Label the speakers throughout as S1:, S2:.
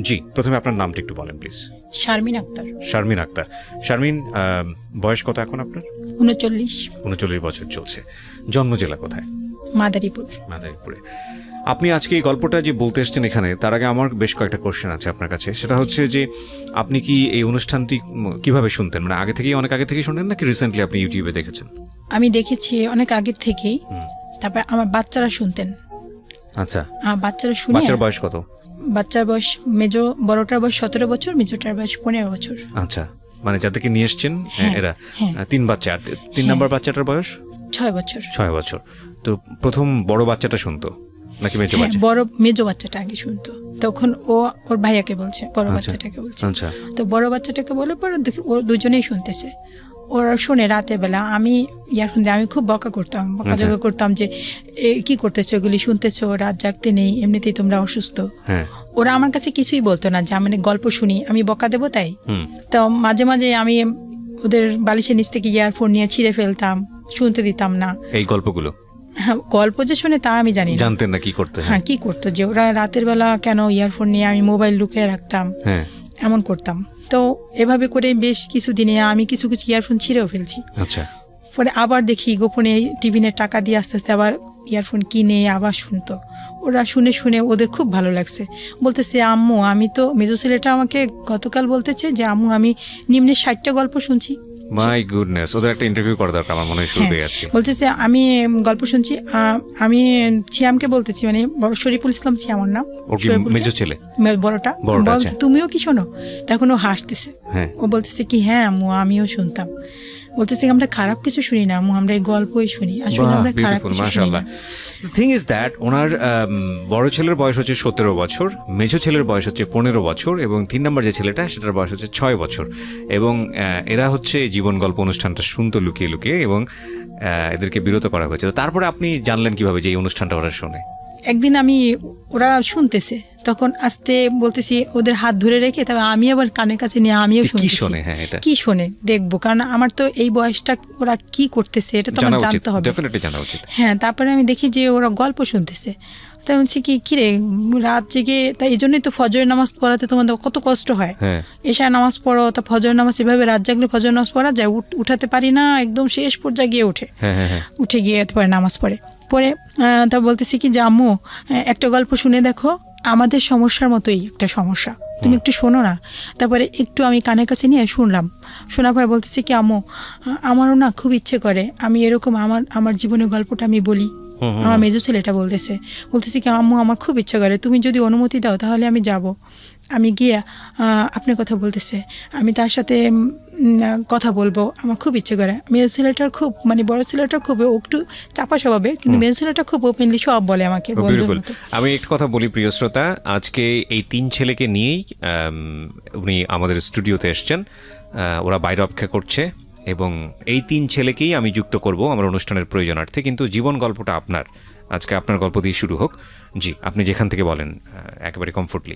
S1: জি, প্রথমে আপনার নামটা একটু বলেন প্লিজ।
S2: শারমিন আক্তার।
S1: শারমিন আক্তার। শারমিন, বয়স কত এখন আপনার?
S2: 39।
S1: 39 বছর চলছে। জন্ম জেলা কোথায়?
S2: মাদারীপুর।
S1: মাদারীপুরে। আপনি আজকে এই গল্পটা যে বলতে এসছেন এখানে, তার আগে আমার বেশ কয়েকটা কোশ্চেন আছে আপনার কাছে। সেটা হচ্ছে যে আপনি কি এই অনুষ্ঠানটি কিভাবে শুনতেন? মানে আগে থেকেই, অনেক আগে থেকেই শুনেন নাকি রিসেন্টলি আপনি ইউটিউবে দেখেছেন?
S2: আমি দেখেছি অনেক আগের থেকেই। তারপর আমার বাচ্চারা শুনতেন।
S1: আচ্ছা,
S2: আমার বাচ্চারা শুনে।
S1: বাচ্চার বয়স কত?
S2: বাচ্চার বয়স বড়টার বয়স 17 বছর, মেজোটার বয়স 15 বছর।
S1: আচ্ছা, মানে যাদেরকে নিয়ে এসছেন এরা 3 বাচ্চা। আর 3 নম্বর বাচ্চাটার বয়স
S2: 6 বছর।
S1: 6 বছর। তো প্রথম বড় বাচ্চাটা শুনতো নাকি মেজো বাচ্চা?
S2: বড় মেজো বাচ্চাটা আগে শুনতো। তখন ও ওর ভাইয়াকে বলছে, বড় বাচ্চাটাকে বলছে।
S1: আচ্ছা,
S2: তো বড় বাচ্চাটাকে বলে পরে দেখি ও দুজনেই শুনতেছে। ওরা শুনে রাতের বেলা আমি ইয়ারফোন দিয়ে আমি খুব বকাঝকা করতাম যে কি করতেছো, এগুলি শুনতেছো, রাত জাগতে নেই, এমনিতেই তোমরা অসুস্থ। ওরা আমার কাছে কিছুই বলতো না, যে আমি গল্প শুনি আমি বকা দেবো তাই। তো মাঝে মাঝে আমি ওদের বালিশের নিচ থেকে ইয়ারফোন নিয়ে ছিঁড়ে ফেলতাম, শুনতে দিতাম না
S1: এই গল্পগুলো।
S2: হ্যাঁ, গল্প যে শুনে তা আমি জানি না।
S1: জানতেন না কি করতে?
S2: হ্যাঁ, কি করতো যে ওরা রাতের বেলা কেন ইয়ারফোন নিয়ে, আমি মোবাইল লুকিয়ে রাখতাম, এমন করতাম। তো এভাবে করে বেশ কিছু দিনে আমি কিছু কিছু ইয়ারফোন ছিঁড়েও ফেলছি।
S1: আচ্ছা,
S2: পরে আবার দেখি গোপনে টিফিনের টাকা দিয়ে আস্তে আস্তে আবার ইয়ারফোন কিনে আবার শুনতো। ওরা শুনে শুনে ওদের খুব ভালো লাগছে, বলতেছে আম্মু আমি তো, মেজো ছেলেটা আমাকে গতকাল বলতেছে যে আম্মু আমি নিম্নে 60টা গল্প শুনছি।
S1: মাই গুডনেস, ওদের একটা ইন্টারভিউ করা দরকার আমার মনে হয় শুরুতেই আজকে।
S2: বলতেছে আমি গল্প শুনছি। আমি সিয়ামকে বলতেছি, মানে বড় শরীফুল ইসলাম সিয়াম ওর নাম,
S1: মেজো ছেলে
S2: বড়টা, বলছে তুমিও কি শোনো? তখন ও হাসতেছে। ও বলতেছে কি হ্যাঁ আম্মু আমিও শুনতাম। বলতেছে আমরা খারাপ কিছু শুনি না আম্মু, আমরা এই গল্পই শুনি, আসলে আমরা খারাপ কিছু শুনি না।
S1: The thing is that ওনার বড় ছেলের বয়স হচ্ছে 17 বছর, মেজো ছেলের বয়স হচ্ছে 15 বছর, এবং 3 নম্বর যে ছেলেটা সেটার বয়স হচ্ছে 6 বছর। এবং এরা হচ্ছে জীবন গল্প অনুষ্ঠানটা শুনতো লুকিয়ে লুকিয়ে, এবং এদেরকে বিরত করা হয়েছে। তো তারপরে আপনি জানলেন কিভাবে যে এই অনুষ্ঠানটা ওরা শোনে?
S2: একদিন আমি ওরা শুনতেছে, তখন আস্তে বলতেছি ওদের হাত ধরে রেখে, তবে আমি আবার কানের কাছে নিয়ে আমিও শুনতেছি কি শোনে দেখবো, কারণ আমার তো এই বয়সটা ওরা কি করতেছে এটা তো আমার জানতে হবে,
S1: ডেফিনেটলি জানা উচিত।
S2: হ্যাঁ, তারপরে আমি দেখি যে ওরা গল্প শুনতেছে। তাই বলছি কি রে রাত জেগে, তাই এই জন্যই তো ফজরের নামাজ পড়াতে তোমাদের কত কষ্ট হয়। এশার নামাজ পড়ো, তা ফজরের নামাজ এভাবে রাত জাগলে ফজরের নামাজ পড়া যায়, উঠাতে পারি না, একদম শেষ পর্যায়ে গিয়ে উঠে গিয়ে পরে নামাজ পড়ে। তা বলতেছি কি যে আম্মু একটা গল্প শুনে দেখো, আমাদের সমস্যার মতোই একটা সমস্যা, তুমি একটু শোনো না। তারপরে একটু আমি কানের কাছে নিয়ে শুনলাম, শোনার পরে বলতেছি কি আম্মু আমারও না খুব ইচ্ছে করে আমি এরকম আমার জীবনের গল্পটা আমি বলি। আমার মেজো ছেলেটা বলতেছি কি আম্মু আমার খুব ইচ্ছা করে, তুমি যদি অনুমতি দাও তাহলে আমি যাব। আমি গিয়ে আপনার কথা বলতেছে, আমি তার সাথে কথা বলবো, আমার খুব ইচ্ছে করে। মেজো ছেলেটার খুব, মানে বড় ছেলেটা খুব একটু চাপা স্বভাবের, কিন্তু মেজো ছেলেটা খুব ওপেনলি সব বলে আমাকে।
S1: আমি একটা কথা বলি প্রিয় শ্রোতা, আজকে এই 3 ছেলেকে নিয়েই উনি আমাদের স্টুডিওতে এসছেন। ওরা বাইরে অপেক্ষা করছে, এবং এই 3 ছেলেকেই আমি যুক্ত করব আমার অনুষ্ঠানের প্রয়োজনার্থে। কিন্তু জীবন গল্পটা আপনার, আজকে আপনার গল্প দিয়ে শুরু হোক। জি, আপনি যেখান থেকে বলেন একেবারে কমফোর্টলি।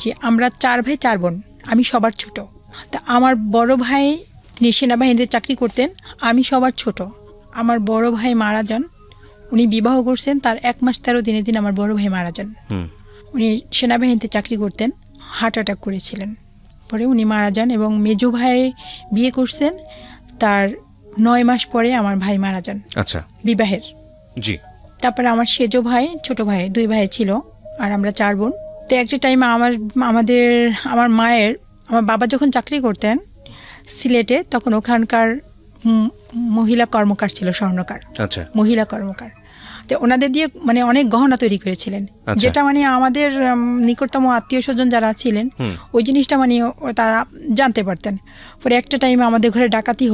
S2: জি, আমরা 4 ভাই 4 বোন, আমি সবার ছোট। তা আমার বড় ভাই তিনি সেনাবাহিনীতে চাকরি করতেন, আমি সবার ছোট। আমার বড় ভাই মারা যান, উনি বিবাহ করছেন, তার 1 মাস 13 দিনের দিন আমার বড় ভাই মারা যান। উনি সেনাবাহিনীতে চাকরি করতেন, হার্ট অ্যাটাক করেছিলেন, পরে উনি মারা যান। এবং মেজো ভাই বিয়ে করছেন, তার 9 মাস পরে আমার ভাই মারা যান।
S1: আচ্ছা,
S2: বিবাহের।
S1: জি।
S2: তারপরে আমার সেজো ভাই, ছোট ভাই, 2 ভাই ছিল, আর আমরা 4 বোন। তো একটা টাইমে আমার বাবা যখন চাকরি করতেন সিলেটে, তখন ওখানকার মহিলা কর্মকার ছিল, স্বর্ণকার।
S1: আচ্ছা,
S2: মহিলা কর্মকার। তো ওনাদের দিয়ে মানে অনেক গহনা তৈরি করেছিলেন, যেটা মানে আমাদের নিকটতম আত্মীয় স্বজন যারা ছিলেন ওই জিনিসটা মানে তারা জানতে পারতেন। পরে একটা টাইমে আমাদের ঘরে ডাকাতি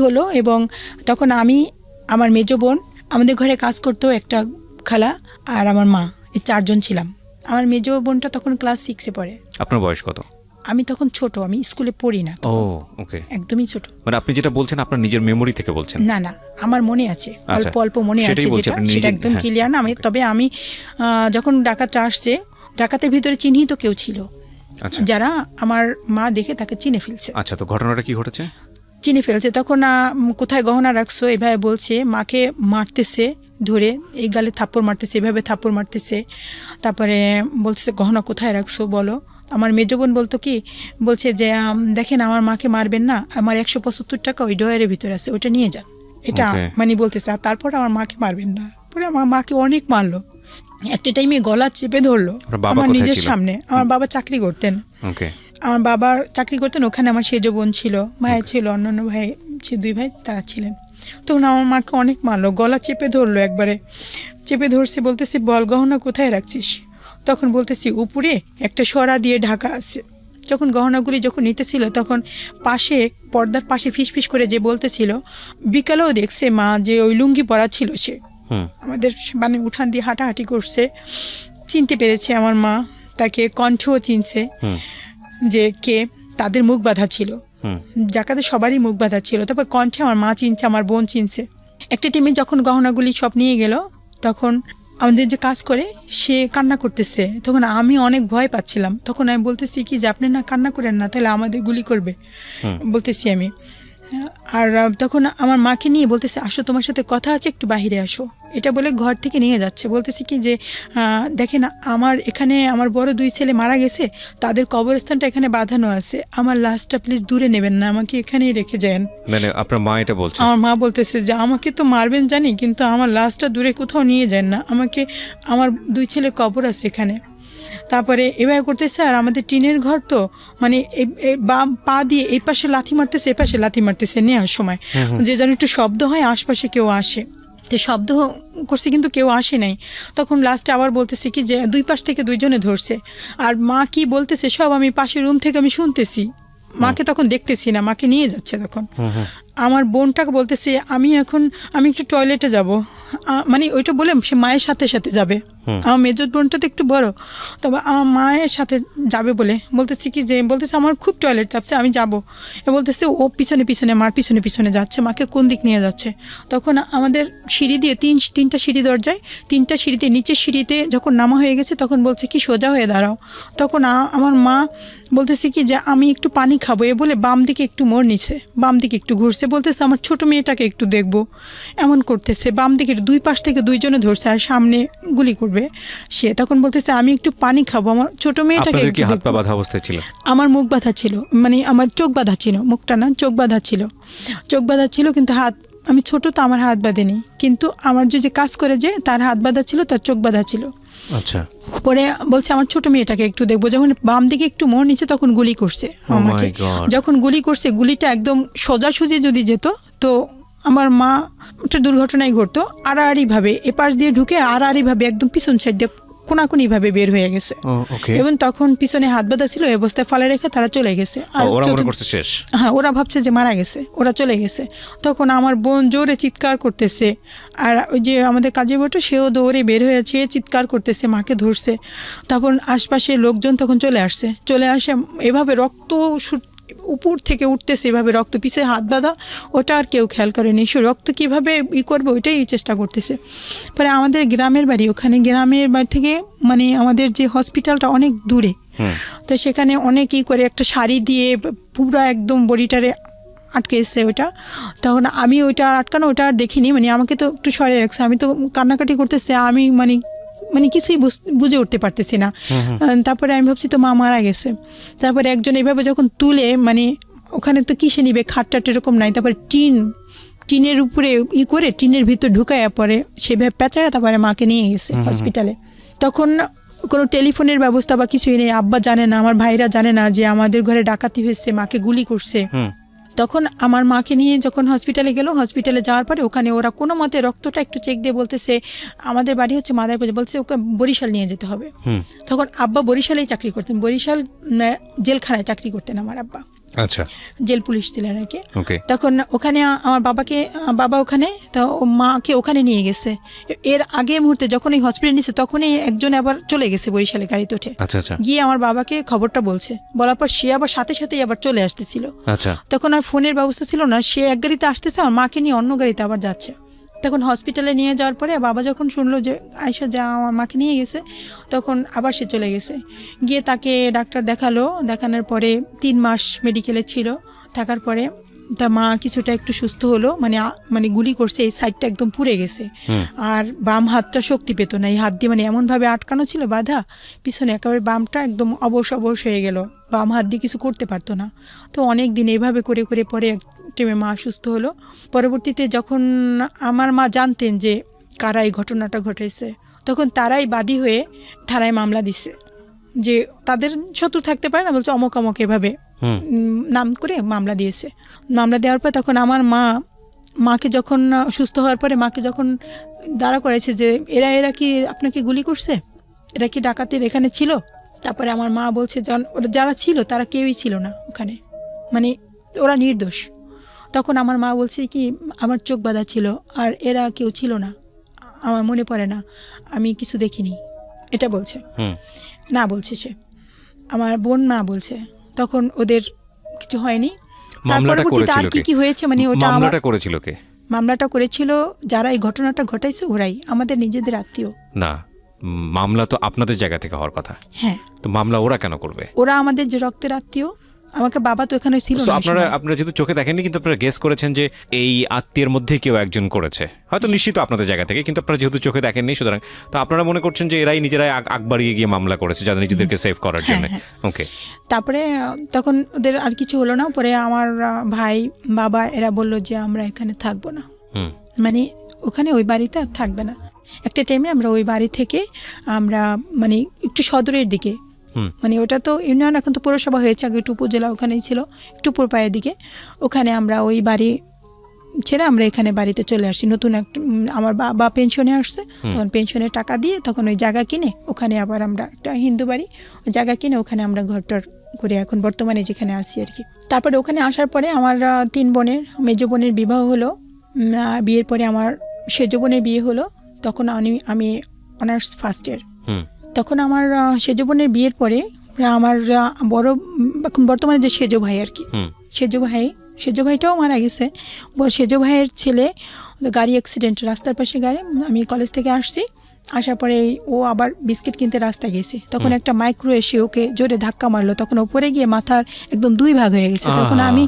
S2: হলো, এবং তখন আমি, আমার মেজো বোন, আমাদের ঘরে কাজ করতো একটা খালা, আর আমার মা, এই 4 জন ছিলাম। আমার মেজো বোনটা তখন ক্লাস 6-এ পড়ে।
S1: আপনার বয়স কত?
S2: আমি তখন ছোট, আমি স্কুলে পড়ি না।
S1: ও ওকে,
S2: একদমই ছোট।
S1: মানে আপনি যেটা বলছেন আপনার নিজের মেমোরি থেকে বলছেন?
S2: না, আমার মনে আছে, অল্প অল্প মনে আছে, সেটা একদম ক্লিয়ার না। তবে আমি যখন ডাকাতরা আসছে, ডাকাতের ভিতরে চিহ্নিত কেউ ছিল, যারা আমার মা দেখে তাকে চিনে ফেলছে।
S1: আচ্ছা, তো ঘটনাটা কি ঘটেছে?
S2: চিনে ফেলছে, তখন কোথায় গহনা রাখছো এভাবে বলছে, মাকে মারতেছে, ধরে এই গালে থাপ্পড় মারতেছে, এভাবে থাপ্পড় মারতেছে। তারপরে বলতেছে গহনা কোথায় রাখছো বলো। আমার মেজ বোন বলতো কি, বলছে যে দেখেন আমার মাকে মারবেন না, আমার 175 টাকা ওই ড্রয়ারের ভিতরে আছে, ওটা নিয়ে যান, এটা মানে বলতেছে। আর তারপর আমার মাকে মারবেন না, পরে আমার মাকে অনেক মারলো। একটা টাইমে গলা চেপে ধরলো আমার নিজের সামনে। আমার বাবা চাকরি করতেন, আমার বাবার চাকরি করতেন ওখানে। আমার সেজ বোন ছিল, ভাই ছিল, অন্যান্য ভাই 2 ভাই তারা ছিলেন। তখন আমার মাকে অনেক মারলো, গলা চেপে ধরলো, একবারে চেপে ধরছে। বলতেছি বল গহনা কোথায় রাখছিস? তখন বলতেছি উপরে একটা সরা দিয়ে ঢাকা আছে। যখন গহনাগুলি যখন নিতেছিল তখন পাশে পর্দার পাশে ফিসফিস করে যে বলতেছিল, বিকালেও দেখছে মা যে ওই লুঙ্গি পরা ছিল, সে আমাদের মানে উঠান দিয়ে হাঁটাহাঁটি করছে। চিনতে পেরেছে আমার মা, তাকে কণ্ঠও চিনছে যে কে। তাদের মুখ বাঁধা ছিল, জাকাতে সবারই মুখ বাঁধা ছিল। তারপর কণ্ঠে আমার মা চিনছে, আমার বোন চিনছে। একটা টিমে যখন গহনাগুলি সব নিয়ে গেল, তখন আমাদের যে কাজ করে সে কান্না করতেছে। তখন আমি অনেক ভয় পাচ্ছিলাম। তখন আমি বলতেছি কি যে আপনি না কান্না করেন না, তাহলে আমাদের গুলি করবে, বলতেছি আমি। আর তখন আমার মাকে নিয়ে বলতেছে আসো, তোমার সাথে কথা আছে, একটু বাহিরে আসো, এটা বলে ঘর থেকে নিয়ে যাচ্ছে। বলতেছি কি যে দেখেন আমার এখানে আমার বড় 2 ছেলে মারা গেছে, তাদের কবরস্থানটা এখানে বাঁধানো আছে, আমার লাশটা প্লিজ দূরে নেবেন না, আমাকে এখানেই রেখে যান।
S1: মানে আপনার মা এটা বলছে?
S2: আমার মা বলতেছে যে আমাকে তো মারবেন জানি, কিন্তু আমার লাশটা দূরে কোথাও নিয়ে যান না, আমাকে, আমার 2 ছেলের কবর আছে এখানে। তারপরে এভাবে করতেছে। আর আমাদের টিনের ঘর তো, মানে বাম পা দিয়ে এই পাশে লাথি মারতেছে, এ পাশে লাথি মারতেছে নেওয়ার সময়, যে যেন একটু শব্দ হয়, আশপাশে কেউ আসে। তো শব্দ করছে কিন্তু কেউ আসে নাই। তখন লাস্টে আবার বলতেছে কি যে 2 পাশ থেকে 2 জনে ধরছে। আর মা কি বলতেছে সব আমি পাশের রুম থেকে আমি শুনতেছি। মাকে তখন দেখতেছি না, মাকে নিয়ে যাচ্ছে তখন। আমার বোনটাকে বলতেছে আমি একটু টয়লেটে যাব, মানে ওইটা বলে সে মায়ের সাথে সাথে যাবে। আমার মেজর বোনটা তো একটু বড়, তবে আমার মায়ের সাথে যাবে বলে বলতেছি কি যে বলতেছে আমার খুব টয়লেট চাপছে, আমি যাব। বলতেছে ও পিছনে পিছনে, মার পিছনে পিছনে যাচ্ছে, মাকে কোন দিক নিয়ে যাচ্ছে। তখন আমাদের সিঁড়ি দিয়ে 3টা সিঁড়ি দরজায়, 3টা সিঁড়িতে, নিচের সিঁড়িতে যখন নামা হয়ে গেছে তখন বলছে কি সোজা হয়ে দাঁড়াও। তখন আমার মা বলতেছে কি যে আমি একটু পানি খাবো, এ বলে বাম দিকে একটু মোড় নিছে, বাম দিকে একটু ঘুরছে। বলতেছে আমার ছোট মেয়েটাকে একটু দেখবো, এমন করতেছে। বাম দিকে 2 পাশ থেকে 2 জনে ধরছে, আর সামনে গুলি করবে সে। তখন বলতেছে আমি একটু পানি খাবো, আমার ছোট মেয়েটাকে একটু দেখবো।
S1: হাত পা বাঁধা অবস্থায় ছিল?
S2: আমার মুখ বাঁধা ছিল, মানে আমার চোখ বাঁধা ছিল, মুখটা না, চোখ বাঁধা ছিল, চোখ বাঁধা ছিল, কিন্তু হাত, আমি ছোট তো আমার হাত বাঁধেনি, কিন্তু আমার যে কাজ করে যে তার হাত বাঁধা ছিল, তার চোখ বাঁধা ছিল।
S1: আচ্ছা।
S2: পরে বলছে আমার ছোট মেয়েটাকে একটু দেখবো। যখন বাম দিকে একটু মোড় নিচ্ছে তখন গুলি করছে আমাকে। যখন গুলি করছে, গুলিটা একদম সোজাসুজি যদি যেত তো আমার মা একটা দুর্ঘটনায় ঘটতো। আড়াআড়িভাবে এপাশ দিয়ে ঢুকে আড়াআড়িভাবে একদম পিছন সাইড দিয়ে কোনাকুনিভাবে বের হয়ে গেছে। এবং তখন পিছনে হাত বাঁধা ছিল, অবস্থায় ফালে রেখে তারা চলে গেছে। আর হ্যাঁ, ওরা ভাবছে যে মারা গেছে, ওরা চলে গেছে। তখন আমার বোন জোরে চিৎকার করতেছে, আর ওই যে আমাদের কাজে বটে সেও দৌড়ে বের হয়েছে, চিৎকার করতেছে, মাকে ধরছে। তখন আশপাশের লোকজন তখন চলে আসে, এভাবে রক্ত উপর থেকে উঠতেছে, এভাবে রক্ত, পিছে হাত বাঁধা, ওটা আর কেউ খেয়াল করেনি। সে রক্ত কীভাবে করবে ওইটাই চেষ্টা করতেছে। পরে আমাদের গ্রামের বাড়ি, ওখানে গ্রামের বাড়ি থেকে মানে আমাদের যে হসপিটালটা অনেক দূরে, তো সেখানে অনেক করে একটা শাড়ি দিয়ে পুরো একদম বডিটারে আটকে এসছে ওইটা। তখন আমি ওইটা আটকানো, ওটা আর দেখিনি, মানে আমাকে তো একটু সরে রাখছে। আমি তো কান্নাকাটি করতেছে, আমি মানে কিছুই বুঝে উঠতে পারতেছি না। তারপরে আমি ভাবছি তো মা মারা গেছে। তারপরে একজন এইভাবে যখন তুলে, মানে ওখানে তো কিসে নিবে, খাটটাট এরকম নাই। তারপরে টিনের উপরে করে টিনের ভিতর ঢুকায়, পরে সেভাবে পেঁচায় তারপরে মাকে নিয়ে গেছে হসপিটালে। তখন কোনো টেলিফোনের ব্যবস্থা বা কিছুই নেই, আব্বা জানে না, আমার ভাইরা জানে না যে আমাদের ঘরে ডাকাতি হয়েছে, মাকে গুলি করছে। তখন আমার মাকে নিয়ে যখন হসপিটালে গেল, হসপিটালে যাওয়ার পরে ওখানে ওরা কোনো মতে রক্তটা একটু চেক দিয়ে বলতেছে আমাদের বাড়ি হচ্ছে মাদারীপুর, বলছে ওকে বরিশাল নিয়ে যেতে হবে। তখন আব্বা বরিশালেই চাকরি করতেন, বরিশাল জেলখানায় চাকরি করতেন আমার আব্বা।
S1: আচ্ছা,
S2: জেল পুলিশ ছিলেন আর কি। তখন ওখানে আমার বাবা ওখানে, তো মাকে ওখানে নিয়ে গেছে। এর আগের মুহূর্তে যখন এই হসপিটাল নিয়েছে তখনই একজন আবার চলে গেছে বরিশালে গাড়িতে উঠে, গিয়ে আমার বাবাকে খবরটা বলছে। বলার পর সে আবার সাথে সাথেই আবার চলে আসতেছিল। তখন আর ফোনের ব্যবস্থা ছিল না, সে এক গাড়িতে আসতেছে, আমার মাকে নিয়ে অন্য গাড়িতে আবার যাচ্ছে। তখন হসপিটালে নিয়ে যাওয়ার পরে বাবা যখন শুনলো যে আয়শা যা আমার মাকে নিয়ে গেছে, তখন আবার সে চলে গেছে। গিয়ে তাকে ডাক্তার দেখানোর পরে 3 মাস মেডিকেলে ছিল, থাকার পরে তা মা কিছুটা একটু সুস্থ হলো, মানে গুলি করছে এই সাইডটা একদম পুড়ে গেছে, আর বাম হাতটা শক্তি পেত না, এই হাত দিয়ে মানে এমনভাবে আটকানো ছিল বাধা পিছনে, একেবারে বামটা একদম অবশ হয়ে গেল, বাম হাত দিয়ে কিছু করতে পারতো না। তো অনেক দিন এইভাবে করে করে পরে এক টাইমে মা সুস্থ হলো। পরবর্তীতে যখন আমার মা জানতেন যে কারা এই ঘটনাটা ঘটেছে, তখন তারাই বাদী হয়ে থানায় মামলা দিছে, যে তাদের শত্রু থাকতে পারে না, বলছে অমক অমক এভাবে নাম করে মামলা দিয়েছে। মামলা দেওয়ার পর তখন আমার মাকে যখন সুস্থ হওয়ার পরে মাকে যখন দাঁড়া করাইছে যে এরা কি আপনাকে গুলি করছে, এরা কি ডাকাতের এখানে ছিল? তারপরে আমার মা বলছে ওরা যারা ছিল তারা কেউই ছিল না ওখানে, মানে ওরা নির্দোষ। তখন আমার মা বলছে কি আমার চোখ বাঁধা ছিল আর এরা কেউ ছিল না, আমার মনে পড়ে না, আমি কিছু দেখিনি, এটা বলছে। না বলছে সে, আমার বোন না বলছে। তখন ওদের কিছু হয়নি। পরবর্তীতে আর কি হয়েছে মানে ওটা
S1: মামলাটা করেছিল কে?
S2: মামলাটা করেছিল যারা এই ঘটনাটা ঘটাইছে ওরাই, আমাদের নিজেদের আত্মীয়
S1: না। মামলা তো আপনাদের জায়গা থেকে হওয়ার কথা।
S2: হ্যাঁ,
S1: তো মামলা ওরা কেন করবে?
S2: ওরা আমাদের যে রক্তের আত্মীয়, আমাকে বাবা তো এখানে ছিল না।
S1: আপনারা যেহেতু চোখে দেখেননি, কিন্তু আপনারা গেস করেছেন যে এই আত্মীয়ের মধ্যে কেউ একজন করেছে, হয়তো নিশ্চিত আপনাদের জায়গা থেকে, কিন্তু আপনারা যেহেতু চোখে দেখেননি, সুতরাং তো আপনারা মনে করছেন যে এরাই নিজেরাই আগ বাড়িয়ে গিয়ে মামলা করেছে যাদের নিজেদেরকে সেভ করার জন্য। ওকে।
S2: তারপরে তখন ওদের আর কিছু হলো না, পরে আমার ভাই বাবা এরা বললো যে আমরা এখানে থাকবো না, মানে ওখানে ওই বাড়িতে আর থাকবে না। একটা টাইমে আমরা ওই বাড়ি থেকে আমরা মানে একটু সদরের দিকে, মানে ওটা তো ইউনিয়ন, এখন তো পৌরসভা হয়েছে, আগে একটু উপজেলা ওখানেই ছিল, একটু পুরপায়ের দিকে, ওখানে আমরা ওই বাড়ি ছেড়ে আমরা এখানে বাড়িতে চলে আসি। নতুন একটা আমার বাবা পেনশনে আসছে, তখন পেনশনের টাকা দিয়ে তখন ওই জায়গা কিনে ওখানে আবার আমরা একটা হিন্দু বাড়ি ওই জায়গা কিনে ওখানে আমরা ঘরটার করে এখন বর্তমানে যেখানে আসি আর কি। তারপরে ওখানে আসার পরে আমার 3 বোনের, মেজ বোনের বিবাহ হলো, বিয়ের পরে আমার সেজ বোনের বিয়ে হলো, তখন আমি অনার্স ফার্স্ট ইয়ার। তখন আমার সেজ বোনের বিয়ের পরে আমার বড় বর্তমানে যে সেজ ভাই আর কি, সেজ ভাইটাও মারা গেছে। সেজ ভাইয়ের ছেলে গাড়ি অ্যাক্সিডেন্ট, রাস্তার পাশে গাড়ি, আমি কলেজ থেকে আসছি, আসার পরে ও আবার বিস্কিট কিনতে রাস্তায় গেছে, তখন একটা মাইক্রো এসে ওকে জোরে ধাক্কা মারলো, তখন ও পড়ে গিয়ে মাথার একদম 2 ভাগ হয়ে গেছে। তখন আমি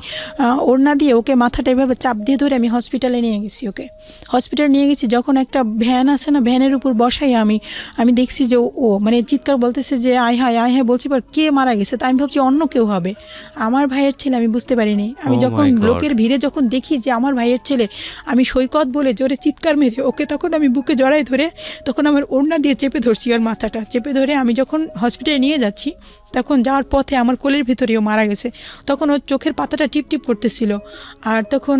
S2: ওড়না দিয়ে ওকে মাথাটা এভাবে চাপ দিয়ে ধরে আমি হসপিটালে নিয়ে গেছি, ওকে হসপিটালে নিয়ে গেছি। যখন একটা ভ্যান আছে না, ভ্যানের উপর বসাই আমি দেখছি যে ও মানে চিৎকার বলতেছে যে আয় হায় বলছি, পর কে মারা গেছে, তাই আমি ভাবছি অন্য কেউ হবে, আমার ভাইয়ের ছেলে, আমি বুঝতে পারিনি। আমি যখন লোকের ভিড়ে যখন দেখি যে আমার ভাইয়ের ছেলে, আমি সৈকত বলে জোরে চিৎকার মেরে ওকে তখন আমি বুকে জড়াই ধরে তখন আমার ওড়না দিয়ে চেপে ধরছি, আর মাথাটা চেপে ধরে আমি যখন হসপিটালে নিয়ে যাচ্ছি, তখন যাওয়ার পথে আমার কোলের ভিতরেও মারা গেছে। তখন ওর চোখের পাতাটা টিপটিপ করতেছিল, আর তখন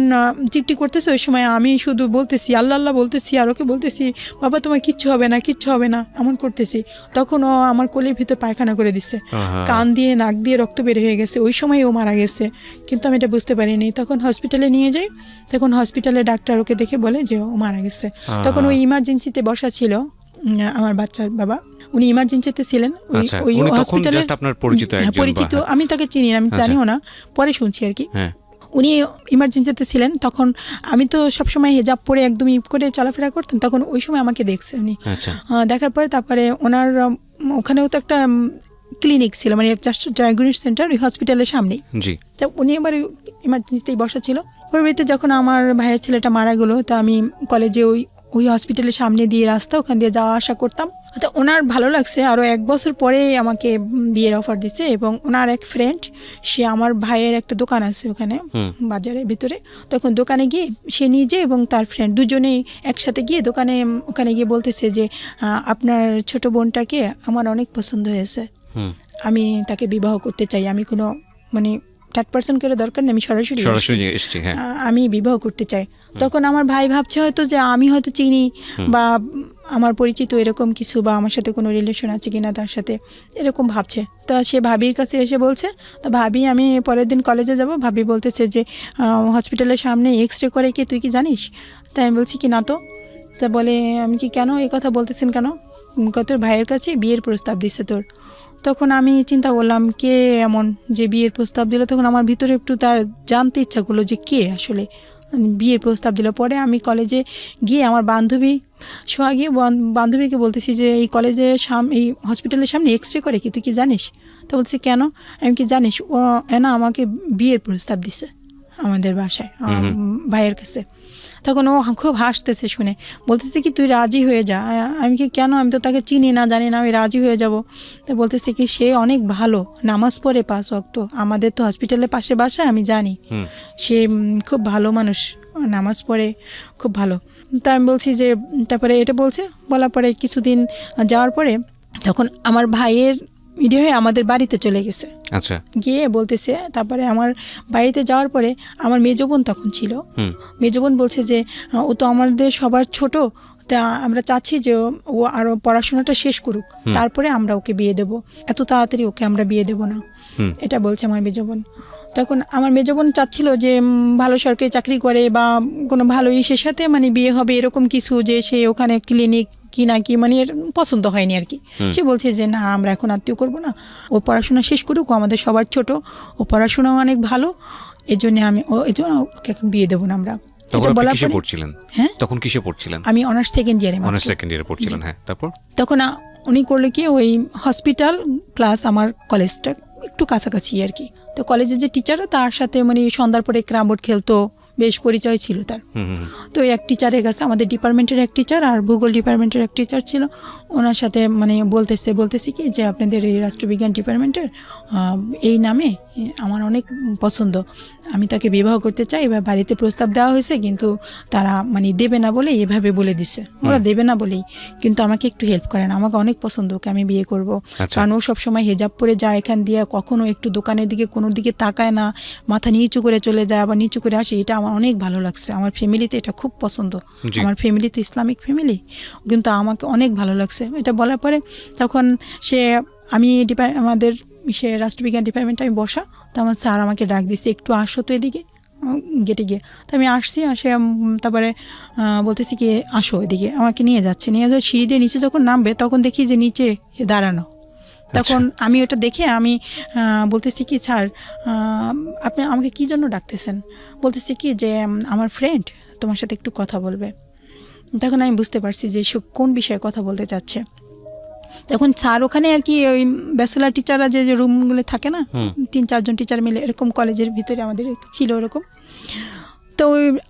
S2: টিপটিপ করতেছে, ওই সময় আমি শুধু বলতেছি আল্লাহ আল্লাহ বলতেছি, আর ওকে বলতেছি বাবা তোমার কিচ্ছু হবে না এমন করতেছি। তখন ও আমার কোলের ভিতর পায়খানা করে দিছে, কান দিয়ে নাক দিয়ে রক্ত বের হয়ে গেছে, ওই সময় ও মারা গেছে, কিন্তু আমি এটা বুঝতে পারিনি। তখন হসপিটালে নিয়ে যাই, তখন হসপিটালে ডাক্তার ওকে দেখে বলে যে ও মারা গেছে। তখন ওই ইমার্জেন্সিতে বসা ছিল আমার বাচ্চার বাবা, উনি ইমার্জেন্সিতে ছিলেন ওই হসপিটালে। পরিচিত, আমি তাকে চিনি না, আমি জানিও না, পরে শুনছি আর কি। উনি ইমার্জেন্সিতে ছিলেন, তখন আমি তো সবসময় হেজাব পরে একদম করে চলাফেরা করতাম, তখন ওই সময় আমাকে দেখছে উনি। দেখার পরে তারপরে ওনার ওখানেও তো একটা ক্লিনিক ছিল, মানে ডায়াগনস্টিক সেন্টার ওই হসপিটালের সামনেই, তা উনি এবার ইমার্জেন্সিতেই বসা ছিল। পরবর্তীতে যখন আমার ভাইয়ের ছেলেটা মারা গেলো, তা আমি কলেজে ওই হসপিটালের সামনে দিয়ে রাস্তা, ওখান দিয়ে যাওয়া আসা করতাম। তো ওনার ভালো লাগছে, আরও 1 বছর পরে আমাকে বিয়ের অফার দিছে, এবং ওনার এক ফ্রেন্ড, সে আমার ভাইয়ের একটা দোকান আছে ওখানে বাজারের ভিতরে, তখন দোকানে গিয়ে সে নিজে এবং তার ফ্রেন্ড দুজনেই একসাথে গিয়ে ওখানে গিয়ে বলতেছে যে আপনার ছোট বোনটাকে আমার অনেক পছন্দ হয়েছে, আমি তাকে বিবাহ করতে চাই, আমি কোনো মানে 3rd করে দরকার নেই, আমি সরাসরি আমি বিবাহ করতে চাই। তখন আমার ভাই ভাবছে হয়তো যে আমি হয়তো চিনি বা আমার পরিচিত এরকম কিছু, বা আমার সাথে কোনো রিলেশন আছে কিনা তার সাথে, এরকম ভাবছে। তা সে ভাবির কাছে এসে বলছে, তা ভাবি আমি পরের দিন কলেজে যাব, ভাবি বলতেছে যে হসপিটালের সামনে এক্সরে করে কি তুই কি জানিস? তাই আমি বলছি কি না তো। তা বলে আমি কি কেন এই কথা বলতেছেন কেন? তোর ভাইয়ের কাছে বিয়ের প্রস্তাব দিচ্ছে তোর। তখন আমি চিন্তা করলাম কে এমন যে বিয়ের প্রস্তাব দিল, তখন আমার ভিতরে একটু তার জানতে ইচ্ছা করলো যে কে আসলে বিয়ের প্রস্তাব দিল। পরে আমি কলেজে গিয়ে আমার বান্ধবী গিয়ে বান্ধবীকে বলতেছি যে এই এই হসপিটালের সামনে এক্সরে করে কি তুই কি জানিস? তো বলছি কেন? আমি কি জানিস ও না আমাকে বিয়ের প্রস্তাব দিছে। আমাদের বাসায় ভাইয়ের কাছে। তখন ও খুব হাসতেছে শুনে, বলতেছে কি তুই রাজি হয়ে যা। আমি কি কেন, আমি তো তাকে চিনি না জানি না, আমি রাজি হয়ে যাব। তো বলতেছে কি সে অনেক ভালো, নামাজ পড়ে 5 ওয়াক্ত, আমাদের তো হসপিটালের পাশে বাসায়, আমি জানি সে খুব ভালো মানুষ, নামাজ পড়ে খুব ভালো। তা আমি বলছি যে, তারপরে এটা বলছে, বলার পরে কিছুদিন যাওয়ার পরে তখন আমার ভাইয়ের ভিডিও হয়ে আমাদের বাড়িতে চলে গেছে।
S1: আচ্ছা,
S2: গিয়ে বলতেছে, তারপরে আমার বাড়িতে যাওয়ার পরে আমার মেজো বোন তখন ছিল, মেজো বোন বলছে যে ও তো আমাদের সবার ছোট, তা আমরা চাচ্ছি যে ও আরও পড়াশোনাটা শেষ করুক, তারপরে আমরা ওকে বিয়ে দেব, এত তাড়াতাড়ি ওকে আমরা বিয়ে দেব না, এটা বলছে আমার মেজো বোন। তখন আমার মেজো বোন চাচ্ছিল যে ভালো সরকারি চাকরি করে বা কোনো ভালো ইসের সাথে মানে বিয়ে হবে, এরকম কিছু, যে সে ওখানে ক্লিনিক কি না কি, মানে এর পছন্দ হয়নি আর কি। সে বলছে যে না, আমরা এখন আত্মীয় করবো না, ও পড়াশোনা শেষ করুক, ও আমাদের সবার ছোট, ও পড়াশোনাও অনেক ভালো, এই জন্য ওকে এখন বিয়ে দেবো না আমরা।
S1: হ্যাঁ, তখন কিসে পড়ছিলেন?
S2: আমি অনার্স সেকেন্ড ইয়ারে
S1: পড়ছিলেন। হ্যাঁ, তারপর
S2: তখন উনি করলো কি, ওই হসপিটাল প্লাস আমার কলেজটা একটু কাছাকাছি আর কি। তো কলেজের যে টিচাররা, তার সাথে মানে সন্ধ্যার পরে ক্যারাম বোর্ড খেলতো, বেশ পরিচয় ছিল তার। তো এক টিচারের কাছে, আমাদের ডিপার্টমেন্টের এক টিচার আর ভূগোল ডিপার্টমেন্টের এক টিচার ছিল, ওনার সাথে মানে বলতেছি কি যে আপনাদের এই রাষ্ট্রবিজ্ঞান ডিপার্টমেন্টের এই নামে আমার অনেক পছন্দ, আমি তাকে বিবাহ করতে চাই, এবার বাড়িতে প্রস্তাব দেওয়া হয়েছে, কিন্তু তারা মানে দেবে না বলে এভাবে বলে দিছে, ওরা দেবে না বলেই, কিন্তু আমাকে একটু হেল্প করেন, আমাকে অনেক পছন্দ, ওকে আমি বিয়ে করব। কারণ ও সবসময় হেজাব পরে যায় এখান দিয়ে, কখনো একটু দোকানের দিকে কোনো দিকে তাকায় না, মাথা নিচু করে চলে যায়, আবার নিচু করে আসে, এটা আমার অনেক ভালো লাগছে, আমার ফ্যামিলিতে এটা খুব পছন্দ, আমার ফ্যামিলি তো ইসলামিক ফ্যামিলি, কিন্তু আমাকে অনেক ভালো লাগছে। এটা বলার পরে তখন আমি আমাদের সে রাষ্ট্রবিজ্ঞান ডিপার্টমেন্টে আমি বসা, তো আমার স্যার আমাকে ডাক দিচ্ছে, একটু আসো তো এদিকে, গেটে গিয়ে। তো আমি আসছি, তারপরে বলতেছি কি আসো এদিকে, আমাকে নিয়ে যাচ্ছে, সিঁড়ি দিয়ে নিচে যখন নামবে তখন দেখি যে নিচে দাঁড়ানো। তখন আমি ওটা দেখে আমি বলতেছি কি স্যার, আপনি আমাকে কী জন্য ডাকতেছেন? বলতেছি কি যে আমার ফ্রেন্ড তোমার সাথে একটু কথা বলবে। তখন আমি বুঝতে পারছি যে কোন বিষয়ে কথা বলতে চাচ্ছে। তখন স্যার ওখানে আর কি ওই ব্যাচেলার টিচাররা যে রুমগুলো থাকে না, 3-4 জন টিচার মিলে, এরকম কলেজের ভিতরে আমাদের ছিল এরকম। তো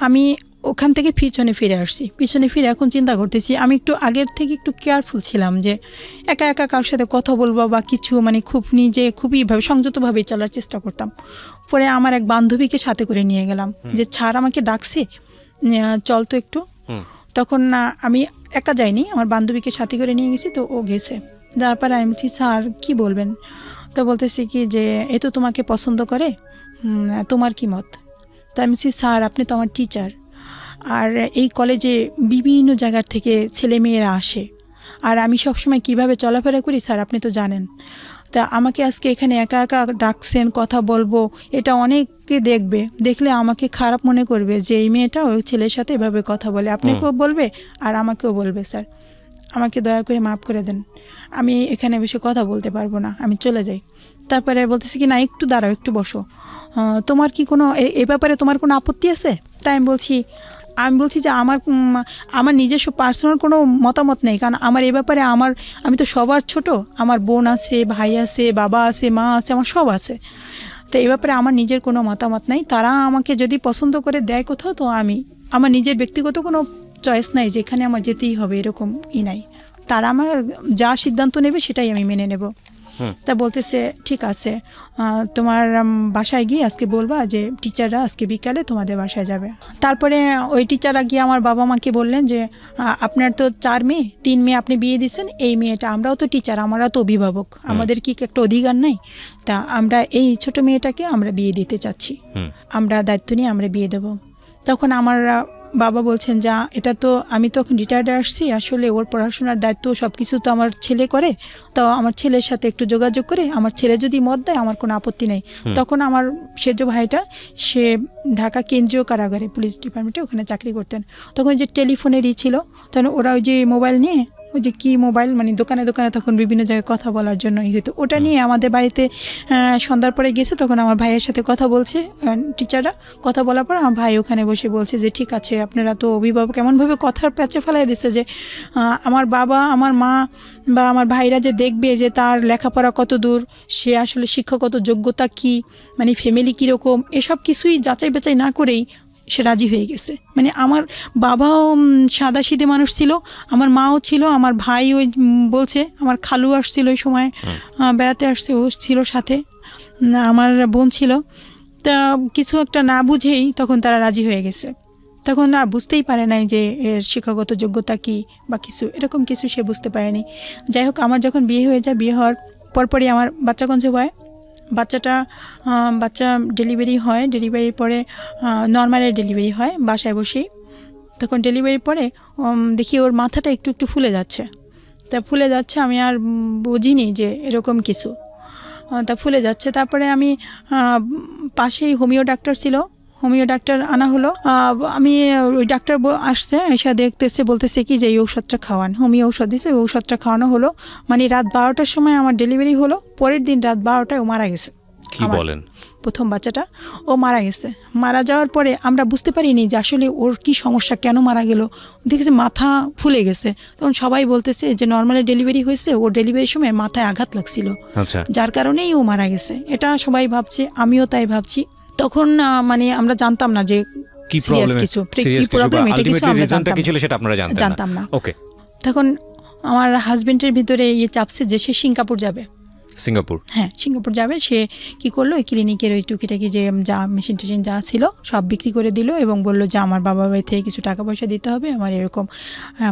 S2: আমি ওখান থেকে পিছনে ফিরে এখন চিন্তা করতেছি, আমি একটু আগের থেকে একটু কেয়ারফুল ছিলাম যে একা একা কারোর সাথে কথা বলবো বা কিছু, মানে খুবই সংযতভাবেই চলার চেষ্টা করতাম। পরে আমার এক বান্ধবীকে সাথে করে নিয়ে গেলাম, যে স্যার আমাকে ডাকছে, চল তো একটু। তখন আমি একা যাইনি, আমার বান্ধবীকে সাথে করে নিয়ে গেছি, তো ও গেছে। তারপরে আমি বলছি স্যার কি বলবেন? তো বলতেছি কি যে এ তো তোমাকে পছন্দ করে, তোমার কি মত? তা আমি বলছি স্যার আপনি তো আমার টিচার, আর এই কলেজে বিভিন্ন জায়গার থেকে ছেলেমেয়েরা আসে, আর আমি সবসময় কিভাবে চলাফেরা করি স্যার আপনি তো জানেন, তা আমাকে আজকে এখানে একা একা ডাকছেন, কথা বলবো, এটা অনেকে দেখলে আমাকে খারাপ মনে করবে যে এই মেয়েটা ওই ছেলের সাথে এভাবে কথা বলে, আপনাকেও বলবে আর আমাকেও বলবে। স্যার আমাকে দয়া করে মাফ করে দেন, আমি এখানে বেশি কথা বলতে পারবো না, আমি চলে যাই। তারপরে বলতেছি কি না একটু দাঁড়াও, একটু বসো, তোমার কি কোনো এ ব্যাপারে তোমার কোনো আপত্তি আছে? তাই আমি বলছি যে আমার নিজস্ব পার্সোনাল কোনো মতামত নেই, কারণ আমার এ ব্যাপারে আমি তো সবার ছোট, আমার বোন আছে, ভাই আছে, বাবা আছে, মা আছে, আমার সব আছে, তো এই ব্যাপারে আমার নিজের কোনো মতামত নাই। তারা আমাকে যদি পছন্দ করে দেয় কোথাও, তো আমার নিজের ব্যক্তিগত কোনো চয়েস নাই যে এখানে আমার যেতেই হবে, এরকম নাই। তারা আমার যা সিদ্ধান্ত নেবে সেটাই আমি মেনে নেব। তা বলতেছে ঠিক আছে, তোমার বাসায় গিয়ে আজকে বলবা যে টিচাররা আজকে বিকালে তোমাদের বাসায় যাবে। তারপরে ওই টিচাররা গিয়ে আমার বাবা মাকে বললেন যে আপনার তো 4 মেয়ে, 3 মেয়ে আপনি বিয়ে দিয়েছেন, এই মেয়েটা, আমরাও তো টিচার, আমরা তো অভিভাবক, আমাদের কি একটা অধিকার নাই? তা আমরা এই ছোট মেয়েটাকে আমরা বিয়ে দিতে চাচ্ছি, আমরা দায়িত্ব নিয়ে আমরা বিয়ে দেব। তখন আমার বাবা বলছেন যা এটা তো আমি তো এখন রিটায়ার্ডে আসছি, আসলে ওর পড়াশোনার দায়িত্ব সব কিছু তো আমার ছেলে করে, তো আমার ছেলের সাথে একটু যোগাযোগ করে আমার ছেলে যদি মত দেয় আমার কোনো আপত্তি নেই। তখন আমার সেজ ভাইটা সে ঢাকা কেন্দ্রীয় কারাগারে পুলিশ ডিপার্টমেন্টে ওখানে চাকরি করতেন, তখন যে টেলিফোনেরই ছিল, তখন ওরা ওই যে মোবাইল নিয়ে ওই যে কি মোবাইল মানে দোকানে দোকানে তখন বিভিন্ন জায়গায় কথা বলার জন্য হতো, ওটা নিয়ে আমাদের বাড়িতে সন্ধ্যার পরে গেছে। তখন আমার ভাইয়ের সাথে কথা বলছে টিচাররা, কথা বলার পর আমার ভাই ওখানে বসে বলছে যে ঠিক আছে আপনারা তো অভিভাবক, এমনভাবে কথার প্যাচে ফেলাই দিচ্ছে যে আমার বাবা আমার মা বা আমার ভাইরা যে দেখবে যে তার লেখাপড়া কত দূর, সে আসলে শিক্ষাগত যোগ্যতা কি, মানে ফ্যামিলি কীরকম, এসব কিছুই যাচাই বাছাই না করেই সে রাজি হয়ে গেছে। মানে আমার বাবাও সাদাসিধে মানুষ ছিল, আমার মাও ছিল, আমার ভাই ওই বলছে, আমার খালু আসছিল ওই সময় বেড়াতে আসছে, ও ছিল সাথে, আমার বোন ছিল। তা কিছু একটা না বুঝেই তখন তারা রাজি হয়ে গেছে। তখন আর বুঝতেই পারে নাই যে এর শিক্ষাগত যোগ্যতা কি বা কিছু এরকম কিছু সে বুঝতে পারেনি। যাই হোক, আমার যখন বিয়ে হয়ে যায়, বিয়ে হওয়ার পরপরই আমার বাচ্চা কনসিভ হয়। বাচ্চা ডেলিভারি হয়, ডেলিভারির পরে নর্মালের ডেলিভারি হয় বাসায় বসেই। তখন ডেলিভারির পরে দেখি ওর মাথাটা একটু একটু ফুলে যাচ্ছে। তা ফুলে যাচ্ছে, আমি আর বুঝিনি যে এরকম কিছু, তা ফুলে যাচ্ছে। তারপরে আমি পাশেই হোমিও ডাক্তার ছিল, হোমিও ডাক্তার আনা হলো। আমি ওই ডাক্তার আসছে, এসে দেখতেছে, বলতেছে কি যে এই ঔষধটা খাওয়ান। হোমিও ঔষধ দিয়েছে, ওই ঔষধটা খাওয়ানো হলো। মানে রাত 12টার সময় আমার ডেলিভারি হলো, পরের দিন রাত 12টায় ও মারা গেছে।
S1: কি বলেন?
S2: প্রথম বাচ্চাটা ও মারা গেছে। মারা যাওয়ার পরে আমরা বুঝতে পারিনি যে আসলে ওর কি সমস্যা, কেন মারা গেল। দেখেছি মাথা ফুলে গেছে। তখন সবাই বলতেছে যে নর্মালি ডেলিভারি হয়েছে, ওর ডেলিভারির সময় মাথায় আঘাত লাগছিল, যার কারণেই ও মারা গেছে। এটা সবাই ভাবছে, আমিও তাই ভাবছি। তখন মানে আমরা জানতাম না যে
S1: কি প্রবলেম, এটা কিছু আমরা জানতাম না। ওকে।
S2: তখন আমার হাজবেন্ডের ভিতরে চাপছে যে সে সিঙ্গাপুর যাবে। হ্যাঁ, সিঙ্গাপুর যাবে। সে কি করলো, ওই ক্লিনিকের ওই টুকিটাকি যে যা মেশিন টেশিন যা ছিল সব বিক্রি করে দিল এবং বললো যে আমার বাবার বাড়ি থেকে কিছু টাকা পয়সা দিতে হবে, আমার এরকম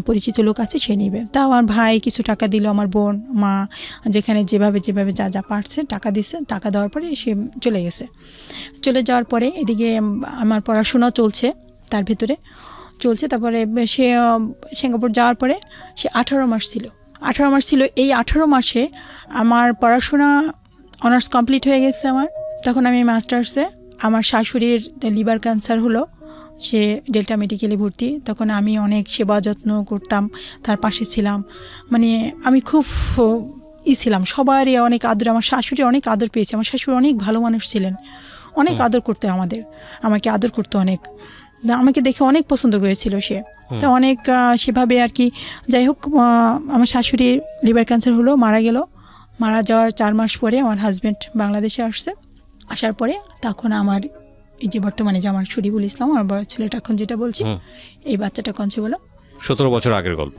S2: পরিচিত লোক আছে, সে নিবে। তা আমার ভাই কিছু টাকা দিল, আমার বোন, মা, যেখানে যেভাবে যা যা পারছে টাকা দিছে। টাকা দেওয়ার পরে সে চলে গেছে। চলে যাওয়ার পরে এদিকে আমার পড়াশোনা চলছে, তার ভিতরে চলছে। তারপরে সে সিঙ্গাপুর যাওয়ার পরে সে 18 মাস ছিল। এই 18 মাসে আমার পড়াশোনা অনার্স কমপ্লিট হয়ে গেছে আমার। তখন আমি মাস্টার্সে, আমার শাশুড়ির লিভার ক্যান্সার হলো, সে ডেল্টা মেডিকেলে ভর্তি। তখন আমি অনেক সেবা যত্ন করতাম, তার পাশে ছিলাম। মানে আমি খুব ছিলাম, সবারই অনেক আদর, আমার শাশুড়ি অনেক আদর পেয়েছে। আমার শাশুড়ি অনেক ভালো মানুষ ছিলেন, অনেক আদর করতে আমাকে আদর করতো অনেক, আমাকে দেখে অনেক পছন্দ করেছিল সে। তো অনেক সেভাবে আর কি। যাই হোক, আমার শাশুড়ির লিভার ক্যান্সার হলো, মারা গেল। মারা যাওয়ার 4 মাস পরে আমার হাজব্যান্ড বাংলাদেশে আসছে। আসার পরে তখন আমার এই যে বর্তমানে যে আমার শরীফুল ইসলাম, আমার বড় ছেলেটা এখন যেটা বলছি, এই বাচ্চাটা কনসিভ হলো।
S1: 17 বছর আগের গল্প,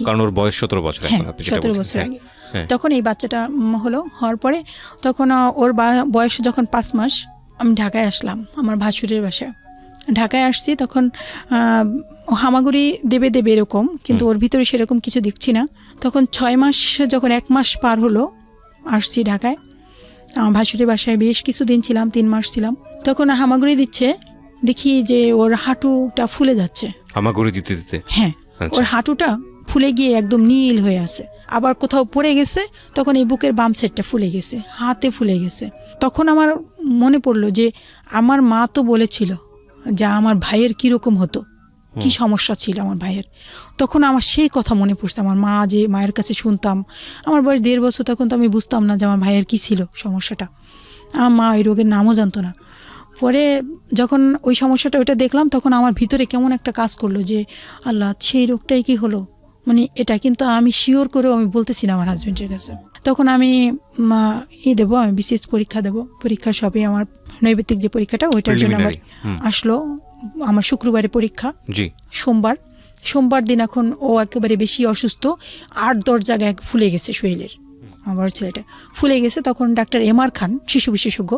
S1: কারণ ওর বয়স 17 বছর।
S2: হ্যাঁ, 17 বছর আগে। তখন এই বাচ্চাটা হওয়ার পরে তখন ওর বয়স যখন 5 মাস, আমি ঢাকায় আসলাম আমার ভাসুরের বাসায়। ঢাকায় আসছি, তখন হামাগুড়ি দেবে এরকম, কিন্তু ওর ভিতরে সেরকম কিছু দেখছি না। তখন 6 মাস, যখন 1 মাস পার হলো, আসছি ঢাকায়। আমার ভাসুরের বাসায় বেশ কিছুদিন ছিলাম, 3 মাস ছিলাম। তখন হামাগুড়ি দিচ্ছে, দেখি যে ওর হাঁটুটা ফুলে যাচ্ছে।
S1: হামাগুড়ি দিতে দিতে?
S2: হ্যাঁ, ওর হাঁটুটা ফুলে গিয়ে একদম নীল হয়ে আছে। আবার কোথাও পড়ে গেছে, তখন এই বুকের বাম সাইডটা ফুলে গেছে, হাতে ফুলে গেছে। তখন আমার মনে পড়লো যে আমার মা তো বলেছিল যে আমার ভাইয়ের কীরকম হতো, কি সমস্যা ছিল আমার ভাইয়ের। তখন আমার সেই কথা মনে পড়ছে, আমার মায়ের কাছে শুনতাম। আমার বয়স 1.5 বছর, তখন তো আমি বুঝতাম না যে আমার ভাইয়ের কী ছিল সমস্যাটা। আমার মা ওই রোগের নামও জানতো না। পরে যখন ওই সমস্যাটা ওইটা দেখলাম, তখন আমার ভিতরে কেমন একটা কাজ করলো যে আল্লাহ, সেই রোগটাই কি হলো, মানে এটা কিন্তু আমি শিওর করেও আমি বলতেছি না আমার হাজব্যান্ডের কাছে। তখন আমি দেবো, আমি বিশেষ পরীক্ষা দেবো। পরীক্ষা সবই আমার নৈবেদ্যিক যে পরীক্ষাটা, ওইটার জন্য আমার আসলো। আমার শুক্রবারে পরীক্ষা, সোমবার দিন এখন ও একেবারে বেশি অসুস্থ, 8-10 জায়গায় ফুলে গেছে শরীরের, আমার বড় ছেলেটা ফুলে গেছে। তখন ডাক্তার এমআর খান, শিশু বিশেষজ্ঞ,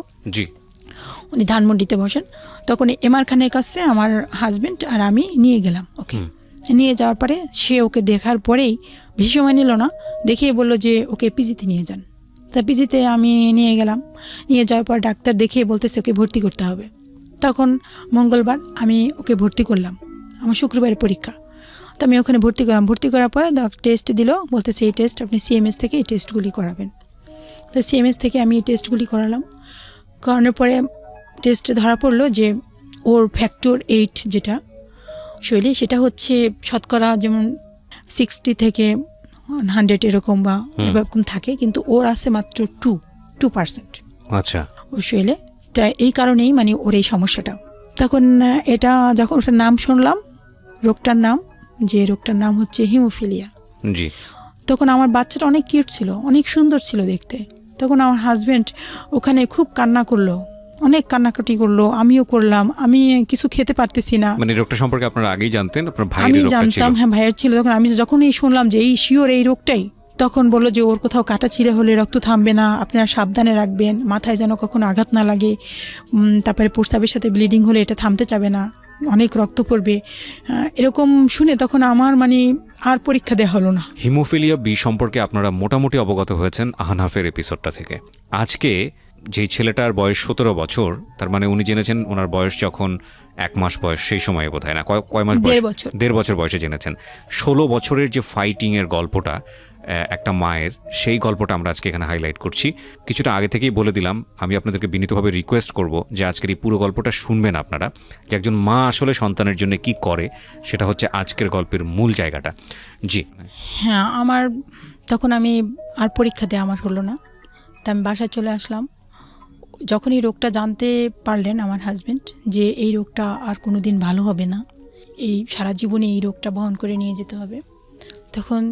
S2: উনি ধানমন্ডিতে বসেন। তখন এমআর খানের কাছে আমার হাজব্যান্ড আর আমি নিয়ে গেলাম ওকে। নিয়ে যাওয়ার পরে সে ওকে দেখার পরেই বেশি সময় নিল না, দেখিয়ে বললো যে ওকে পিজিতে নিয়ে যান। তা পিজিতে আমি নিয়ে গেলাম। নিয়ে যাওয়ার পর ডাক্তার দেখিয়ে বলতেছে ওকে ভর্তি করতে হবে। তখন মঙ্গলবার আমি ওকে ভর্তি করলাম, আমার শুক্রবারের পরীক্ষা। তো আমি ওখানে ভর্তি করলাম। ভর্তি করার পরে টেস্ট দিল, বলতেছে এই টেস্ট আপনি সিএমএস থেকে এই টেস্টগুলি করাবেন। তো সিএমএস থেকে আমি এই টেস্টগুলি করালাম। করানোর পরে টেস্টে ধরা পড়লো যে ওর ফ্যাক্টর 8 যেটা শৈলী, সেটা হচ্ছে শতকরা যেমন 60 থেকে 100 এরকম বা এরকম থাকে, কিন্তু ওর আছে মাত্র 2%।
S1: আচ্ছা,
S2: ওর শরীরে। তাই এই কারণেই মানে ওর এই সমস্যাটা। তখন এটা যখন ওটার নাম শুনলাম, রোগটার নাম হচ্ছে হিমোফিলিয়া।
S1: জি।
S2: তখন আমার বাচ্চাটা অনেক কিউট ছিল, অনেক সুন্দর ছিল দেখতে। তখন আমার হাজব্যান্ড ওখানে খুব কান্না করলো, অনেক কান্নাকাটি করলো, আমিও করলাম। আমি কিছু খেতে পারতেছি না।
S1: মানে রোগটা সম্পর্কে আপনারা আগেই জানতেন? আপনার ভাইয়ের
S2: আমি
S1: রোগটা ছিল?
S2: জানতাম, হ্যাঁ ভাইয়ের ছিল। তখন আমি যখন শুনলাম যে এই শিওর এই রোগটাই, তখন বললো যে ওর কোথাও কাটা ছিঁড়ে হলে রক্ত থামবে না, আপনারা সাবধানে রাখবেন, মাথায় যেন কখনো আঘাত না লাগে, তারপরে প্রস্রাবের সাথে ব্লিডিং হলে এটা থামতে চাবে না, অনেক রক্ত পড়বে। এরকম শুনে তখন আমার মানে আর পরীক্ষা দেওয়া হলো না।
S1: হিমোফিলিয়া বি সম্পর্কে আপনারা মোটামুটি অবগত হয়েছেন আহনাফের এপিসোডটা থেকে। আজকে যেই ছেলেটার বয়স 17 বছর, তার মানে উনি জেনেছেন ওনার বয়স যখন 1 মাস বয়স, সেই সময়ে বোধহয় না, কয় মাস বয়স?
S2: 1.5 বছর।
S1: 1.5 বছর বয়সে জেনেছেন। 16 বছরের যে ফাইটিংয়ের গল্পটা একটা মায়ের, সেই গল্পটা আমরা আজকে এখানে হাইলাইট করছি। কিছুটা আগে থেকেই বলে দিলাম, আমি আপনাদেরকে বিনীতভাবে রিকোয়েস্ট করব যে আজকের এই পুরো গল্পটা শুনবেন আপনারা, যে একজন মা আসলে সন্তানের জন্য কি করে, সেটা হচ্ছে আজকের গল্পের মূল জায়গাটা। জি।
S2: হ্যাঁ, আমার তখন আমি আর পরীক্ষা দেওয়া আমার হলো না, তা আমি বাসায় চলে আসলাম। যখন এই রোগটা জানতে পারলেন আমার হাজব্যান্ড যে এই রোগটা আর কোনো দিন ভালো হবে না, এই সারা জীবনে এই রোগটা বহন করে নিয়ে যেতে হবে, তখন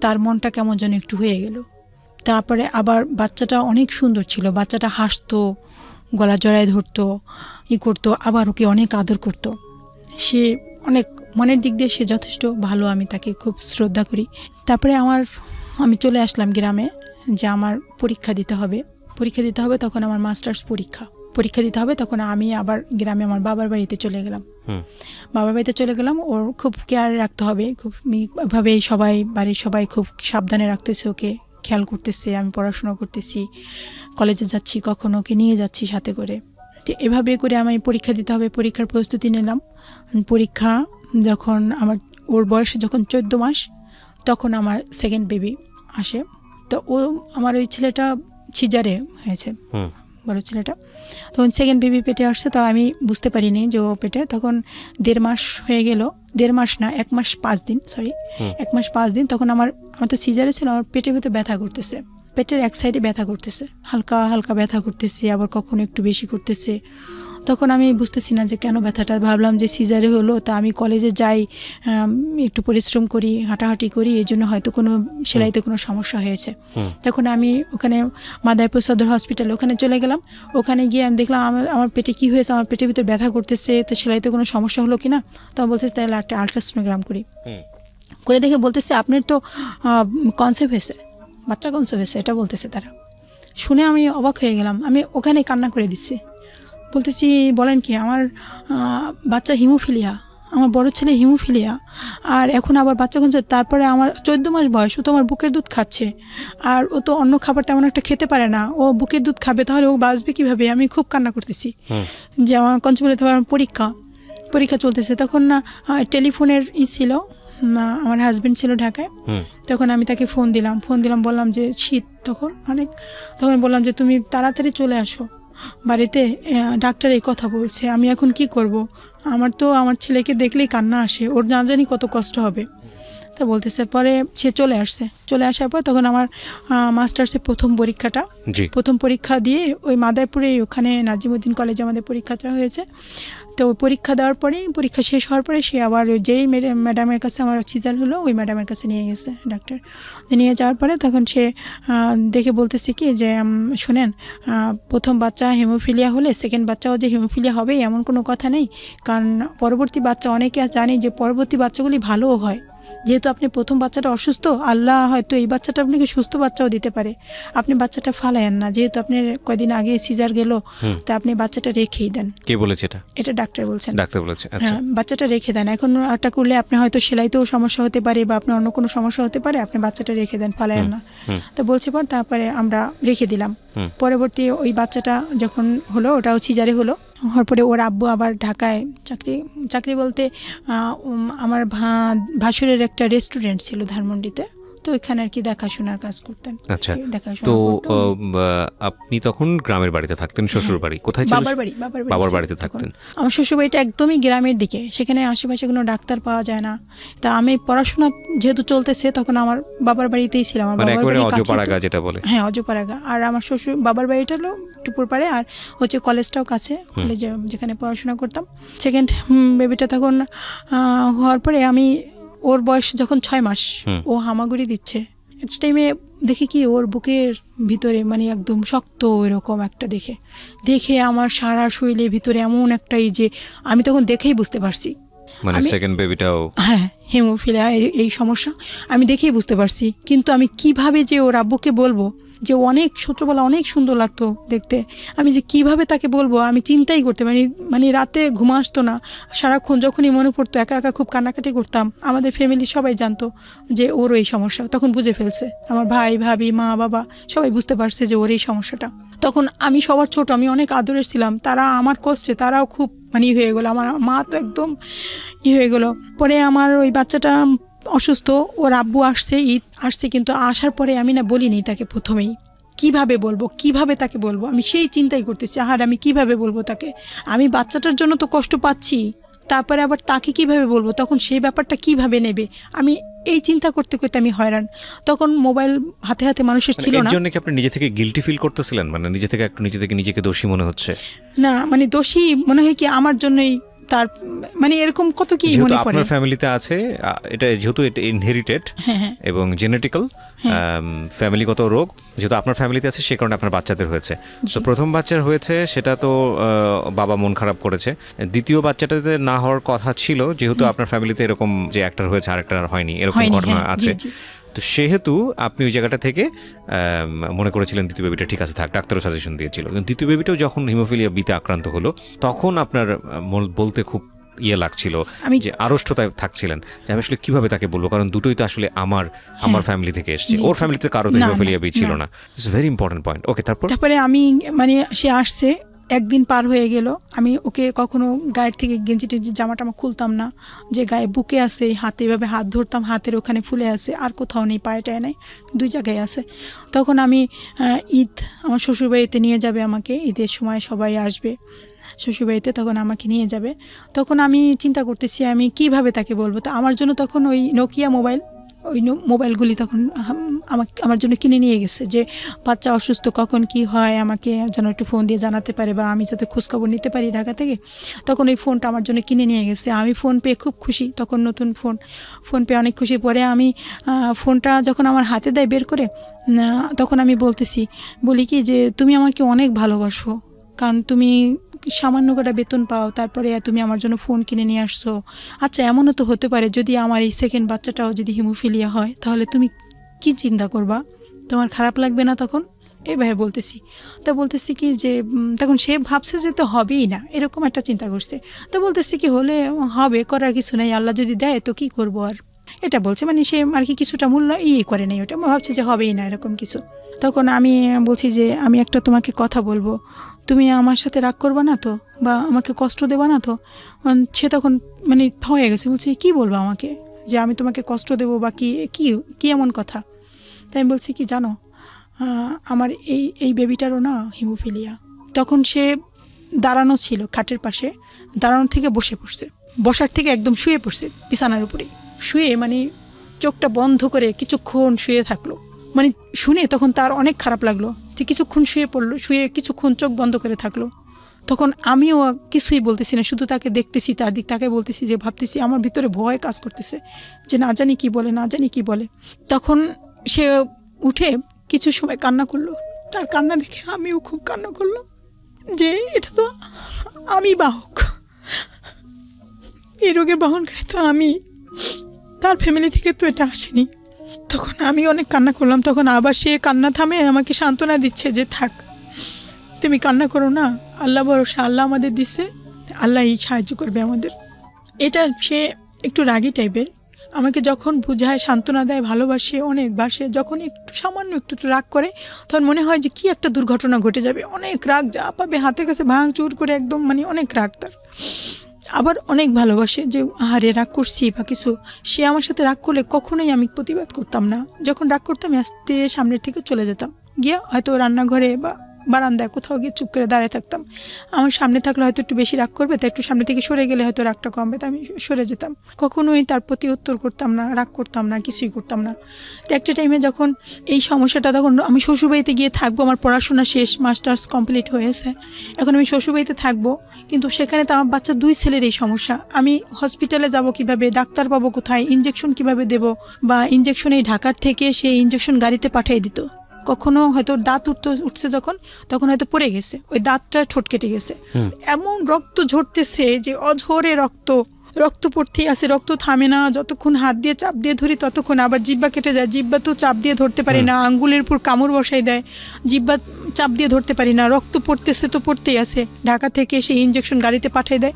S2: তার মনটা কেমন যেন একটু হয়ে গেল। তারপরে আবার বাচ্চাটা অনেক সুন্দর ছিল, বাচ্চাটা হাসতো, গলা জড়ায় ধরতো, করতো, আবার ওকে অনেক আদর করতো। সে অনেক মনের দিক দিয়ে সে যথেষ্ট ভালো, আমি তাকে খুব শ্রদ্ধা করি। তারপরে আমি চলে আসলাম গ্রামে, যে আমার পরীক্ষা দিতে হবে। তখন আমার মাস্টার্স পরীক্ষা দিতে হবে। তখন আমি আবার গ্রামে আমার বাবার বাড়িতে চলে গেলাম। ওর খুব কেয়ার রাখতে হবে, খুব এভাবেই বাড়ির সবাই খুব সাবধানে রাখতেছে, ওকে খেয়াল করতেছে। আমি পড়াশোনা করতেছি, কলেজে যাচ্ছি, কখনো ওকে নিয়ে যাচ্ছি সাথে করে। তো এভাবে করে আমি পরীক্ষা দিতে হবে, পরীক্ষার প্রস্তুতি নিলাম। পরীক্ষা যখন ওর বয়স যখন 14 মাস, তখন আমার সেকেন্ড বেবি আসে। তো আমার ওই ছেলেটা সিজারে হয়েছে, বড় ছেলেটা। তখন সেকেন্ড বেবি পেটে আসছে, তো আমি বুঝতে পারিনি যে ও পেটে। তখন 1.5 মাস হয়ে গেল, 1.5 মাস না, 1 মাস 5 দিন, 1 মাস 5 দিন। তখন আমার তো সিজারে ছিল, আমার পেটের ভিতরে ব্যথা করতেছে, পেটের এক সাইডে ব্যথা করতেছে, হালকা হালকা ব্যথা করতেছে, আবার কখনো একটু বেশি করতেছে। তখন আমি বুঝতেছি না যে কেন ব্যথাটা। ভাবলাম যে সিজারে হলো, তা আমি কলেজে যাই, একটু পরিশ্রম করি, হাঁটাহাঁটি করি, এই জন্য হয়তো কোনো সেলাইতে কোনো সমস্যা হয়েছে। তখন আমি ওখানে মাদারীপুর সদর হসপিটালে ওখানে চলে গেলাম। ওখানে গিয়ে আমি দেখলাম আমার পেটে কী হয়েছে, আমার পেটের ভিতরে ব্যথা করতেছে, তো সেলাইতে কোনো সমস্যা হলো কি না। তখন বলতেছে তাহলে একটা আলট্রাসোনোগ্রাম করে দেখে বলতেছে আপনার তো কনসেপ্ট হয়েছে, বাচ্চা কনসেপ্ট হয়েছে, এটা বলতেছে তারা। শুনে আমি অবাক হয়ে গেলাম, আমি ওখানে কান্না করে দিচ্ছি, বলতেছি বলেন কি, আমার বাচ্চা হিমোফিলিয়া, আমার বড় ছেলে হিমোফিলিয়া, আর এখন আবার বাচ্চা কনসেপ্ট। তারপরে আমার 14 মাস বয়স, ও তো আমার বুকের দুধ খাচ্ছে, আর ও তো অন্য খাবার তেমন একটা খেতে পারে না, ও বুকের দুধ খাবে, তাহলে ও বাঁচবে কীভাবে। আমি খুব কান্না করতেছি যে আমার কনসেপ্ট, আমার পরীক্ষা চলতেছে। তখন না টেলিফোনের ছিল, আমার হাজব্যান্ড ছিল ঢাকায়। তখন আমি তাকে ফোন দিলাম, বললাম যে শীত তখন অনেক, তখন বললাম যে তুমি তাড়াতাড়ি চলে আসো বাড়িতে, ডাক্তার এই কথা বলছে, আমি এখন কি করব। আমার ছেলেকে দেখলেই কান্না আসে, ওর না জানি কত কষ্ট হবে। তা বলতেছে, পরে সে চলে আসার পর তখন আমার মাস্টার্সের প্রথম পরীক্ষা দিয়ে ওই মাদারীপুরে, ওখানে নাজিমুদ্দিন কলেজে আমাদের পরীক্ষাটা হয়েছে। তো ওই পরীক্ষা দেওয়ার পরেই, পরীক্ষা শেষ হওয়ার পরে সে আবার যেই ম্যাডামের কাছে আমার সিজার হলো, ওই ম্যাডামের কাছে নিয়ে গেছে ডাক্তার। নিয়ে যাওয়ার পরে তখন সে দেখে বলতেছে কি যে শোনেন, প্রথম বাচ্চা হিমোফিলিয়া হলে সেকেন্ড বাচ্চাও যে হিমোফিলিয়া হবে এমন কোনো কথা নেই, কারণ পরবর্তী বাচ্চা, অনেকে জানি যে পরবর্তী বাচ্চাগুলি ভালোও হয়। যেহেতু আপনি প্রথম বাচ্চাটা অসুস্থ, আল্লাহ হয়তো এই বাচ্চাটা আপনাকে সুস্থ বাচ্চাও দিতে পারে, আপনি বাচ্চাটা ফালায়েন না। যেহেতু আপনার কয়দিন আগে সিজার গেল, তা আপনি বাচ্চাটা রেখেই দেন।
S1: কে বলেছে এটা?
S2: ডাক্তার বলছেন।
S1: আচ্ছা,
S2: বাচ্চাটা রেখে দেন। এখন একটা করলে আপনি হয়তো সেলাইতেও সমস্যা হতে পারে, বা আপনার অন্য কোনো সমস্যা হতে পারে, আপনি বাচ্চাটা রেখে দেন, ফালায়েন না। তো বলছে পর, তারপরে আমরা রেখে দিলাম। পরবর্তী ওই বাচ্চাটা যখন হলো, ওটাও সিজারে হওয়ার পরে ওর আব্বু আবার ঢাকায় চাকরি বলতে আমার ভাসুরের একটা রেস্টুরেন্ট ছিল ধানমন্ডিতে, তো ওইখানে আর কি দেখাশোনার কাজ করতেন।
S1: আচ্ছা,
S2: দেখাশোনা
S1: তো
S2: করতো উনি।
S1: আপনি তখন গ্রামের বাড়িতে থাকতেন, শ্বশুর বাড়ি কোথায় ছিল? বাবার বাড়িতে
S2: ছিল
S1: থাকতেন।
S2: তখন। আমার শ্বশুর বাড়িটা একদমই গ্রামের দিকে, সেখানে আশেপাশে কোনো ডাক্তার পাওয়া যায় না। তা আমি পড়াশোনা যেহেতু চলতেছে তখন আমার বাবার বাড়িতেই ছিলাম। আমার
S1: মানে
S2: বাবার
S1: একেবারে
S2: বাড়ির কাছেই তো-
S1: অজপাড়াগা যেটা বলে।
S2: হ্যাঁ, অজপাড়াগা। আর আমার শ্বশুর বাবার বাড়িটা হলো টুপুর পাড়ে, আর হচ্ছে কলেজটাও কাছে, কলেজে যেখানে পড়াশোনা করতাম। সেকেন্ড বেবিটা তখন হওয়ার পরে আমি, ওর বয়স যখন 6 মাস, ও হামাগুড়ি দিচ্ছে। একটা টাইমে দেখি কি ওর বুকের ভিতরে মানে একদম শক্ত এরকম একটা দেখে আমার সারা শরীরের ভিতরে এমন একটা, এই যে আমি তখন দেখেই বুঝতে পারছি
S1: মানে সেকেন্ড বেবিটাও,
S2: হ্যাঁ, হেমোফিলিয়া এই সমস্যা আমি দেখেই বুঝতে পারছি। কিন্তু আমি কিভাবে যে ওর আব্বুকে বলবো, যে অনেক ছোটবেলা অনেক সুন্দর লাগতো দেখতে, আমি যে কিভাবে তাকে বলবো আমি চিন্তাই করতে পারি। মানে রাতে ঘুম আসতো না, সারাক্ষণ যখনই মনে পড়তো একা একা খুব কান্নাকাটি করতাম। আমাদের ফ্যামিলি সবাই জানতো যে ওর এই সমস্যা, তখন বুঝে ফেলছে আমার ভাই ভাবি মা বাবা সবাই বুঝতে পারছে যে ওর এই সমস্যাটা। তখন আমি সবার ছোট, আমি অনেক আদরের ছিলাম, তারা আমার কষ্টে তারাও খুব মানে হয়ে গেলো। আমার মা তো একদম হয়ে গেলো। পরে আমার ওই বাচ্চাটা অসুস্থ, ওর আব্বু আসছে, ঈদ আসছে, কিন্তু আসার পরে আমি না বলিনি তাকে প্রথমেই। কিভাবে তাকে বলবো, আমি সেই চিন্তাই করতেছি, আমি কিভাবে বলবো তাকে। আমি বাচ্চাটার জন্য তো কষ্ট পাচ্ছি, তারপরে আবার তাকে কিভাবে বলবো, তখন সেই ব্যাপারটা কিভাবে নেবে, আমি এই চিন্তা করতে করতে আমি হয়রান। তখন মোবাইল হাতে হাতে মানুষের ছিল না।
S1: এর জন্য কি আপনি নিজে থেকে গিল্টি ফিল করতেছিলেন, মানে নিজেকে দোষী মনে হচ্ছে?
S2: না, মানে দোষী মনে হয় কি আমার জন্যই, তার মানে এরকম কত কি মনে পড়ে।
S1: আপনার ফ্যামিলিতে আছে এটা, যেহেতু এটা ইনহেরিটেড এবং জেনেটিক্যাল ফ্যামিলিগত রোগ, যেহেতু আপনার ফ্যামিলিতে আছে সে কারণে আপনার বাচ্চাদের হয়েছে। তো প্রথম বাচ্চার হয়েছে সেটা তো বাবা মন খারাপ করেছে। দ্বিতীয় বাচ্চাটাতে না হওয়ার কথা ছিল, যেহেতু আপনার ফ্যামিলিতে এরকম যে একটার হয়েছে আরেকটার হয়নি, এরকম ঘটনা আছে। তো সেহেতু আপনি ওই জায়গাটা থেকে মনে করেছিলেন দ্বিতীয় বেবিটা ঠিক আছে থাক, ডাক্তারও সাজেশন দিয়েছিল। দ্বিতীয় বেবিটাও যখন হিমোফিলিয়া বিতে আক্রান্ত হলো তখন আপনার বলতে খুব লাগছিল, যে আড়ষ্টতায় থাকছিলেন যে আমি আসলে কিভাবে তাকে বলবো, কারণ দুটোই তো আসলে আমার ফ্যামিলি থেকে এসেছে, ওর ফ্যামিলিতে কারো তো হিমোফিলিয়া বি ছিল না। It's very important point. Okay, তারপরে
S2: আমি মানে সে আসছে, একদিন পার হয়ে গেল, আমি ওকে কখনো গায়ের থেকে গেঞ্জি টেঞ্জি জামাটা খুলতাম না, যে গায়ে বুকে আছে, হাতে এভাবে হাত ধরতাম, হাতের ওখানে ফুলে আছে, আর কোথাও নেই, পায়ে টায়ে নেই, 2 জায়গায় আছে। তখন আমি ঈদ, আমার শ্বশুরবাড়িতে নিয়ে যাবে আমাকে, ঈদের সময় সবাই আসবে শ্বশুরবাড়িতে, তখন আমাকে নিয়ে যাবে। তখন আমি চিন্তা করতেছি আমি কিভাবে তাকে বলবো। তো আমার জন্য তখন ওই নোকিয়া মোবাইলগুলি তখন আমার জন্য কিনে নিয়ে গেছে, যে বাচ্চা অসুস্থ কখন কি হয় আমাকে যেন একটু ফোন দিয়ে জানাতে পারে, বা আমি যাতে খোঁজখবর নিতে পারি ঢাকা থেকে। তখন ওই ফোনটা আমার জন্য কিনে নিয়ে গেছে। আমি ফোন পেয়ে খুব খুশি, তখন নতুন ফোন পেয়ে অনেক খুশি। পরে আমি ফোনটা যখন আমার হাতে দেয় বের করে, তখন আমি বলি কি যে তুমি আমাকে অনেক ভালোবাসো, কারণ তুমি সামান্য কটা বেতন পাও, তারপরে তুমি আমার জন্য ফোন কিনে নিয়ে আসছো। আচ্ছা, এমনও তো হতে পারে যদি আমার এই সেকেন্ড বাচ্চাটাও যদি হিমোফিলিয়া হয়, তাহলে তুমি কি চিন্তা করবা, তোমার খারাপ লাগবে না তখন? এইভাবে বলতেছি কি যে তখন সে ভাবছে যে তো হবেই না, এরকম একটা চিন্তা করছে। তো বলতেছি কি হলে হবে, করার কিছু নেই, আল্লাহ যদি দেয় তো কি করবো আর, এটা বলছে। মানে সে আর কি কিছুটা মূল্য করে নেই, ওটা ভাবছে যে হবেই না এরকম কিছু। তখন আমি বলছি যে আমি একটা তোমাকে কথা বলবো, তুমি আমার সাথে রাগ করবা না তো, বা আমাকে কষ্ট দেবা না তো? সে তখন মানে হয়ে গেছে, বলছি কি বলবো আমাকে, যে আমি তোমাকে কষ্ট দেবো বা কি এমন কথা? তাই আমি বলছি কি জানো, আমার এই বেবিটারও না হিমোফিলিয়া। তখন সে দাঁড়ানো ছিল খাটের পাশে, দাঁড়ানো থেকে বসার থেকে একদম শুয়ে পড়ছে বিছানার উপরে, শুয়ে মানে চোখটা বন্ধ করে কিছুক্ষণ শুয়ে থাকলো। মানে শুনে তখন তার অনেক খারাপ লাগলো, যে কিছুক্ষণ শুয়ে কিছুক্ষণ চোখ বন্ধ করে থাকলো। তখন আমিও কিছুই বলতেছি না, শুধু তাকে দেখতেছি, তাকে বলতেছি, যে ভাবতেছি, আমার ভিতরে ভয় কাজ করতেছে যে না জানি কি বলে। তখন সে উঠে কিছু সময় কান্না করলো, তার কান্না দেখে আমিও খুব কান্না করলাম, যে এটা তো আমি বাহক, এই রোগের বহনকারী তো আমি, তার ফ্যামিলি থেকে তো এটা আসেনি। তখন আমি অনেক কান্না করলাম। তখন আবার সে কান্না থামে আমাকে সান্ত্বনা দিচ্ছে যে থাক, তুমি কান্না করো না, আল্লাহ ভরসা, আল্লাহ আমাদের দিচ্ছে, আল্লাহই সাহায্য করবে আমাদের। এটা সে একটু রাগী টাইপের, আমাকে যখন বুঝায়, সান্ত্বনা দেয়, ভালোবাসে, অনেক বাসে। যখন সামান্য একটু রাগ করে, তখন মনে হয় যে কি একটা দুর্ঘটনা ঘটে যাবে, অনেক রাগ, যা পাবে হাতের কাছে ভাঙচুর করে একদম, মানে অনেক রাগ তার। আবার অনেক ভালোবাসে, যে আহারে রাগ করছি বা কিছু, সে আমার সাথে রাগ করলে কখনোই আমি প্রতিবাদ করতাম না। যখন রাগ করতাম আমি আস্তে সামনের থেকে চলে যেতাম, গিয়ে হয়তো রান্নাঘরে বা বারান্দায় কোথাও গিয়ে চুপ করে দাঁড়িয়ে থাকতাম। আমার সামনে থাকলে হয়তো একটু বেশি রাগ করবে, তাই একটু সামনে থেকে সরে গেলে হয়তো রাগটা কমবে, তাই আমি সরে যেতাম। কখনোই তার প্রতি উত্তর করতাম না, রাগ করতাম না, কিছুই করতাম না। তো একটা টাইমে যখন এই সমস্যাটা, তখন আমি শ্বশুরবাড়িতে গিয়ে থাকবো, আমার পড়াশোনা শেষ, মাস্টার্স কমপ্লিট হয়েছে, এখন আমি শ্বশুরবাড়িতে থাকবো, কিন্তু সেখানে তো আমার বাচ্চা 2 ছেলের এই সমস্যা। আমি হসপিটালে যাব কিভাবে, ডাক্তার পাবো কোথায়, ইঞ্জেকশন কিভাবে দেব, বা ইঞ্জেকশন এই ঢাকার থেকে সেই ইঞ্জেকশন গাড়িতে পাঠিয়ে দিত। কখনো হয়তো দাঁত উঠছে যখন, তখন হয়তো পড়ে গেছে, ওই দাঁতটা ঠোঁট কেটে গেছে, এমন রক্ত ঝরতেছে যে অঝরে রক্ত পড়তেই আছে, রক্ত থামে না। যতক্ষণ হাত দিয়ে চাপ দিয়ে ধরি ততক্ষণ আবার জিব্বা কেটে যায়, জিব্বা তো চাপ দিয়ে ধরতে পারি না, আঙ্গুলের উপর কামড় বসাই দেয়, জিব্বা চাপ দিয়ে ধরতে পারি না, রক্ত পড়তেছে তো পড়তেই আছে। ঢাকা থেকে সেই ইঞ্জেকশন গাড়িতে পাঠিয়ে দেয়।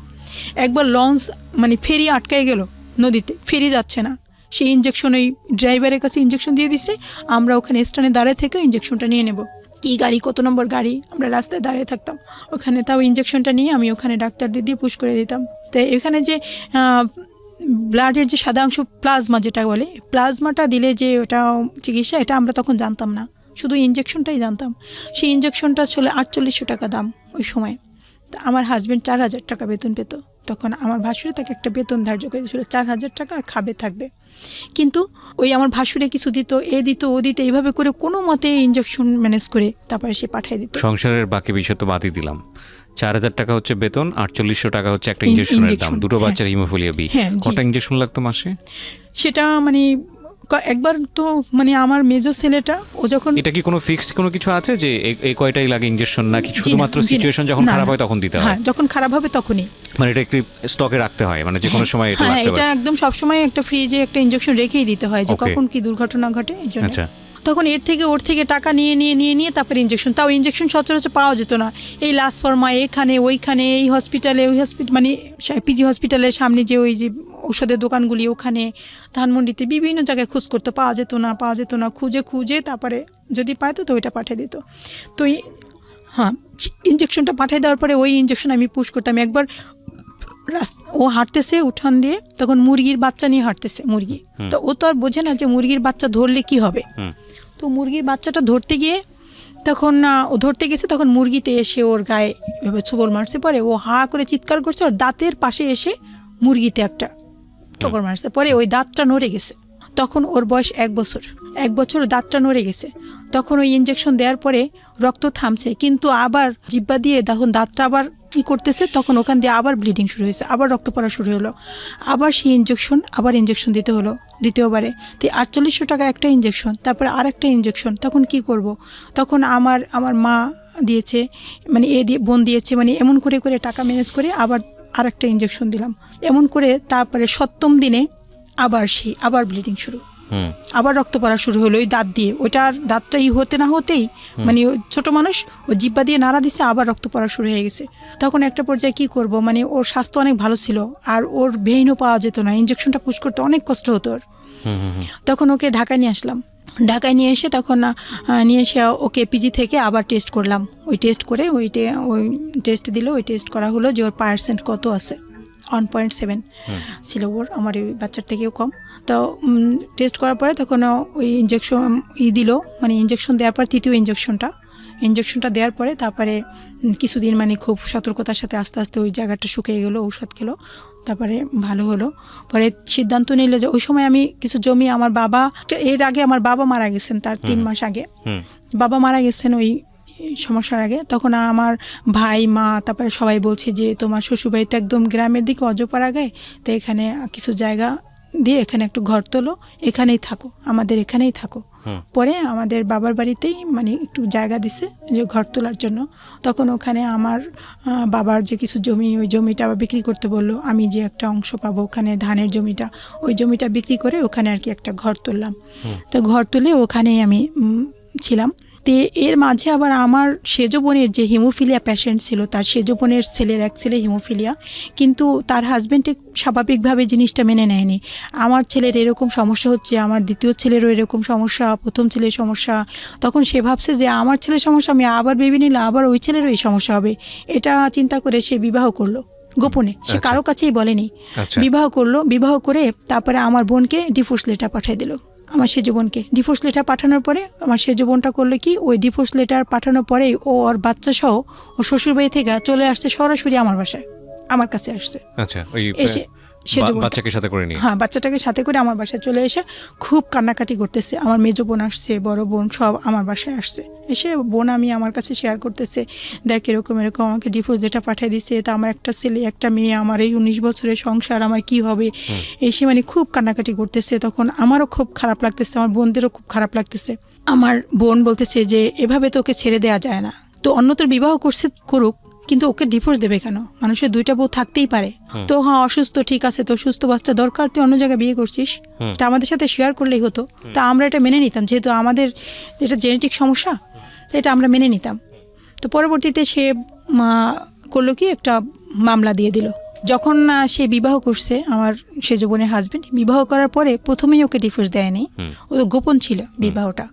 S2: একবার লঞ্চ মানে ফেরি আটকাই গেল নদীতে, ফেরি যাচ্ছে না, সেই ইঞ্জেকশন ওই ড্রাইভারের কাছে ইঞ্জেকশন দিয়ে দিছে, আমরা ওখানে স্ট্যান্ডে দাঁড়িয়ে থেকে ইঞ্জেকশনটা নিয়ে নেব। কী গাড়ি, কত নম্বর গাড়ি, আমরা রাস্তায় দাঁড়িয়ে থাকতাম ওখানে, তাও ইঞ্জেকশনটা নিয়ে আমি ওখানে ডাক্তারদের দিয়ে পুশ করে দিতাম। তাই এখানে যে ব্লাডের যে সাদা অংশ প্লাজমা যেটা বলে, প্লাজমাটা দিলে যে ওটা চিকিৎসা, এটা আমরা তখন জানতাম না, শুধু ইঞ্জেকশনটাই জানতাম। সেই ইঞ্জেকশনটা ছিল 4800 টাকা দাম ওই সময়। তা আমার হাজব্যান্ড 4000 টাকা বেতন পেত তখন। আমার ভাসুরে তাকে একটা বেতন ধার্য করে দিয়েছিল 4000 টাকা, আর খাবে থাকবে। কিন্তু ওই আমার ভাসুরে কিছু দিত, এ দিত, ও দিত, এইভাবে করে কোনো মতে ইঞ্জেকশন ম্যানেজ করে তারপরে সে পাঠিয়ে দিত।
S1: সংসারের বাকি বিষয় তো বাদই দিলাম, 4000 টাকা হচ্ছে বেতন, 4800 টাকা হচ্ছে একটা ইঞ্জেকশনের দাম, দুটো বাচ্চার হিমোফিলিয়া বি। কটা ইঞ্জেকশন লাগতো মাসে?
S2: সেটা মানে একবার তো মানে আমার মেজর ছেলেটা, ও যখন, এটা
S1: কি কোনো ফিক্সড কোনো কিছু আছে যে এই কয়টাই লাগে ইঞ্জেকশন, নাকি শুধুমাত্র সিচুয়েশন যখন খারাপ হয় তখন দিতে হয়?
S2: হ্যাঁ, যখন খারাপ হবে তখনই,
S1: মানে এটা একটু স্টকে রাখতে হয়, মানে যে কোনো সময় এটা লাগতে পারে।
S2: এটা একদম সব সময় একটা ফ্রিজে একটা ইঞ্জেকশন রেখেই দিতে হয়, যে কখন কি দুর্ঘটনা ঘটে এই জন্য।
S1: আচ্ছা,
S2: তখন ওর থেকে টাকা নিয়ে তারপরে ইঞ্জেকশন, তাও ইঞ্জেকশন সচরাচর পাওয়া যেত না। এই লাস্ট ফর্মা এখানে ওইখানে, এই হসপিটালে ওই হসপিটাল, মানে পিজি হসপিটালের সামনে যে ওই যে ঔষধের দোকানগুলি, ওখানে ধানমন্ডিতে বিভিন্ন জায়গায় খোঁজ করতে, পাওয়া যেত না, খুঁজে তারপরে যদি পাইতো তো ওইটা পাঠিয়ে দিত। তো হ্যাঁ, ইঞ্জেকশনটা পাঠিয়ে দেওয়ার পরে ওই ইঞ্জেকশন আমি পুশ করতাম। একবার ও হাঁটতেছে উঠান দিয়ে, তখন মুরগির বাচ্চা নিয়ে হাঁটতেছে, মুরগি তো ও তো আর বোঝে না যে মুরগির বাচ্চা ধরলে কি হবে। তো মুরগির বাচ্চাটা ধরতে গিয়ে তখন ও ধরতে গেছে, তখন মুরগিতে এসে ওর গায়ে এভাবে ছোবল মারছে, পরে ও হা করে চিৎকার করছে, ওর দাঁতের পাশে এসে মুরগিতে একটা ঠোকর মারছে, পরে ওই দাঁতটা নড়ে গেছে। তখন ওর বয়স 1 বছর, দাঁতটা নড়ে গেছে। তখন ওই ইঞ্জেকশন দেওয়ার পরে রক্ত থামছে, কিন্তু আবার জিব্বা দিয়ে তখন দাঁতটা আবার কি করতেছে, তখন ওখান দিয়ে আবার ব্লিডিং শুরু হয়েছে, আবার রক্ত পড়া শুরু হলো, আবার সেই ইঞ্জেকশন দিতে হলো দ্বিতীয়বারে। তো 4800 টাকা একটা ইঞ্জেকশন, তারপরে আরেকটা ইঞ্জেকশন। তখন কি করব, তখন আমার মা দিয়েছে, মানে বোন দিয়েছে, মানে এমন করে টাকা ম্যানেজ করে আবার আরেকটা ইঞ্জেকশন দিলাম। এমন করে তারপরে 7ম দিনে আবার ব্লিডিং শুরু, আবার রক্ত পড়া শুরু হলো ওই দাঁত দিয়ে। ওইটার দাঁতটা হতে না হতেই, মানে ছোট মানুষ, ও জিব্বা দিয়ে নাড়া দিছে, আবার রক্ত পড়া শুরু হয়ে গেছে। তখন একটা পর্যায়ে কি করব, মানে ওর স্বাস্থ্য অনেক ভালো ছিল, আর ওর ভেইনও পাওয়া যেত না, ইঞ্জেকশনটা পুশ করতে অনেক কষ্ট হতো ওর। তখন ওকে ঢাকায় নিয়ে আসলাম। ঢাকায় নিয়ে এসে ওকে পিজি থেকে আবার টেস্ট করলাম। ওই টেস্ট করে ওই টেস্ট দিল, ওই টেস্ট করা হলো যে ওর পার্সেন্ট কত আছে, 1.7 ছিল ওর, আমার ওই বাচ্চার থেকেও কম। তো টেস্ট করার পরে তখন ওই ইঞ্জেকশন দিল, মানে ইঞ্জেকশন দেওয়ার পর তৃতীয় ইঞ্জেকশনটা দেওয়ার পরে তারপরে কিছুদিন মানে খুব সতর্কতার সাথে আস্তে আস্তে ওই জায়গাটা শুকিয়ে গেলো, ঔষধ খেলো, তারপরে ভালো হলো। পরে সিদ্ধান্ত নিল যে ওই সময় আমি কিছু জমি, আমার বাবা, এর আগে আমার বাবা মারা গেছেন, তার 3 মাস আগে বাবা মারা গেছেন ওই সমস্যার আগে। তখন আমার ভাই, মা, তারপরে সবাই বলছে যে তোমার শ্বশুরবাড়ি তো একদম গ্রামের দিকে, অজপাড়া গায়ে, তো এখানে কিছু জায়গা দিয়ে এখানে একটু ঘর তোলো, এখানেই থাকো, আমাদের এখানেই থাকো। পরে আমাদের বাবার বাড়িতেই মানে একটু জায়গা দিছে যে ঘর তোলার জন্য। তখন ওখানে আমার বাবার যে কিছু জমি, ওই জমিটা আবার বিক্রি করতে বললো, আমি যে একটা অংশ পাবো ওখানে ধানের জমিটা, ওই জমিটা বিক্রি করে ওখানে আর কি একটা ঘর তুললাম। তো ঘর তুলে ওখানেই আমি ছিলাম। তো এর মাঝে আবার আমার সেজ বোনের যে হিমোফিলিয়া পেশেন্ট ছিল, তার সেজ বোনের এক ছেলে হিমোফিলিয়া, কিন্তু তার হাজব্যান্ডে স্বাভাবিকভাবে জিনিসটা মেনে নেয়নি। আমার ছেলের এরকম সমস্যা হচ্ছে, আমার দ্বিতীয় ছেলেরও এরকম সমস্যা, প্রথম ছেলের সমস্যা। তখন সে ভাবছে যে আমার ছেলের সমস্যা, আমি আবার বেবি নিলে আবার ওই ছেলেরও এই সমস্যা হবে, এটা চিন্তা করে সে বিবাহ করলো। গোপনে, সে কারো কাছেই বলেনি। বিবাহ করলো, বিবাহ করে তারপরে আমার বোনকে ডিভোর্স লেটার পাঠিয়ে দিল, আমার সেজ বোনকে। ডিভোর্স লেটার পাঠানোর পরে আমার সেজ বোনটা করলো কি, ওই ডিভোর্স লেটার পাঠানোর পরেই ও ওর বাচ্চা সহ ও শ্বশুরবাড়ি থেকে চলে আসছে সরাসরি আমার বাসায়, আমার কাছে আসছে।
S1: আচ্ছা, ওই
S2: এসে
S1: বাচ্চাকে সাথে করে নিয়ে,
S2: হ্যাঁ বাচ্চাটাকে সাথে করে আমার বাসায় চলে এসে খুব কান্নাকাটি করতেছে। আমার মেজো বোন আসছে, বড় বোন সব আমার বাসায় আসছে। এসে বোন আমি আমার কাছে শেয়ার করতেছে, দেখ এরকম এরকম আমাকে ডিভোর্স যেটা পাঠিয়ে দিচ্ছে, তা আমার একটা ছেলে একটা মেয়ে, আমার এই 19 বছরের সংসার, আমার কি হবে। এসে মানে খুব কান্নাকাটি করতেছে। তখন আমারও খুব খারাপ লাগতেছে, আমার বোনদেরও খুব খারাপ লাগতেছে। আমার বোন বলতেছে যে এভাবে তো ওকে ছেড়ে দেওয়া যায় না, তো অন্যতর বিবাহ করছে করুক, কিন্তু ওকে ডিভোর্স দেবে কেন? মানুষের দুইটা বউ থাকতেই পারে। তো হ্যাঁ অসুস্থ, ঠিক আছে, তো সুস্থ বাচ্চা দরকার, তুই অন্য জায়গায় বিয়ে করছিস, এটা আমাদের সাথে শেয়ার করলেই হতো। তা আমরা এটা মেনে নিতাম, যেহেতু আমাদের এটা জেনেটিক সমস্যা, এটা আমরা মেনে নিতাম। তো পরবর্তীতে সে করলো কি, একটা মামলা দিয়ে দিল। যখন সে বিবাহ করছে, আমার সেজ বোনের হাজবেন্ড বিবাহ করার পরে প্রথমেই ওকে ডিভোর্স দেয়নি, ও তো গোপন ছিল, বিবাহটা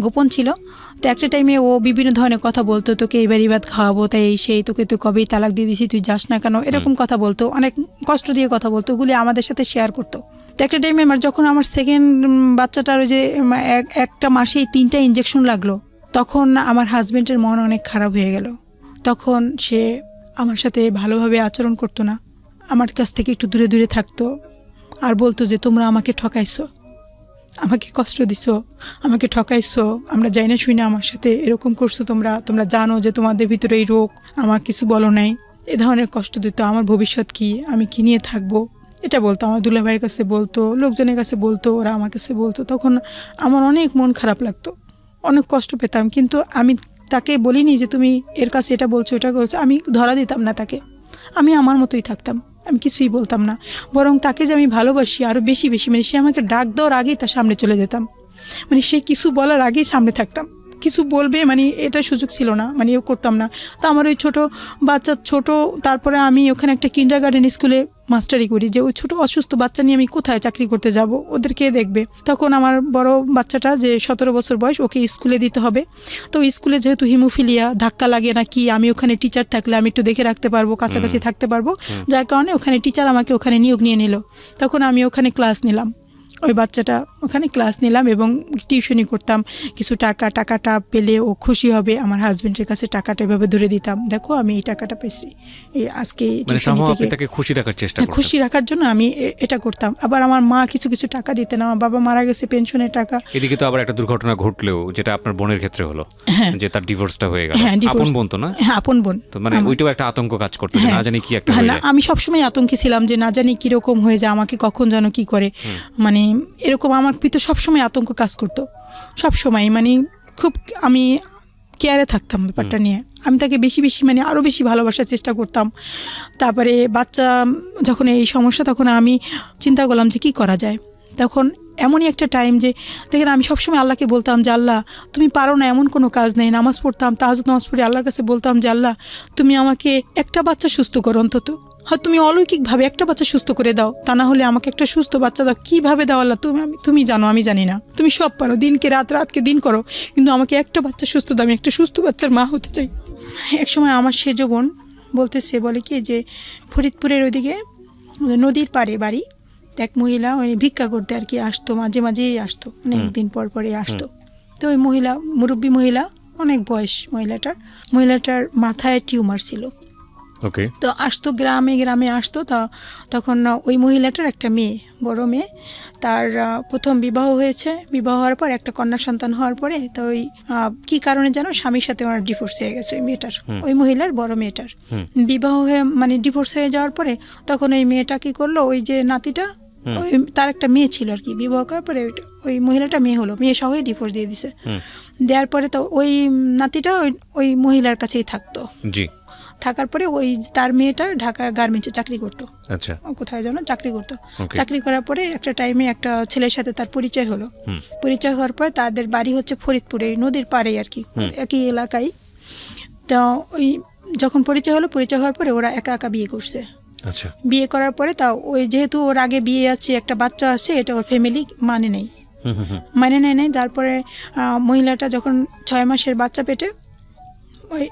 S2: গোপন ছিল। তো একটা টাইমে ও বিভিন্ন ধরনের কথা বলতো, তোকে এইবার ইবাদ খাওয়াবো, তাই এই সেই, তোকে তো কবেই তালাক দিয়ে দিছি, তুই যাস না কেন, এরকম কথা বলতো, অনেক কষ্ট দিয়ে কথা বলতো, ওগুলি আমাদের সাথে শেয়ার করতো। তো একটা টাইমে যখন আমার সেকেন্ড বাচ্চাটার ওই যে একটা মাসেই 3টা ইঞ্জেকশন লাগলো, তখন আমার হাজবেন্ডের মন অনেক খারাপ হয়ে গেল। তখন সে আমার সাথে ভালোভাবে আচরণ করতো না, আমার কাছ থেকে একটু দূরে দূরে থাকতো, আর বলতো যে তোমরা আমাকে ঠকাইছো, আমাকে কষ্ট দিছো, আমাকে ঠকাইছো, আমরা যাই না শুই না আমার সাথে এরকম করছো, তোমরা জানো যে তোমাদের ভিতরে এই রোগ, আমার কিছু বলো নাই, এ ধরনের কষ্ট দিত। আমার ভবিষ্যৎ কি, আমি কি নিয়ে থাকবো, এটা বলতো। আমার দুলাভাইয়ের কাছে বলতো, লোকজনের কাছে বলতো, ওরা আমার কাছে বলতো। তখন আমার অনেক মন খারাপ লাগতো, অনেক কষ্ট পেতাম। কিন্তু আমি তাকে বলিনি যে তুমি এর কাছে এটা বলছো, এটা করছো, আমি ধরা দিতাম না তাকে, আমি আমার মতোই থাকতাম, আমি কিছুই বলতাম না। বরং তাকে যে আমি ভালোবাসি আরও বেশি বেশি, মানে সে আমাকে ডাক দেওয়ার আগেই তার সামনে চলে যেতাম, মানে সে কিছু বলার আগেই সামনে থাকতাম, কিছু বলবে মানে এটা সুযোগ ছিল না, মানে এও করতাম না। তো আমার ওই ছোটো বাচ্চা তারপরে আমি ওখানে একটা কিন্ডারগার্টেন স্কুলে মাস্টারি করি, যে ওই ছোটো অসুস্থ বাচ্চা নিয়ে আমি কোথায় চাকরি করতে যাব, ওদের কে দেখবে। তখন আমার বড় বাচ্চাটা যে 17 বছর বয়স, ওকে স্কুলে দিতে হবে। তো স্কুলে যেহেতু হিমোফিলিয়া, ধাক্কা লাগে না কি, আমি ওখানে টিচার থাকলে আমি একটু দেখে রাখতে পারবো, কাছাকাছি থাকতে পারবো, যার কারণে ওখানে টিচার আমাকে ওখানে নিয়োগ নিয়ে নিল। তখন আমি ওখানে ক্লাস নিলাম, ওই বাচ্চাটা ওখানে ক্লাস নিলাম এবং টিউশনি করতাম। কিছু টাকাটা পেলে ও খুশি হবে, আমার হাজবেন্ডের কাছে টাকাটা এভাবে ধরে দিতাম, দেখো আমি এই টাকাটা পেয়েছি, এই আজকে
S1: তাকে খুশি রাখার চেষ্টা করতাম,
S2: খুশি রাখার জন্য আমি এটা করতাম। আবার আমার মা কিছু কিছু টাকা দিতেন, আমার বাবা মারা গেছে, পেনশনের টাকা।
S1: এদিকে তো আবার একটা দুর্ঘটনা ঘটলেও, যেটা আপনার বোনের ক্ষেত্রে হলো, যে তার ডিভোর্সটা হয়ে গেল। আপন বোন তো না?
S2: হ্যাঁ আপন বোন।
S1: তো মানে ওইটাও একটা আতঙ্ক কাজ করতো, না জানি কি একটা হয়ে যায়।
S2: আমি সবসময় আতঙ্কে ছিলাম যে না জানি কিরকম হয়ে যায়, আমাকে কখন যেন কি করে, মানে এরকম আমার ভিতর সবসময় আতঙ্ক কাজ করতো, সবসময় মানে খুব আমি কেয়ারে থাকতাম ব্যাপারটা নিয়ে। আমি তাকে বেশি বেশি মানে আরও বেশি ভালোবাসার চেষ্টা করতাম। তারপরে বাচ্চা যখন এই সমস্যা, তখন আমি চিন্তা করলাম যে কী করা যায়। তখন এমনই একটা টাইম যে দেখেন, আমি সবসময় আল্লাহকে বলতাম যে আল্লাহ তুমি পারো না, এমন কোনো কাজ নেই। নামাজ পড়তাম, তাহাজ্জুদ নামাজ পড়ে আল্লাহর কাছে বলতাম যে আল্লাহ তুমি আমাকে একটা বাচ্চা সুস্থ করো, অন্তত হয় তুমি অলৌকিকভাবে একটা বাচ্চা সুস্থ করে দাও, তা না হলে আমাকে একটা সুস্থ বাচ্চা দাও। কীভাবে দাও আল্লাহ, তুমি জানো, আমি জানি না, তুমি সব পারো, দিনকে রাত, রাতকে দিন করো, কিন্তু আমাকে একটা বাচ্চা সুস্থ দাও, আমি একটা সুস্থ বাচ্চার মা হতে চাই। একসময় আমার সেজ বোন বলে কি যে ফরিদপুরের ওইদিকে নদীর পাড়ে বাড়ি, এক মহিলা ওই ভিক্ষা করতে আর কি আসতো, মাঝে মাঝেই আসতো, অনেকদিন পর পরে আসতো। তো ওই মহিলা, মুরব্বী মহিলা, অনেক বয়স মহিলাটার মাথায় টিউমার ছিল। তো আসতো, গ্রামে আসতো। তখন ওই মহিলাটার একটা মেয়ে, বড় মেয়ে, তার প্রথম বিবাহ হয়েছে। বিবাহ হওয়ার পর একটা কন্যা সন্তান হওয়ার পরে তো ওই কী কারণে যেন স্বামীর সাথে ওনার ডিভোর্স হয়ে গেছে ওই মেয়েটার, ওই মহিলার বড় মেয়েটার বিবাহ হয়ে মানে ডিভোর্স হয়ে যাওয়ার পরে তখন ওই মেয়েটা কী করলো, ওই যে নাতিটা, ওই তার একটা মেয়ে ছিল আর কি, বিবাহ করার পরে ওই মহিলাটা মেয়ে হলো, মেয়ে সহই ডিভোর্স দিয়ে দিছে। দেওয়ার পরে তো ওই নাতিটা ওই মহিলার কাছেই থাকতো। থাকার পরে ওই তার মেয়েটা ঢাকা গার্মেন্টসে চাকরি করতো। আচ্ছা, কোথায় যেন চাকরি করতো। চাকরি করার পরে একটা টাইমে একটা ছেলের সাথে তার পরিচয় হলো। পরিচয় হওয়ার পরে তাদের বাড়ি হচ্ছে ফরিদপুরে, নদীর পাড়ে আর কি, একই এলাকায়। তো ওই যখন পরিচয় হওয়ার পরে ওরা একা একা বিয়ে করছে। আচ্ছা, বিয়ে করার পরে তা ওই যেহেতু ওর আগে বিয়ে আছে, একটা বাচ্চা আছে, এটা ওর ফ্যামিলি মানে নেই। তারপরে মহিলাটা যখন 6 মাসের বাচ্চা পেটে, ওই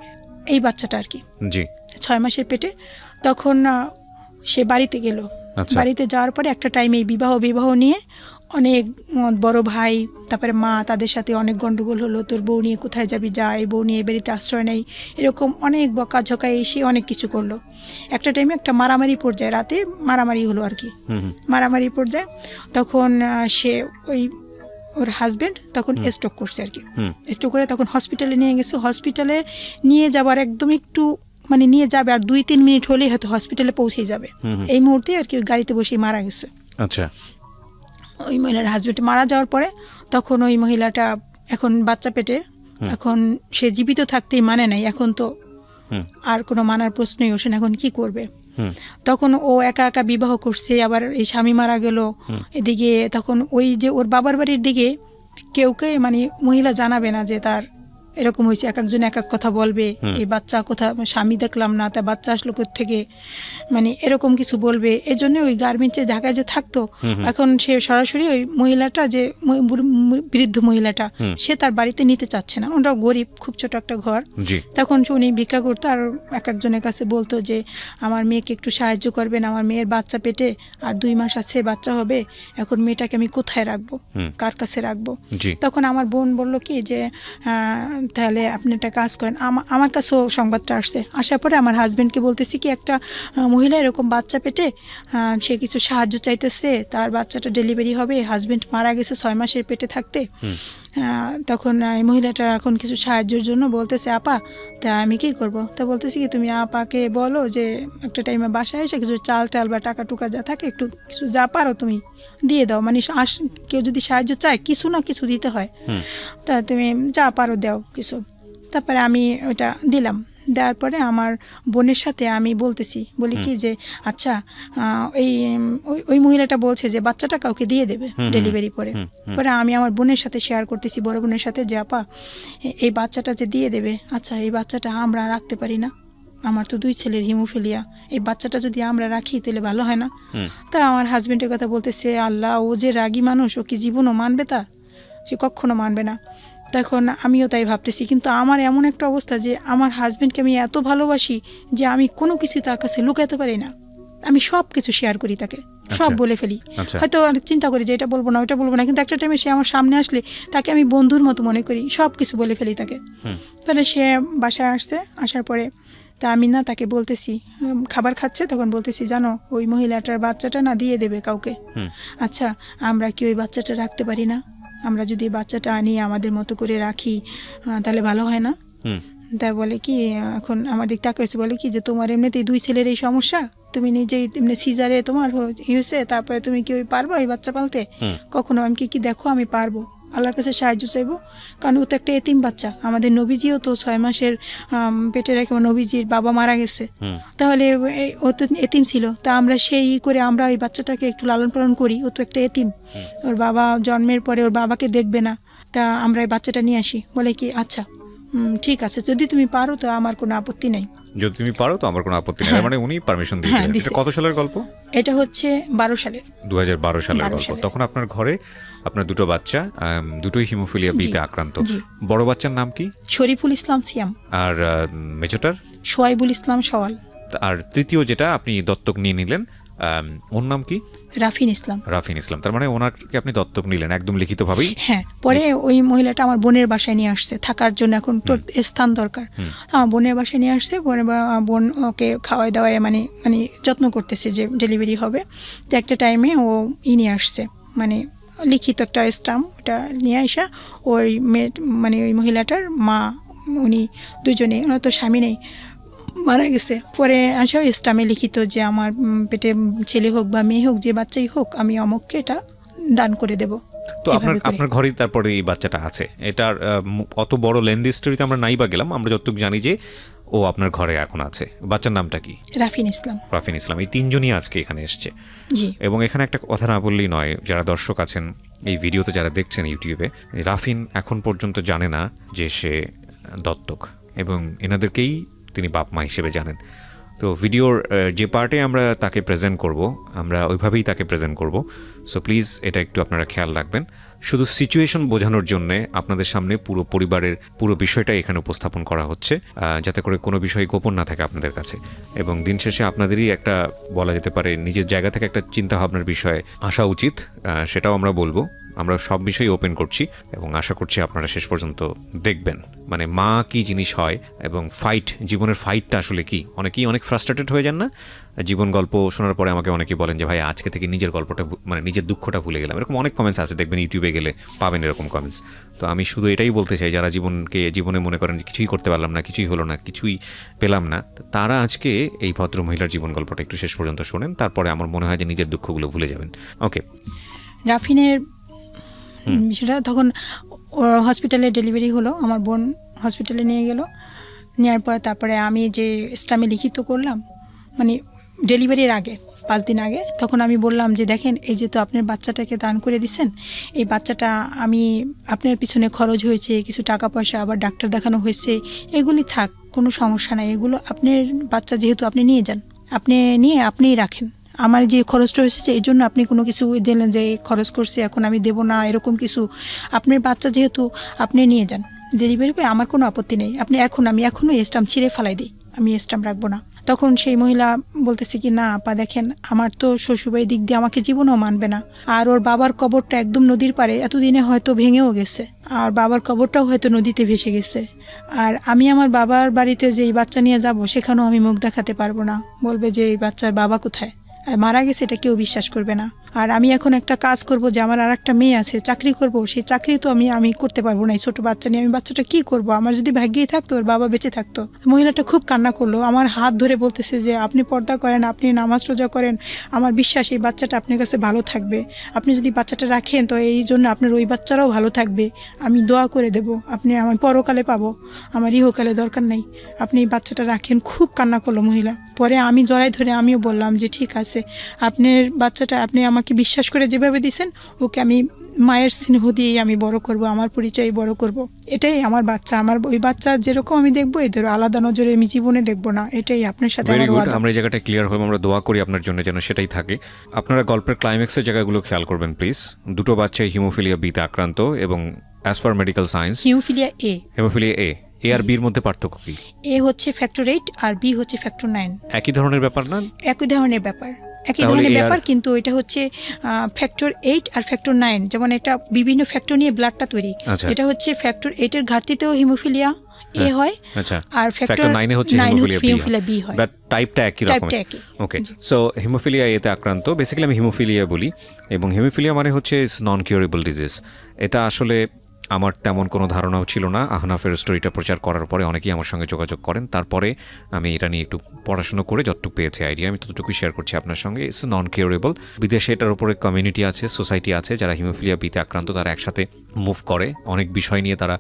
S2: এই বাচ্চাটা আর কি 6 মাসের পেটে, তখন সে বাড়িতে গেল।
S1: আচ্ছা।
S2: বাড়িতে যাওয়ার পরে একটা টাইমে বিবাহ নিয়ে অনেক বড় ভাই তারপরে মা তাদের সাথে অনেক গন্ডগোল হলো, তোর বউ নিয়ে কোথায় যাবি, যা, এই বউ নিয়ে বাড়িতে আশ্রয় নেই, এরকম অনেক বকাঝকা এসে অনেক কিছু করলো। একটা টাইমে একটা মারামারি পর্যায়ে, রাতে মারামারি হলো আর কি, মারামারি পর্যায়ে তখন সে ওর হাজবেন্ড তখন স্ট্রোক করছে আর কি। স্ট্রোক করে তখন হসপিটালে নিয়ে গেছে। হসপিটালে নিয়ে যাবার একদম একটু মানে নিয়ে যাবে আর 2-3 মিনিট হলেই হয়তো হসপিটালে পৌঁছে যাবে, এই মুহূর্তে আর কি গাড়িতে বসে মারা গেছে।
S1: আচ্ছা।
S2: ওই মহিলার হাজবেন্ড মারা যাওয়ার পরে তখন ওই মহিলাটা এখন বাচ্চা পেটে, এখন সে জীবিত থাকতেই মানে নাই, এখন তো আর কোনো মানার প্রশ্নই ওঠে না, এখন কি করবে। তখন ও একা একা বিবাহ করছে, আবার এই স্বামী মারা গেল, এদিকে তখন ওই যে ওর বাবার বাড়ির দিকে কেউকে মানে মহিলা জানাবে না যে তার এরকম হয়েছে, এক একজন এক এক কথা বলবে, এই বাচ্চা কোথা, স্বামী দেখলাম না, তার বাচ্চা আসলো থেকে, মানে এরকম কিছু বলবে। এই জন্য ওই গার্মেন্টসে ঢাকায় যে থাকতো, এখন সে সরাসরি ওই মহিলাটা যে বৃদ্ধ মহিলাটা, সে তার বাড়িতে নিতে চাচ্ছে না, ওনারা গরিব, খুব ছোট একটা ঘর। তখন উনি ভিক্ষা করতো আর এক একজনের কাছে বলতো যে আমার মেয়েকে একটু সাহায্য করবেন, আমার মেয়ের বাচ্চা পেটে আর 2 মাস আছে, বাচ্চা হবে, এখন মেয়েটাকে আমি কোথায় রাখবো, কার কাছে রাখবো। তখন আমার বোন বলল কি যে তাহলে আপনি একটা কাজ করেন, আমার কাছেও সংবাদটা আসছে, আসার পরে আমার হাজব্যান্ডকে বলতেছি কি একটা মহিলা এরকম বাচ্চা পেটে, সে কিছু সাহায্য চাইতেছে, তার বাচ্চাটা ডেলিভারি হবে, হাজব্যান্ড মারা গেছে 6 মাসের পেটে থাকতে। তখন এই মহিলাটা এখন কিছু সাহায্যের জন্য বলতেছে আপা, তা আমি কি করব। তা বলতেছি কি তুমি আপাকে বলো যে একটা টাইমে বাসায় এসে কিছু চাল টাল বা টাকা টুকা যা থাকে একটু কিছু যা পারো তুমি দিয়ে দাও, মানে কেউ যদি সাহায্য চায় কিছু না কিছু দিতে হয়, তা তুমি যা পারো দাও কিছু। তারপরে আমি ওটা দিলাম, দেওয়ার পরে আমার বোনের সাথে আমি বলি কি যে আচ্ছা ওই মহিলাটা বলছে যে বাচ্চাটা কাউকে দিয়ে দেবে ডেলিভারি পরে। পরে আমি আমার বোনের সাথে শেয়ার করতেছি, বড় বোনের সাথে, যে আপা এই বাচ্চাটা যে দিয়ে দেবে, আচ্ছা এই বাচ্চাটা আমরা রাখতে পারি না, আমার তো 2 ছেলের হিমোফিলিয়া, এই বাচ্চাটা যদি আমরা রাখি তাহলে ভালো হয় না। তা আমার হাজবেন্ডের কথা বলতেছে, আল্লাহ, ও যে রাগী মানুষ, ও কি জীবনও মানবে, তা সে কখনো মানবে না। তখন আমিও তাই ভাবতেছি, কিন্তু আমার এমন একটা অবস্থা যে আমার হাজবেন্ডকে আমি এত ভালোবাসি যে আমি কোনো কিছু তার কাছে লুকাতে পারি না, আমি সব কিছু শেয়ার করি, তাকে সব বলে ফেলি। হয়তো চিন্তা করি যে এটা বলবো না, ওটা বলবো না, কিন্তু একটা টাইমে সে আমার সামনে আসলে তাকে আমি বন্ধুর মতো মনে করি, সব কিছু বলে ফেলি তাকে। তাহলে সে বাসায় আসার পরে তা আমি না তাকে বলতেছি, খাবার খাচ্ছে, তখন বলতেছি জানো ওই মহিলাটার বাচ্চাটা না দিয়ে দেবে কাউকে, আচ্ছা আমরা কি ওই বাচ্চাটা রাখতে পারি না, আমরা যদি বাচ্চাটা আনি আমাদের মতো করে রাখি তাহলে ভালো হয় না। তাই বলে কি, এখন আমার দিক তাকাইছে, বলে কি যে তোমার এমনিতেই 2 ছেলের এই সমস্যা, তুমি নিজেই এমনি সিজারে তোমার হয়েছে, তারপরে তুমি কি ওই পারবো এই বাচ্চা পালতে, কখনো আমি কি দেখো আমি পারবো, আল্লাহর কাছে সাহায্য চাইবো, কারণ ও তো একটা এতিম বাচ্চা, আমাদের নবীজিও তো 6 মাসের পেটে রেখে নবীজির বাবা মারা গেছে, তাহলে ও তো এতিম ছিল, তা আমরা সেই করে আমরা ওই বাচ্চাটাকে একটু লালন পালন করি, ও তো একটা এতিম, ওর বাবা জন্মের পরে ওর বাবাকে দেখবে না, তা আমরা এই বাচ্চাটা নিয়ে আসি। বলে কি আচ্ছা ঠিক আছে, যদি তুমি পারো তো আমার কোনো আপত্তি নেই,
S1: যদি তুমি পারো তো আমার কোনো আপত্তি নেই। মানে উনি পারমিশন দিয়েছেন। এটা কত সালের গল্প?
S2: এটা হচ্ছে 12 সালের,
S1: 2012 সালের গল্প। তখন আপনার ঘরে আপনার 2টো বাচ্চা, দুটোই হিমোফিলিয়া বিতে আক্রান্ত। বড় বাচ্চার নাম কি?
S2: শরীফুল ইসলাম সিয়াম। আর
S1: মেজোটার?
S2: সোয়াইবুল ইসলাম সওয়াল।
S1: আর তৃতীয় যেটা আপনি দত্তক নিয়ে নিলেন, ওর নাম কি?
S2: রাফিন ইসলাম।
S1: রাফিন ইসলাম। তার মানে ওনাকে আপনি দত্তক নিলেন একদম লিখিতভাবেই?
S2: হ্যাঁ। পরে ওই মহিলাটা আমার বোনের বাসায় নিয়ে আসছে থাকার জন্য, এখন তো স্থান দরকার, আমার বোনের বাসায় নিয়ে আসছে। বোন ওকে খাওয়াই দাওয়াই মানে যত্ন করতেছে যে ডেলিভারি হবে। তো একটা টাইমে ও নিয়ে আসছে মানে লিখিত একটা স্টাম্প, ওটা নিয়ে আসা ওই মানে ওই মহিলাটার মা, উনি দুজনে, ওনার তো স্বামী নেই, মারা গেছে। পরে আসা স্টামে লিখিত যে আমার পেটে ছেলে হোক বা মেয়ে হোক, যে বাচ্চাই হোক, আমি অমুককে এটা দান করে দেব।
S1: তো আপনার ঘরেই তারপরে এই বাচ্চাটা আছে। এটার অত বড় লেন্দি স্টোরিতে আমরা নাই বা গেলাম, আমরা যতটুকু জানি যে ও আপনার ঘরে এখন আছে। বাচ্চার নামটা কি?
S2: রাফিন ইসলাম।
S1: রাফিন ইসলাম। এই 3 জনই আজকে এখানে এসছে।
S2: জি।
S1: এবং এখানে একটা কথা না বললেই নয়, যারা দর্শক আছেন এই ভিডিওতে, যারা দেখছেন ইউটিউবে, রাফিন এখন পর্যন্ত জানে না যে সে দত্তক, এবং এনাদেরকেই তিনি বাপ মা হিসেবে জানেন। তো ভিডিওর যে পার্টে আমরা তাকে প্রেজেন্ট করব, আমরা ওইভাবেই তাকে প্রেজেন্ট করব। সো প্লিজ এটা একটু আপনারা খেয়াল রাখবেন। শুধু সিচুয়েশন বোঝানোর জন্য আপনাদের সামনে পুরো পরিবারের পুরো বিষয়টা এখানে উপস্থাপন করা হচ্ছে, যাতে করে কোনো বিষয় গোপন না থাকে আপনাদের কাছে। এবং দিন শেষে আপনাদেরই একটা বলা যেতে পারে নিজের জায়গা থেকে একটা চিন্তা ভাবনার বিষয়ে আসা উচিত, সেটাও আমরা বলবো। আমরা সব বিষয়ই ওপেন করছি এবং আশা করছি আপনারা শেষ পর্যন্ত দেখবেন মানে মা কি জিনিস হয় এবং জীবনের ফাইটটা আসলে কি। অনেকেই অনেক ফ্রাস্ট্রেটেড হয়ে যান না জীবন গল্প শোনার পরে? আমাকে অনেকেই বলেন যে ভাই আজকে থেকে নিজের গল্পটা মানে নিজের দুঃখটা ভুলে গেলাম। এরকম অনেক কমেন্টস আছে, দেখবেন ইউটিউবে গেলে পাবেন এরকম কমেন্টস। তো আমি শুধু এটাই বলতে চাই, যারা জীবনে মনে করেন কিছুই করতে পারলাম না, কিছুই হলো না, কিছুই পেলাম না, তারা আজকে এই ভদ্র মহিলার জীবন গল্পটা একটু শেষ পর্যন্ত শোনেন, তারপরে আমার মনে হয় যে নিজের দুঃখগুলো ভুলে যাবেন। ওকে।
S2: রাফিনের বিষয়টা তখন হসপিটালে ডেলিভারি হলো, আমার বোন হসপিটালে নিয়ে গেল, নেওয়ার পর তারপরে আমি যে ইসলামে লিখিত করলাম মানে ডেলিভারির আগে 5 দিন আগে, তখন আমি বললাম যে দেখেন এই যে তো আপনার বাচ্চাটাকে দান করে দিচ্ছেন, এই বাচ্চাটা আমি আপনার পিছনে খরচ হয়েছে, কিছু টাকা পয়সা, আবার ডাক্তার দেখানো হয়েছে, এগুলি থাক, কোনো সমস্যা নাই, এগুলো আপনার বাচ্চা যেহেতু আপনি নিয়ে যান, আপনি নিয়ে আপনিই রাখেন, আমার যে খরচটা হয়েছে এই জন্য আপনি কোনো কিছু দিলেন যে খরচ করছে এখন আমি দেবো না, এরকম কিছু। আপনার বাচ্চা যেহেতু আপনি নিয়ে যান, ডেলিভারি পেয়ে আমার কোনো আপত্তি নেই, আপনি আমি এখনও স্টাম্প ছিঁড়ে ফেলাই দিই, আমি স্টাম্প রাখবো না। তখন সেই মহিলা বলতেছে কি না আপা দেখেন আমার তো শ্বশুরবাড়ির দিক দিয়ে আমাকে জীবনেও মানবে না, আর ওর বাবার কবরটা একদম নদীর পাড়ে, এতদিনে হয়তো ভেঙেও গেছে, আর বাবার কবরটাও হয়তো নদীতে ভেসে গেছে, আর আমি আমার বাবার বাড়িতে যে এই বাচ্চা নিয়ে যাব সেখানেও আমি মুখ দেখাতে পারবো না, বলবে যে এই বাচ্চার বাবা কোথায়, মারা গেছে, এটা কেউ বিশ্বাস করবে না। আর আমি এখন একটা কাজ করব যে আমার আর একটা মেয়ে আছে, চাকরি করব, সেই চাকরি তো আমি করতে পারবো না এই ছোটো বাচ্চা নিয়ে, আমি বাচ্চাটা কি করব, আমার যদি ভাগ্যেই থাকতো ওর বাবা বেঁচে থাকতো। মহিলাটা খুব কান্না করলো, আমার হাত ধরে বলতেছে যে আপনি পর্দা করেন, আপনি নামাজ রোজা করেন, আমার বিশ্বাস এই বাচ্চাটা আপনার কাছে ভালো থাকবে, আপনি যদি বাচ্চাটা রাখেন তো এই জন্য আপনার ওই বাচ্চারাও ভালো থাকবে, আমি দোয়া করে দেব, আপনি আমার পরকালে পাবো, আমার ইহকালে দরকার নেই, আপনি এই বাচ্চাটা রাখেন। খুব কান্না করলো মহিলা। পরে আমি জড়াই ধরে আমিও বললাম যে ঠিক আছে, আপনার বাচ্চাটা আপনি আমাকে বিশ্বাস করে যেভাবে দিয়েছেন ওকে আমি মায়ের স্নেহ দিয়েই আমি বড় করব, আমার পরিচয় বড় করব, এটাই আমার বাচ্চা, আমার ওই বাচ্চা যেরকম আমি দেখবো এদের আলাদা নজরে আমি জীবনে দেখবো না, এটাই আপনার সাথে আমার ওয়াদা।
S1: আমরা এই জায়গাটা ক্লিয়ার হলাম, আমরা দোয়া করি আপনার জন্য যেন সেটাই থাকে। আপনারা গল্পের ক্লাইম্যাক্সের জায়গাগুলো খেয়াল করবেন প্লিজ। দুটো বাচ্চাই হিমোফিলিয়া বিতে আক্রান্ত এবং as per medical science
S2: haemophilia A
S1: আর বির মধ্যে পার্থক্য কি?
S2: এ হচ্ছে ফ্যাক্টর 8 আর বি হচ্ছে ফ্যাক্টর 9।
S1: একই ধরনের ব্যাপার না?
S2: একই ধরনের ব্যাপার, একই ধরনের ব্যাপার, কিন্তু এটা হচ্ছে ফ্যাক্টর 8 আর ফ্যাক্টর 9, যেমন এটা বিভিন্ন ফ্যাক্টর নিয়ে ব্লাডটা তৈরি, যেটা হচ্ছে ফ্যাক্টর 8 এর ঘাটতিতেও হিমোফিলিয়া এ হয়, আর ফ্যাক্টর 9 হচ্ছে হিমোফিলিয়া বি হয়,
S1: বাট টাইপটা একই রকম। ওকে, সো হিমোফিলিয়া এতে আক্রান্ত, বেসিক্যালি আমি হিমোফিলিয়া বলি, এবং হিমোফিলিয়া মানে হচ্ছে নন কিউরেবল ডিজিজ। এটা আসলে আমার তেমন কোনো ধারণাও ছিল না। আহনাফের স্টোরিটা প্রচার করার পরে অনেকেই আমার সঙ্গে যোগাযোগ করেন, তারপরে আমি এটা নিয়ে একটু পড়াশোনা করে যতটুকু পেয়েছি আইডিয়া আমি ততটুকুই শেয়ার করছি আপনার সঙ্গে। It's non curable. বিদেশে এটার উপরে কমিউনিটি আছে, সোসাইটি আছে, যারা হিমোফিলিয়া বিতে আক্রান্ত, তারা একসাথে মুভ করে, অনেক বিষয় নিয়ে তারা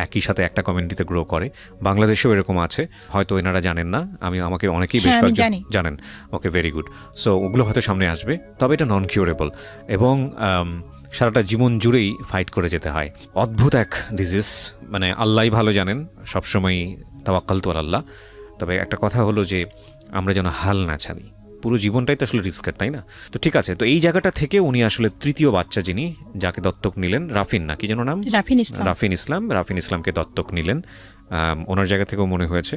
S1: একই সাথে একটা কমিউনিটিতে গ্রো করে। বাংলাদেশেও এরকম আছে, হয়তো এনারা জানেন না, আমাকে অনেকেই বেশ কয়েকজন জানেন। ওকে, ভেরি গুড। সো ওগুলো হয়তো সামনে আসবে, তবে এটা নন কিউরেবল এবং সারাটা জীবন জুড়েই ফাইট করে যেতে হয়। অদ্ভুত এক ডিজিজ, মানে আল্লাহই ভালো জানেন, সবসময় তাওয়াক্কালতু আলাল্লাহ। তবে একটা কথা হলো যে আমরা যেন হাল না ছাড়ি, পুরো জীবনটাই তো আসলে রিস্কের, তাই না? তো ঠিক আছে, তো এই জায়গাটা থেকে উনি আসলে তৃতীয় বাচ্চা যিনি যাকে দত্তক নিলেন, রাফিন না কি যেন নাম, রাফিন ইসলামকে দত্তক নিলেন। ওনার জায়গা থেকেও মনে হয়েছে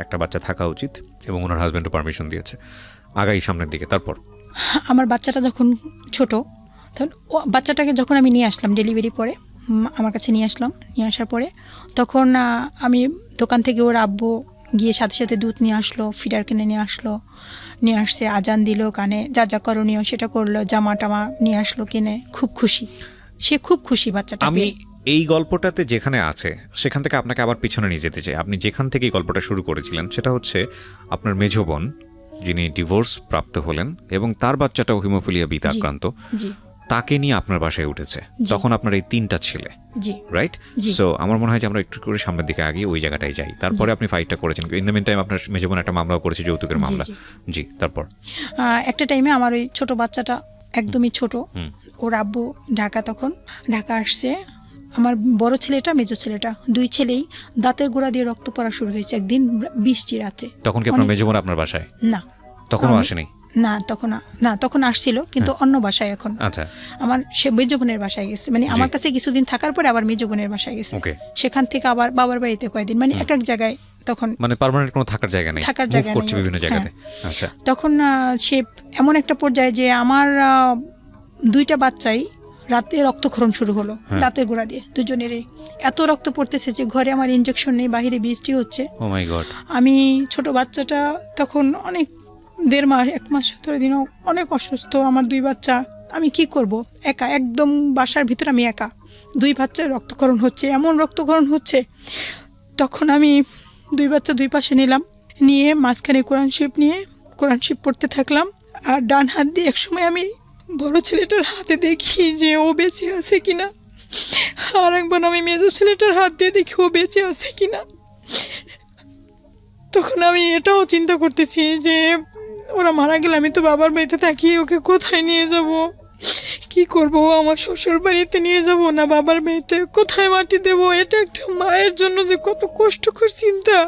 S1: একটা বাচ্চা থাকা উচিত এবং ওনার হাজব্যান্ডও পারমিশন দিয়েছে। আগাই সামনের দিকে। তারপর
S2: আমার বাচ্চাটা যখন ছোট, তখন বাচ্চাটাকে যখন আমি নিয়ে আসলাম ডেলিভারি পরে আমার কাছে নিয়ে আসার পরে তখন আমি দোকান থেকে ওর আব্বু গিয়ে সাথে সাথে দুধ নিয়ে আসলো, ফিডার কিনে নিয়ে আসছে, আজান দিল, কানে যা করণীয় সেটা করলো, জামা টামা নিয়ে আসলো কিনে, খুব খুশি, সে খুব খুশি বাচ্চাটা।
S1: আমি এই গল্পটাতে যেখানে আছে সেখান থেকে আপনাকে আবার পিছনে নিয়ে যেতে চাই। আপনি যেখান থেকে এই গল্পটা শুরু করেছিলেন সেটা হচ্ছে আপনার মেজো বোন যিনি ডিভোর্স প্রাপ্ত হলেন এবং তার বাচ্চাটাও হিমোফিলিয়া বিতে আক্রান্ত, তাকে নিয়ে আপনার বাসায় উঠেছে, তখন আপনার এই 3টা ছেলে, রাইট? সো আমার মনে হয় যে আমরা একটু করে সামনের দিকে আগে ওই জায়গাটায় যাই। তারপরে আপনি ফাইটটা করেছেন, ইন দ্য মিন টাইম আপনার মেজো বোন একটা মামলাও করেছে, যৌতুকের মামলা। জি, তারপর
S2: একটা টাইমে আমার ওই ছোট বাচ্চাটা একদমই ছোট, ওর আব্বু ঢাকা আসছে, আমার বড় ছেলেটা মেজো ছেলেটা 2 ছেলেই দাঁতের গোড়া দিয়ে রক্ত পড়া শুরু হয়েছে একদিন বৃষ্টি রাতে।
S1: তখন কি আপনার মেজো বোন আপনার বাসায়?
S2: না,
S1: তখনও আসেনি?
S2: তখন আসছিল, কিন্তু অন্য বাসায় এখন।
S1: আচ্ছা,
S2: আমার সে মেজ বোনের বাসায় গেছে, মানে আমার কাছে কিছুদিন থাকার পরে আবার মেজ বোনের বাসায় গেছে, সেখান থেকে আবার বাবার বাড়িতে কয়েকদিন, মানে এক এক জায়গায় তখন,
S1: মানে পার্মানেন্ট কোনো থাকার জায়গা নেই,
S2: থাকার জায়গা
S1: করছে বিভিন্ন জায়গাতে। আচ্ছা,
S2: তখন সে এমন একটা পর্যায়ে যে আমার 2টা বাচ্চাই রাতে রক্তক্ষরণ শুরু হলো, দাঁতের গোড়া দিয়ে দুজনেরই এত রক্ত পড়তেছে যে ঘরে আমার ইনজেকশন নেই, বাহিরে বৃষ্টি হচ্ছে।
S1: ও মাই গড।
S2: আমি ছোট বাচ্চাটা তখন অনেক 1.5 মাস 1 মাস 17 দিনও অনেক অসুস্থ, আমার 2 বাচ্চা, আমি কি করব, একা একদম বাসার ভিতরে, আমি একা, 2 বাচ্চার রক্তক্ষরণ হচ্ছে, এমন রক্তক্ষরণ হচ্ছে। তখন আমি 2 বাচ্চা 2 পাশে নিলাম, নিয়ে মাঝখানে কোরআন শরীফ নিয়ে কোরআন শরীফ পড়তে থাকলাম। আর ডান হাত দিয়ে একসময় আমি বড় ছেলেটার হাতে দেখি যে ও বেঁচে আছে কিনা, আর একবার আমি মেজো ছেলেটার হাত দিয়ে দেখি ও বেঁচে আছে কিনা। তখন আমি এটাও চিন্তা করতেছি যে ওরা মারা গেলে আমি তো বাবার বাড়িতে থাকি, ওকে কোথায় নিয়ে যাব, কি করব, আমার শ্বশুর বাড়িতে নিয়ে যাব না বাবার বাড়িতে, কোথায় মাটি দেব, এটা একটা মায়ের জন্য যে কত কষ্টকর চিন্তা।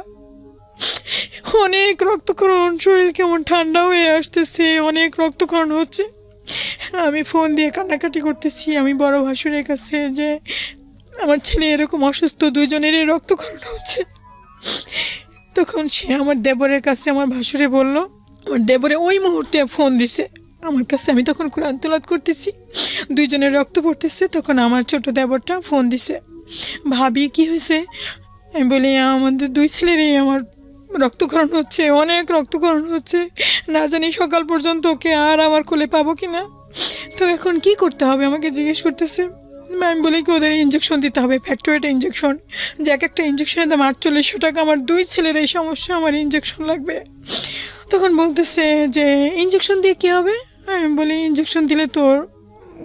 S2: অনেক রক্তক্ষরণ, শরীর কেমন ঠান্ডা হয়ে আসতেছে, অনেক রক্তক্ষরণ হচ্ছে। আমি ফোন দিয়ে কান্নাকাটি করতেছি আমি বড় ভাসুরের কাছে যে আমার ছেলে এরকম অসুস্থ, 2 জনেরই রক্তক্ষরণ হচ্ছে। তখন সে আমার দেবরের কাছে, আমার ভাসুরে বলল, আমার দেবরে ওই মুহূর্তে ফোন দিছে আমার কাছে, আমি তখন কোরআন তেলাওয়াত করতেছি, 2 জনের রক্ত পড়তেছে। তখন আমার ছোট দেবরটা ফোন দিছে, ভাবি কি হয়েছে? আমি বলি আমাদের 2 ছেলেরই আমার রক্তক্ষরণ হচ্ছে, অনেক রক্তক্ষরণ হচ্ছে, না জানি সকাল পর্যন্ত ওকে আর আমার কোলে পাবো কি না। তো এখন কি করতে হবে আমাকে জিজ্ঞেস করতেছে। আমি বলি কি ওদের ইঞ্জেকশন দিতে হবে, ফ্যাক্টরিটা ইঞ্জেকশন, যে এক একটা ইঞ্জেকশনের দাম 4800 টাকা, আমার 2 ছেলের এই সমস্যা, আমার ইঞ্জেকশন লাগবে। তখন বলতেছে যে ইঞ্জেকশন দিয়ে কী হবে? আমি বলি ইঞ্জেকশন দিলে তোর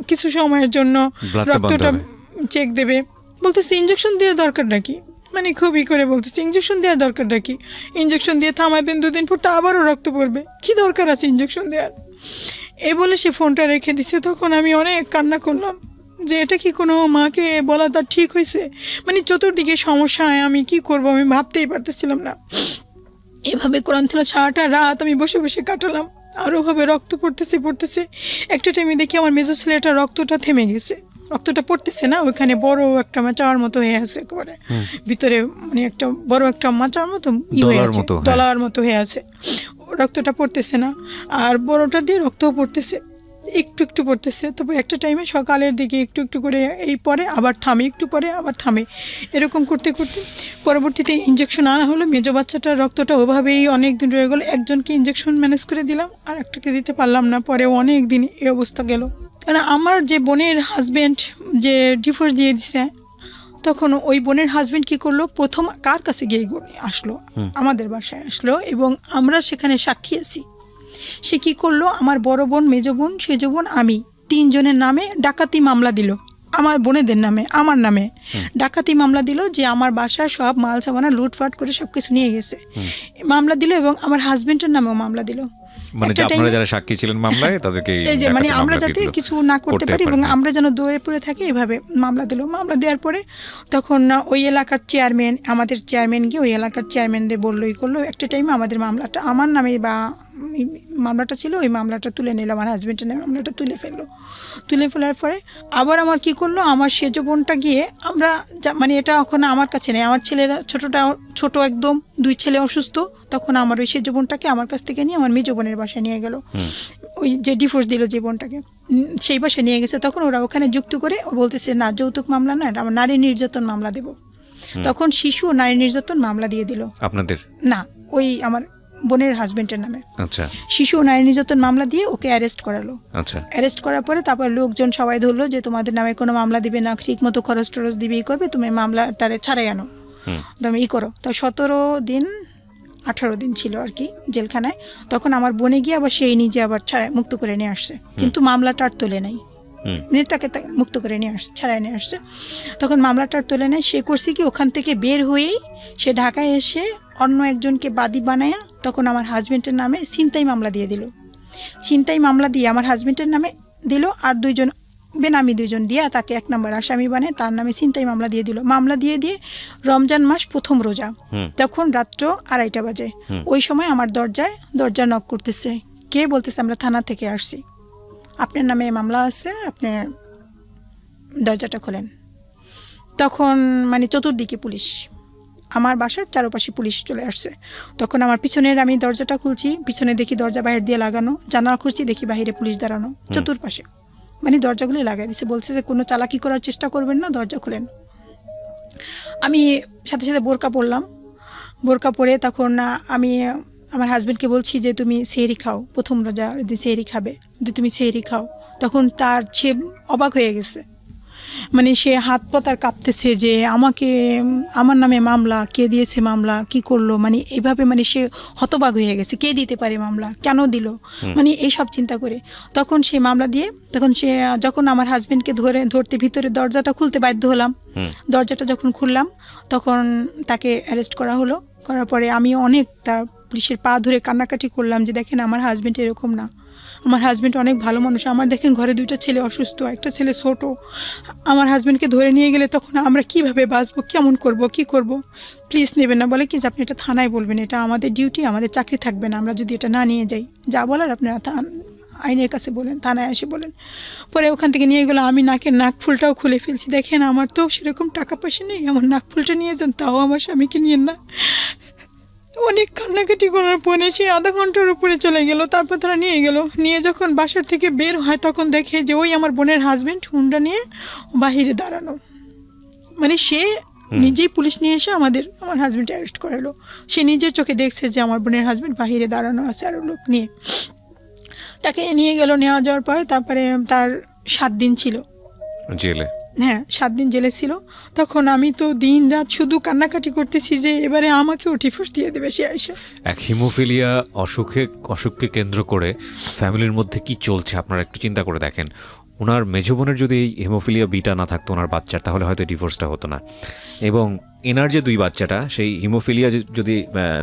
S2: কিছু সময়ের জন্য রক্তটা চেক দেবে। বলতেছে ইঞ্জেকশন দিয়ে দরকার নাকি, মানে খুবই করে বলতেছে ইঞ্জেকশন দেওয়ার দরকার নাকি, ইঞ্জেকশন দিয়ে থামাবেন 2 দিন পর তো আবারও রক্ত পড়বে, কি দরকার আছে ইঞ্জেকশন দেওয়ার, এ বলে সে ফোনটা রেখে দিছে। তখন আমি অনেক কান্না করলাম যে এটা কি কোনো মাকে বলা তার ঠিক হয়েছে, মানে চতুর্দিকে সমস্যায় আমি কি করব আমি ভাবতেই পারতেছিলাম না। এভাবে কোরআন তেলাওয়াত সারাটা রাত আমি বসে বসে কাটালাম, আর ওভাবে রক্ত পড়তেছে। একটা টাইমে দেখি আমার মেজো ছেলেটা রক্তটা থেমে গেছে, রক্তটা পড়তেছে না, ওইখানে বড় একটা মাচার মতো হয়ে আছে, একেবারে ভিতরে, মানে একটা বড় একটা মাচার মতো হয়ে আছে, দলার মতো হয়ে আছে, রক্তটা পড়তেছে না, আর বড়টা দিয়ে রক্তও পড়তেছে, একটু একটু পড়তেছে। তবে একটা টাইমে সকালের দিকে একটু একটু করে এই পরে আবার থামে, একটু পরে আবার থামে, এরকম করতে করতে পরবর্তীতে ইঞ্জেকশন আনা হলো। মেজো বাচ্চাটার রক্তটা ওভাবেই অনেক দিন রয়ে গেলো, একজনকে ইঞ্জেকশন ম্যানেজ করে দিলাম, আর একটাকে দিতে পারলাম না, পরে অনেক দিন এই অবস্থা গেল। কারণ আমার যে বোনের হাজব্যান্ড যে ডিভোর্স দিয়ে দিছে, তখন ওই বোনের হাজব্যান্ড কি করলো, প্রথম কার কাছে গিয়ে আসলো, আমাদের বাসায় আসলো, এবং আমরা সেখানে সাক্ষী আছি। সে কি করলো, আমার বড় বোন, মেজো বোন, সেজো বোন, আমি 3 জনের নামে ডাকাতি মামলা দিল, আমার বোনেদের নামে, আমার নামে ডাকাতি মামলা দিল, যে আমার বাসায় সব মাল সামানা লুটফাট করে সব কিছু নিয়ে গেছে, মামলা দিল, এবং আমার হাজবেন্ডের নামেও মামলা দিল।
S1: মানে আপনারা যারা সাক্ষী ছিলেন মামলায় তাদেরকে
S2: এই যে মানে আমরা যাতে কিছু না করতে পারি এবং আমরা যেন দৌড়ে পড়ে থাকি, এভাবে মামলা দিল। মামলা দেওয়ার পরে তখন ওই এলাকার চেয়ারম্যান, আমাদের চেয়ারম্যান গিয়ে ওই এলাকার চেয়ারম্যানদের বললোই করলো, একটা টাইমে আমাদের মামলাটা আমার নামে বা মামলাটা ছিল, ওই মামলাটা তুলে নিল, আমার হাজব্যান্ডের নামে মামলাটা তুলে ফেলার পরে আবার আমার কি করলো, আমার সেজো বোনটা গিয়ে আমরা মানে এটা এখন আমার কাছে নেই, আমার ছেলেরা ছোট একদম, 2 ছেলে অসুস্থ, তখন আমার ওই সেজো বোনটাকে আমার কাছ থেকে নিয়ে আমার মেজো বোনের বাসায় নিয়ে গেল, ওই যে ডিভোর্স দিল যে বোনটাকে, সেই বাসায় নিয়ে গেছে। তখন ওরা ওখানে যুক্ত করে ও বলতেছে না, যৌতুক মামলা না, আমার নারী নির্যাতন মামলা দেব। তখন শিশু ও নারী নির্যাতন মামলা দিয়ে দিল।
S1: আপনাদের
S2: না, ওই আমার বোনের হাজবেন্ডের নামে।
S1: আচ্ছা।
S2: শিশু ও নারী নির্যাতন মামলা দিয়ে ওকে অ্যারেস্ট করালো।
S1: আচ্ছা।
S2: অ্যারেস্ট করার পরে তারপর লোকজন সবাই ধরলো যে তোমাদের নামে কোনো মামলা দিবে না, ঠিক মতো খরচ টরচ দিবে, করবে, তুমি মামলা তারে ছাড়াই আনো, তুমি করো। তো 17 দিন 18 দিন ছিল আর কি জেলখানায়। তখন আমার বোনে গিয়ে আবার সেই নিজে আবার মুক্ত করে নিয়ে আসছে, কিন্তু মামলাটা আর তোলে নাই, তাকে মুক্ত করে নিয়ে আসছে, ছাড়াই নিয়ে আসছে। তখন মামলাটা আর তোলে নেয়, সে করছে কি ওখান থেকে বের হয়েই সে ঢাকায় এসে অন্য একজনকে বাদী বানায়া তখন আমার হাজব্যান্ডের নামে ছিনতাই মামলা দিয়ে দিল। ছিনতাই মামলা দিয়ে আমার হাজব্যান্ডের নামে দিল, আর 2 জন বেনামি 2 জন দিয়ে তাকে 1 নম্বর আসামি বানায় তার নামে ছিনতাই মামলা দিয়ে দিল। মামলা দিয়ে রমজান মাস প্রথম রোজা, তখন রাত্র 2:30 বাজে, ওই সময় আমার দরজা নক করতেছে, কে বলতেছে আমরা থানা থেকে আসছি, আপনার নামে মামলা আছে, আপনি দরজাটা খোলেন। তখন মানে চতুর্দিকে পুলিশ, আমার বাসার চারপাশে পুলিশ চলে আসছে। তখন আমার পিছনের আমি দরজাটা খুলছি, পিছনে দেখি দরজা বাইরে দিয়ে লাগানো, জানালা খুলছি দেখি বাইরে পুলিশ দাঁড়ানো চতুর্পাশে, মানে দরজাগুলি লাগাই দিচ্ছে, বলছে যে কোনো চালাকি করার চেষ্টা করবেন না, দরজা খুলেন। আমি সাথে সাথে বোরকা পরলাম, বোরকা পরে তখন আমি আমার হাজব্যান্ডকে বলছি যে তুমি সেহরি খাও, প্রথম রোজা সেহরি খাবে, তুমি সেহরি খাও। তখন সে অবাক হয়ে গেছে, মানে সে হাত পা তার কাঁপতেছে যে আমাকে, আমার নামে মামলা, কে দিয়েছে মামলা, কি করলো, মানে এইভাবে মানে সে হতবাক হয়ে গেছে, কে দিতে পারে মামলা, কেন দিল, মানে এইসব চিন্তা করে। তখন সে মামলা দিয়ে, তখন সে যখন আমার হাজব্যান্ডকে ধরতে ভিতরে দরজাটা খুলতে বাধ্য হলাম, দরজাটা যখন খুললাম তখন তাকে অ্যারেস্ট করা হলো। করার পরে আমি অনেক তার পুলিশের পা ধরে কান্নাকাটি করলাম যে দেখেন আমার হাজব্যান্ড এরকম না, আমার হাজব্যান্ড অনেক ভালো মানুষ, আমার দেখেন ঘরে 2টা ছেলে অসুস্থ, একটা ছেলে ছোট, আমার হাজব্যান্ডকে ধরে নিয়ে গেলে তখন আমরা কিভাবে বাঁচবো, কেমন করব, কি করব, প্লিজ নেবেন না। বলে কি যে আপনি এটা থানায় বলবেন, এটা আমাদের ডিউটি, আমাদের চাকরি থাকবে না আমরা যদি এটা না নিয়ে যাই, যা বলার আপনারা আইনের কাছে বলেন, থানায় এসে বলেন। পরে ওখান থেকে নিয়ে গেলো, আমি নাকের নাকফুলটাও খুলে ফেলছি, দেখেন আমার তো সেরকম টাকা পয়সা নেই, আমার নাকফুলটা নিয়ে যান, তাও আমার স্বামীকে নিয়েন না। অনেক কান্নাকাটি করার পরে সে আধা ঘন্টার উপরে চলে গেল। তারপর তারা নিয়ে গেল, নিয়ে যখন বাসার থেকে বের হয় তখন দেখে যে ওই আমার বোনের হাজব্যান্ড হুন্ডা নিয়ে বাহিরে দাঁড়ানো, মানে সে নিজেই পুলিশ নিয়ে এসে আমার হাজব্যান্ড অ্যারেস্ট করালো। সে নিজের চোখে দেখছে যে আমার বোনের হাজব্যান্ড বাহিরে দাঁড়ানো আছে আরও লোক নিয়ে। তাকে নিয়ে গেল, নেওয়া যাওয়ার পর তারপরে তার 7 দিন ছিল
S1: জেলে।
S2: হ্যাঁ 7 দিন জেলে ছিল। তখন আমি তো দিন রাত শুধু কান্নাকাটি করতেছি যে এবারে আমাকেও ডিভোর্স দিয়ে দেবে সে আইসা।
S1: এক হিমোফিলিয়া অসুখকে কেন্দ্র করে ফ্যামিলির মধ্যে কি চলছে আপনারা একটু চিন্তা করে দেখেন। ওনার মেজো বোনের যদি এই হিমোফিলিয়া বিটা না থাকতো ওনার বাচ্চার, তাহলে হয়তো ডিভোর্সটা হতো না। এবং এনার যে 2 বাচ্চাটা, সেই হিমোফিলিয়া যদি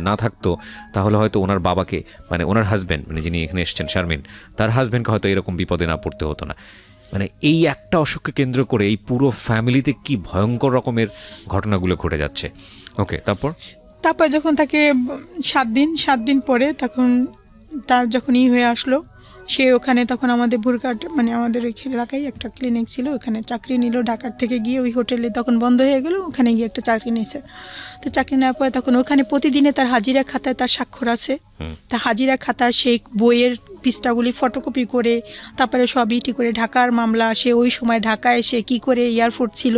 S1: না থাকতো তাহলে হয়তো ওনার বাবাকে, মানে ওনার হাজব্যান্ড, মানে যিনি এখানে এসছেন শারমিন, তার হাজব্যান্ডকে হয়তো এরকম বিপদে না পড়তে হতো না। মানে এই একটা অসুখকে কেন্দ্র করে এই পুরো ফ্যামিলিতে কি ভয়ঙ্কর রকমের ঘটনাগুলো ঘটে যাচ্ছে। ওকে, তারপর
S2: যখন তাকে 7 দিন পরে তখন তার যখন হয়ে আসলো, সে ওখানে তখন আমাদের ভুরঘাট, মানে আমাদের ওই এলাকায় একটা ক্লিনিক ছিল, ওখানে চাকরি নিল। ঢাকার থেকে গিয়ে ওই হোটেলে তখন বন্ধ হয়ে গেল, ওখানে গিয়ে একটা চাকরি নিয়েছে। তো চাকরি নেওয়ার পরে তখন ওখানে প্রতিদিনে তার হাজিরা খাতায় তার স্বাক্ষর আছে, তা হাজিরা খাতার সেই বইয়ের পৃষ্ঠাগুলি ফটোকপি করে তারপরে সব করে ঢাকার মামলা, সে ওই সময় ঢাকায় সে কি করে এয়ারপোর্ট ছিল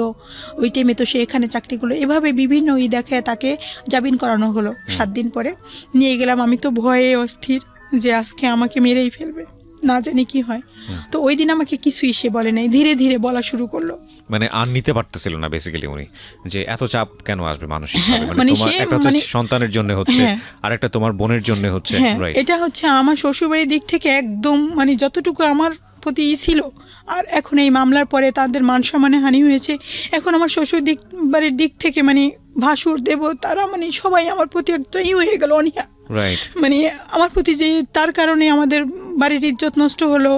S2: ওই টাইমে, তো সে এখানে চাকরিগুলো এভাবে বিভিন্ন দেখে তাকে জামিন করানো হলো। 7 দিন পরে নিয়ে গেলাম, আমি তো ভয়ে অস্থির যে আজকে আমাকে মেরেই ফেলবে, না জানি কি হয়। তো ওই দিন আমাকে কিছুই সে বলে নাই, ধীরে ধীরে বলা শুরু করলো,
S1: মানে আর নিতে পারতেছিল না বেসিক্যালি উনি, যে এত চাপ কেন আসবে মানসিকভাবে, মানে তোমার একটা হচ্ছে সন্তানের জন্য হচ্ছে, আর একটা তোমার বোনের জন্য হচ্ছে।
S2: এটা হচ্ছে আমার শ্বশুরবাড়ির দিক থেকে একদম মানে যতটুকু আমার প্রতি ছিল, আর এখন এই মামলার পরে তাদের মান সম্মানে হানি হয়েছে। এখন আমার শ্বশুর বাড়ির দিক থেকে মানে ভাসুর দেব তারা মানে সবাই আমার প্রতি একটা হয়ে গেল অনীহা, মানে আমার প্রতি যে তার কারণে আমাদের বাড়ির ইজ্জত নষ্ট হলো,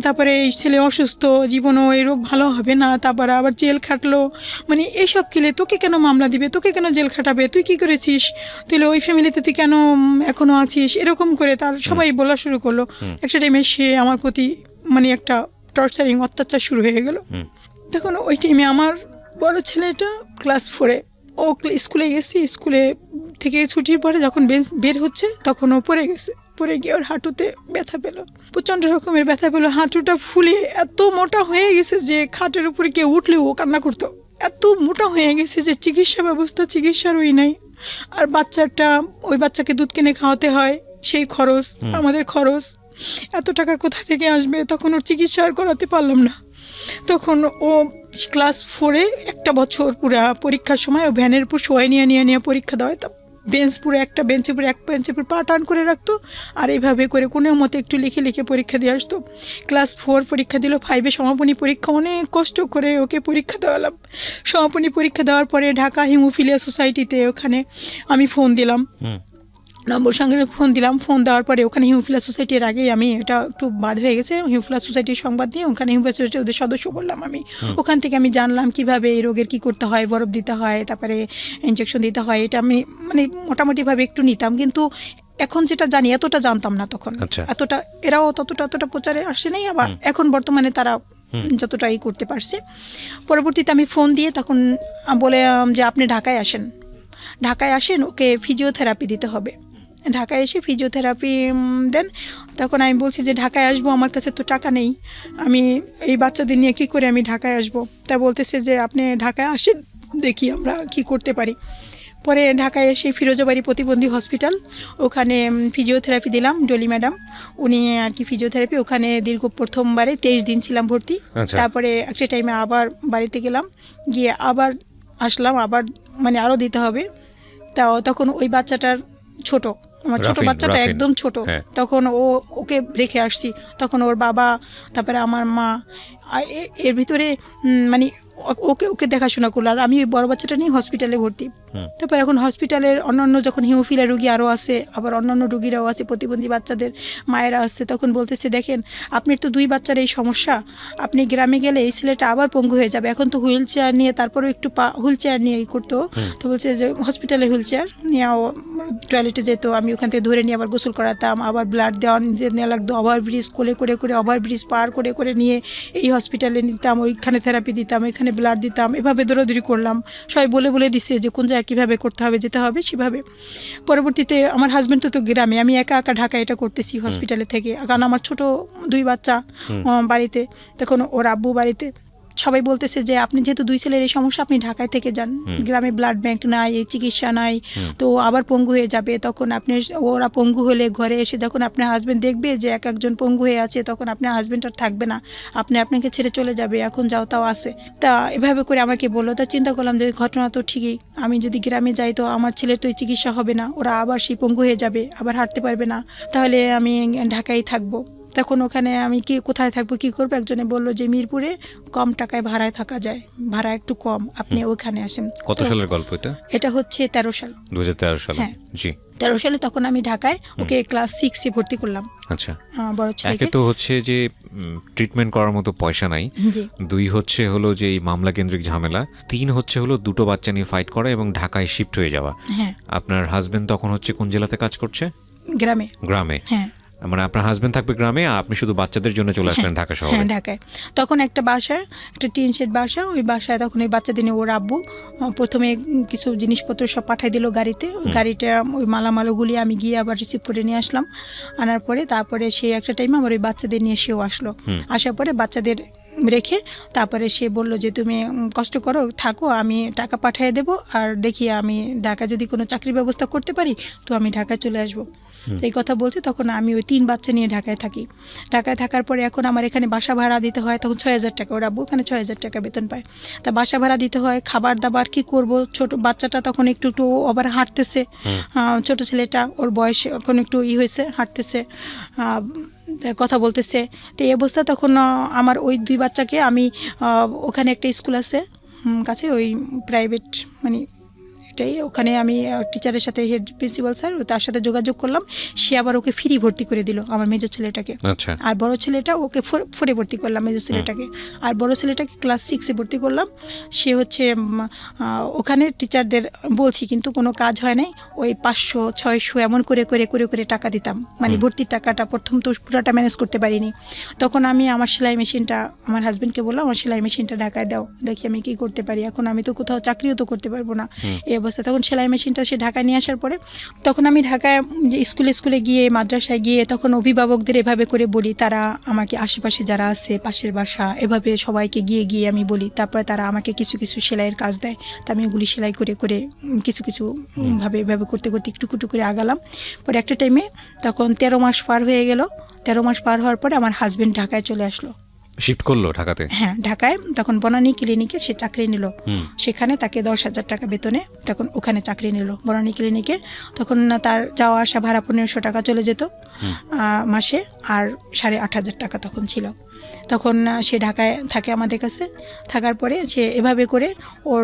S2: তারপরে এই ছেলে অসুস্থ, জীবনও এই রোগ ভালো হবে না, তারপরে আবার জেল খাটলো, মানে এইসব কিলে তোকে কেন মামলা দিবে, তোকে কেন জেল খাটাবে, তুই কি করেছিস, তুই ওই ফ্যামিলিতে তুই কেন এখনো আছিস, এরকম করে তার সবাই বলা শুরু করলো। একটা টাইমে সে আমার প্রতি মানে একটা টর্চারিং অত্যাচার শুরু হয়ে গেল। তখন ওই টাইমে আমার বড় ছেলেটা ক্লাস 4-এ, ও স্কুলে গেছে, স্কুলে থেকে ছুটির পরে যখন বের হচ্ছে তখন ও পড়ে গেছে, পড়ে গিয়ে ওর হাঁটুতে ব্যথা পেলো, প্রচণ্ড রকমের ব্যথা পেলো, হাঁটুটা ফুলে এত মোটা হয়ে গেছে যে খাটের উপরে কেউ উঠলেও ও কান্না করতো, এত মোটা হয়ে গেছে যে চিকিৎসার ওই নাই। আর ওই বাচ্চাকে দুধ কিনে খাওয়াতে হয়, সেই খরচ, আমাদের খরচ, এত টাকা কোথা থেকে আসবে, তখন ওর চিকিৎসা আর করাতে পারলাম না। তখন ও ক্লাস 4-এ একটা বছর পুরা পরীক্ষার সময় ও ভ্যানের উপর শোয়াই নিয়ে পরীক্ষা দেওয়া, একটা বেঞ্চের উপর এক বেঞ্চের উপর পা টান করে রাখতো, আর এইভাবে করে কোনো মতে একটু লিখে পরীক্ষা দিয়ে আসতো। ক্লাস 4 পরীক্ষা দিল, 5-এ সমাপনী পরীক্ষা, অনেক কষ্ট করে ওকে পরীক্ষা দেওয়ালাম। সমাপনী পরীক্ষা দেওয়ার পরে ঢাকা হিমোফিলিয়া সোসাইটিতে ওখানে আমি ফোন দিলাম, নম্বর সঙ্গে ফোন দেওয়ার পরে ওখানে হিমোফিলিয়া সোসাইটির আগেই আমি এটা একটু বাদ হয়ে গেছে, হিমোফিলিয়া সোসাইটির সংবাদ দিয়ে ওখানে হিমোফিলিয়া সোসাইটি ওদের সদস্য করলাম আমি। ওখান থেকে আমি জানলাম কিভাবে এই রোগের কী করতে হয়, বরফ দিতে হয়, তারপরে ইনজেকশন দিতে হয়, এটা আমি মানে মোটামুটিভাবে একটু নিতাম, কিন্তু এখন যেটা জানি এতটা জানতাম না তখন,
S1: আচ্ছা।
S2: এতটা এরাও ততটা প্রচারে আসে নাই, আবার এখন বর্তমানে তারা যতটা ই করতে পারছে। পরবর্তীতে আমি ফোন দিয়ে তখন বলে যে আপনি ঢাকায় আসেন, ওকে ফিজিওথেরাপি দিতে হবে। ঢাকায় এসে ফিজিওথেরাপি দেন। তখন আমি বলছি যে ঢাকায় আসবো, আমার কাছে তো টাকা নেই, আমি এই বাচ্চাদের নিয়ে কী করে আমি ঢাকায় আসবো। তা বলতেছে যে আপনি ঢাকায় আসেন, দেখি আমরা কি করতে পারি। পরে ঢাকায় এসে ফিরোজাবাড়ি প্রতিবন্ধী হসপিটাল, ওখানে ফিজিওথেরাপি দিলাম, ডলি ম্যাডাম উনি আর কি ফিজিওথেরাপি, ওখানে দীর্ঘ প্রথমবারে 23 দিন ছিলাম ভর্তি।
S1: আচ্ছা।
S2: তারপরে একটা টাইমে আবার বাড়িতে গেলাম, গিয়ে আবার আসলাম, আবার মানে আরও দিতে হবে। তাও তখন ওই বাচ্চাটার ছোট, আমার ছোট বাচ্চাটা একদম ছোট, তখন ওকে রেখে আসছি। তখন ওর বাবা, তারপরে আমার মা, এর ভিতরে মানে ওকে দেখাশোনা করলো, আর আমি ওই বড় বাচ্চাটা নিয়ে হসপিটালে ভর্তি। তারপর এখন হসপিটালের অন্যান্য যখন হিমোফিলিয়া রোগী আরও আছে, আবার অন্যান্য রোগীরাও আছে, প্রতিবন্ধী বাচ্চাদের মায়েরা আছে, তখন বলতেছে দেখেন আপনার তো 2 বাচ্চার এই সমস্যা, আপনি গ্রামে গেলে এই ছেলেটা আবার পঙ্গু হয়ে যাবে, এখন তো হুইল চেয়ার নিয়ে, তারপরেও একটু হুইল চেয়ার নিয়ে করতো। তো বলছে যে হসপিটালে হুইল চেয়ার নিয়ে টয়লেটে যেত, আমি ওখান থেকে ধরে নিয়ে আবার গোসল করাতাম, আবার ব্লাড নেওয়া লাগতো, ওভারব্রিজ কোলে করে ওভারব্রিজ পার করে নিয়ে এই হসপিটালে নিতাম, ওইখানে থেরাপি দিতাম, ওইখানে ব্লাড দিতাম, এভাবে দৌড়াদৌড়ি করলাম। সবাই বলে দিছে যে কোন জায়গায় কীভাবে করতে হবে, যেতে হবে সেভাবে। পরবর্তীতে আমার হাজব্যান্ড তো গ্রামে, আমি একা ঢাকা এটা করতেছি হসপিটালে থেকে, কারণ আমার ছোট 2 বাচ্চা বাড়িতে, তখন ওর আব্বু বাড়িতে। সবাই বলতেছে যে আপনি যেহেতু 2 ছেলের এই সমস্যা, আপনি ঢাকায় থেকে যান, গ্রামে ব্লাড ব্যাংক নাই, এই চিকিৎসা নাই, তো আবার পঙ্গু হয়ে যাবে। তখন আপনি, ওরা পঙ্গু হলে ঘরে এসে যখন আপনার হাজব্যান্ড দেখবে যে একজন পঙ্গু হয়ে আছে, তখন আপনার হাজব্যান্ড আর থাকবে না, আপনাকে ছেড়ে চলে যাবে, এখন যাও তাও আছে। তা এভাবে করে আমাকে বললো। তা চিন্তা করলাম যে ঘটনা তো ঠিকই, আমি যদি গ্রামে যাই তো আমার ছেলের তো চিকিৎসা হবে না, ওরা আবার সেই পঙ্গু হয়ে যাবে, আবার হাঁটতে পারবে না, তাহলে আমি ঢাকায় থাকবো। তখন ওখানে আমি কোথায় থাকবো, কী করবো? একজনে বললো যে মিরপুরে কম টাকায় ভাড়ায় থাকা যায়, ভাড়া একটু কম, আপনি ওখানে আসেন।
S1: কত সালের গল্প এটা?
S2: এটা হচ্ছে 13 সাল,
S1: 2013 সালে।
S2: হ্যাঁ
S1: জি,
S2: 13 সালে তখন আমি ঢাকায় ওকে ক্লাস 6-এ ভর্তি করলাম।
S1: আচ্ছা,
S2: বড় ছেলেকে।
S1: একে তো হচ্ছে যে ট্রিটমেন্ট করার মতো পয়সা নাই, 2 হচ্ছে হলো যে এই মামলা কেন্দ্রিক ঝামেলা, 3 হচ্ছে হলো 2টো বাচ্চা নিয়ে ফাইট করা এবং ঢাকায় শিফট হয়ে যাওয়া।
S2: হ্যাঁ।
S1: আপনার হাজবেন্ড তখন হচ্ছে কোন জেলাতে কাজ করছে? গ্রামে।
S2: হ্যাঁ,
S1: মানে আপনার হাজবেন্ড থাকবে গ্রামে, আপনি শুধু বাচ্চাদের জন্য চলে আসলেন ঢাকা শহরে।
S2: হ্যাঁ, ঢাকায়। তখন একটা বাসায়, একটা টিন শেড বাসা, ওই বাসায় তখন ওই বাচ্চাদের নিয়ে ওর আব্বু প্রথমে কিছু জিনিসপত্র সব পাঠিয়ে দিল গাড়িতে, ওই গাড়িটা ওই মালামালগুলি আমি গিয়ে আবার রিসিভ করে নিয়ে আসলাম। আনার পরে তারপরে সেই একটা টাইমে আমার ওই বাচ্চাদের নিয়ে সেও আসলো। আসার পরে বাচ্চাদের রেখে তারপরে সে বলল যে তুমি কষ্ট করো, থাকো, আমি টাকা পাঠিয়ে দেবো, আর দেখি আমি ঢাকা যদি কোনো চাকরির ব্যবস্থা করতে পারি তো আমি ঢাকায় চলে আসবো। এই কথা বলছে। তখন আমি ওই 3 বাচ্চা নিয়ে ঢাকায় থাকি। ঢাকায় থাকার পরে এখন আমার এখানে বাসা ভাড়া দিতে হয়, তখন 6,000 টাকা, ওর আব্বু ওখানে 6,000 টাকা বেতন পায়। তা বাসা ভাড়া দিতে হয়, খাবার দাবার কি করব, ছোট বাচ্চাটা তখন একটু আবার হাঁটতেছে, ছোট ছেলেটা, ওর বয়স এখন একটু হয়েছে, হাঁটতেছে, কথা বলতেছে। তো এই অবস্থা তখন আমার ওই 2 বাচ্চাকে আমি ওখানে একটা স্কুল আছে কাছে, ওই প্রাইভেট মানে এটাই, ওখানে আমি টিচারের সাথে, হেড প্রিন্সিপাল স্যার, তার সাথে যোগাযোগ করলাম। সে আবার ওকে ফ্রি ভর্তি করে দিল আমার মেজর ছেলেটাকে।
S1: আচ্ছা।
S2: আর বড় ছেলেটা ওকে 4-এ ভর্তি করলাম, মেজর ছেলেটাকে। আর বড় ছেলেটাকে ক্লাস 6-এ ভর্তি করলাম। সে হচ্ছে ওখানে টিচারদের বলছি, কিন্তু কোনো কাজ হয় নাই, ওই 500-600 এমন করে টাকা দিতাম, মানে ভর্তির টাকাটা প্রথম তো পুরোটা ম্যানেজ করতে পারিনি। তখন আমি আমার সেলাই মেশিনটা, আমার হাজব্যান্ডকে বললাম আমার সেলাই মেশিনটা ঢাকায় দাও, দেখি আমি কী করতে পারি, এখন আমি তো কোথাও চাকরিও তো করতে পারবো না এই অবস্থা। তখন সেলাই মেশিনটা সে ঢাকায় নিয়ে আসার পরে তখন আমি ঢাকায় স্কুলে গিয়ে, মাদ্রাসায় গিয়ে, তখন অভিভাবকদের এভাবে করে বলি, তারা আমাকে আশেপাশে যারা আছে, পাশের বাসা, এভাবে সবাইকে গিয়ে আমি বলি। তারপরে তারা আমাকে কিছু সেলাইয়ের কাজ দেয়। তা আমি ওগুলি সেলাই করে কিছু ভাবে এভাবে করতে একটু করে আগালাম। পরে একটা টাইমে তখন 13 মাস পার হয়ে গেল। 13 মাস পার হওয়ার পরে আমার হাজব্যান্ড ঢাকায় চলে আসলো,
S1: শিফট করলো ঢাকাতে।
S2: হ্যাঁ, ঢাকায় তখন বনানী ক্লিনিকে সে চাকরি নিল। সেখানে তাকে 10,000 টাকা বেতনে তখন ওখানে চাকরি নিল বনানী ক্লিনিকে। তখন তার যাওয়া আসা ভাড়া 1,500 টাকা চলে যেত মাসে, আর 8,500 টাকা তখন ছিল। তখন সে ঢাকায় থাকে আমাদের কাছে। থাকার পরে সে এভাবে করে ওর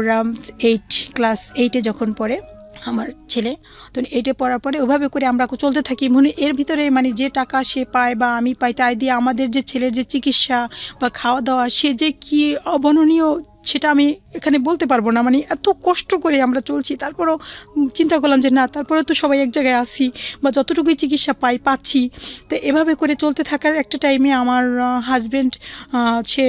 S2: ক্লাস 8-এ যখন পড়ে, আমার ছেলে। তো এইটা পড়ার পরে ওভাবে করে আমরা চলতে থাকি। মানে এর ভিতরে মানে যে টাকা সে পায় বা আমি পাই, তাই দিয়ে আমাদের যে ছেলের যে চিকিৎসা বা খাওয়া দাওয়া, সে যে কি অবর্ণনীয় সেটা আমি এখানে বলতে পারবো না। মানে এত কষ্ট করে আমরা চলছি, তারপরও চিন্তা করলাম যে না, তারপরে তো সবাই এক জায়গায় আসি বা যতটুকুই চিকিৎসা পাচ্ছি। তো এভাবে করে চলতে থাকার একটা টাইমে আমার হাজব্যান্ড সে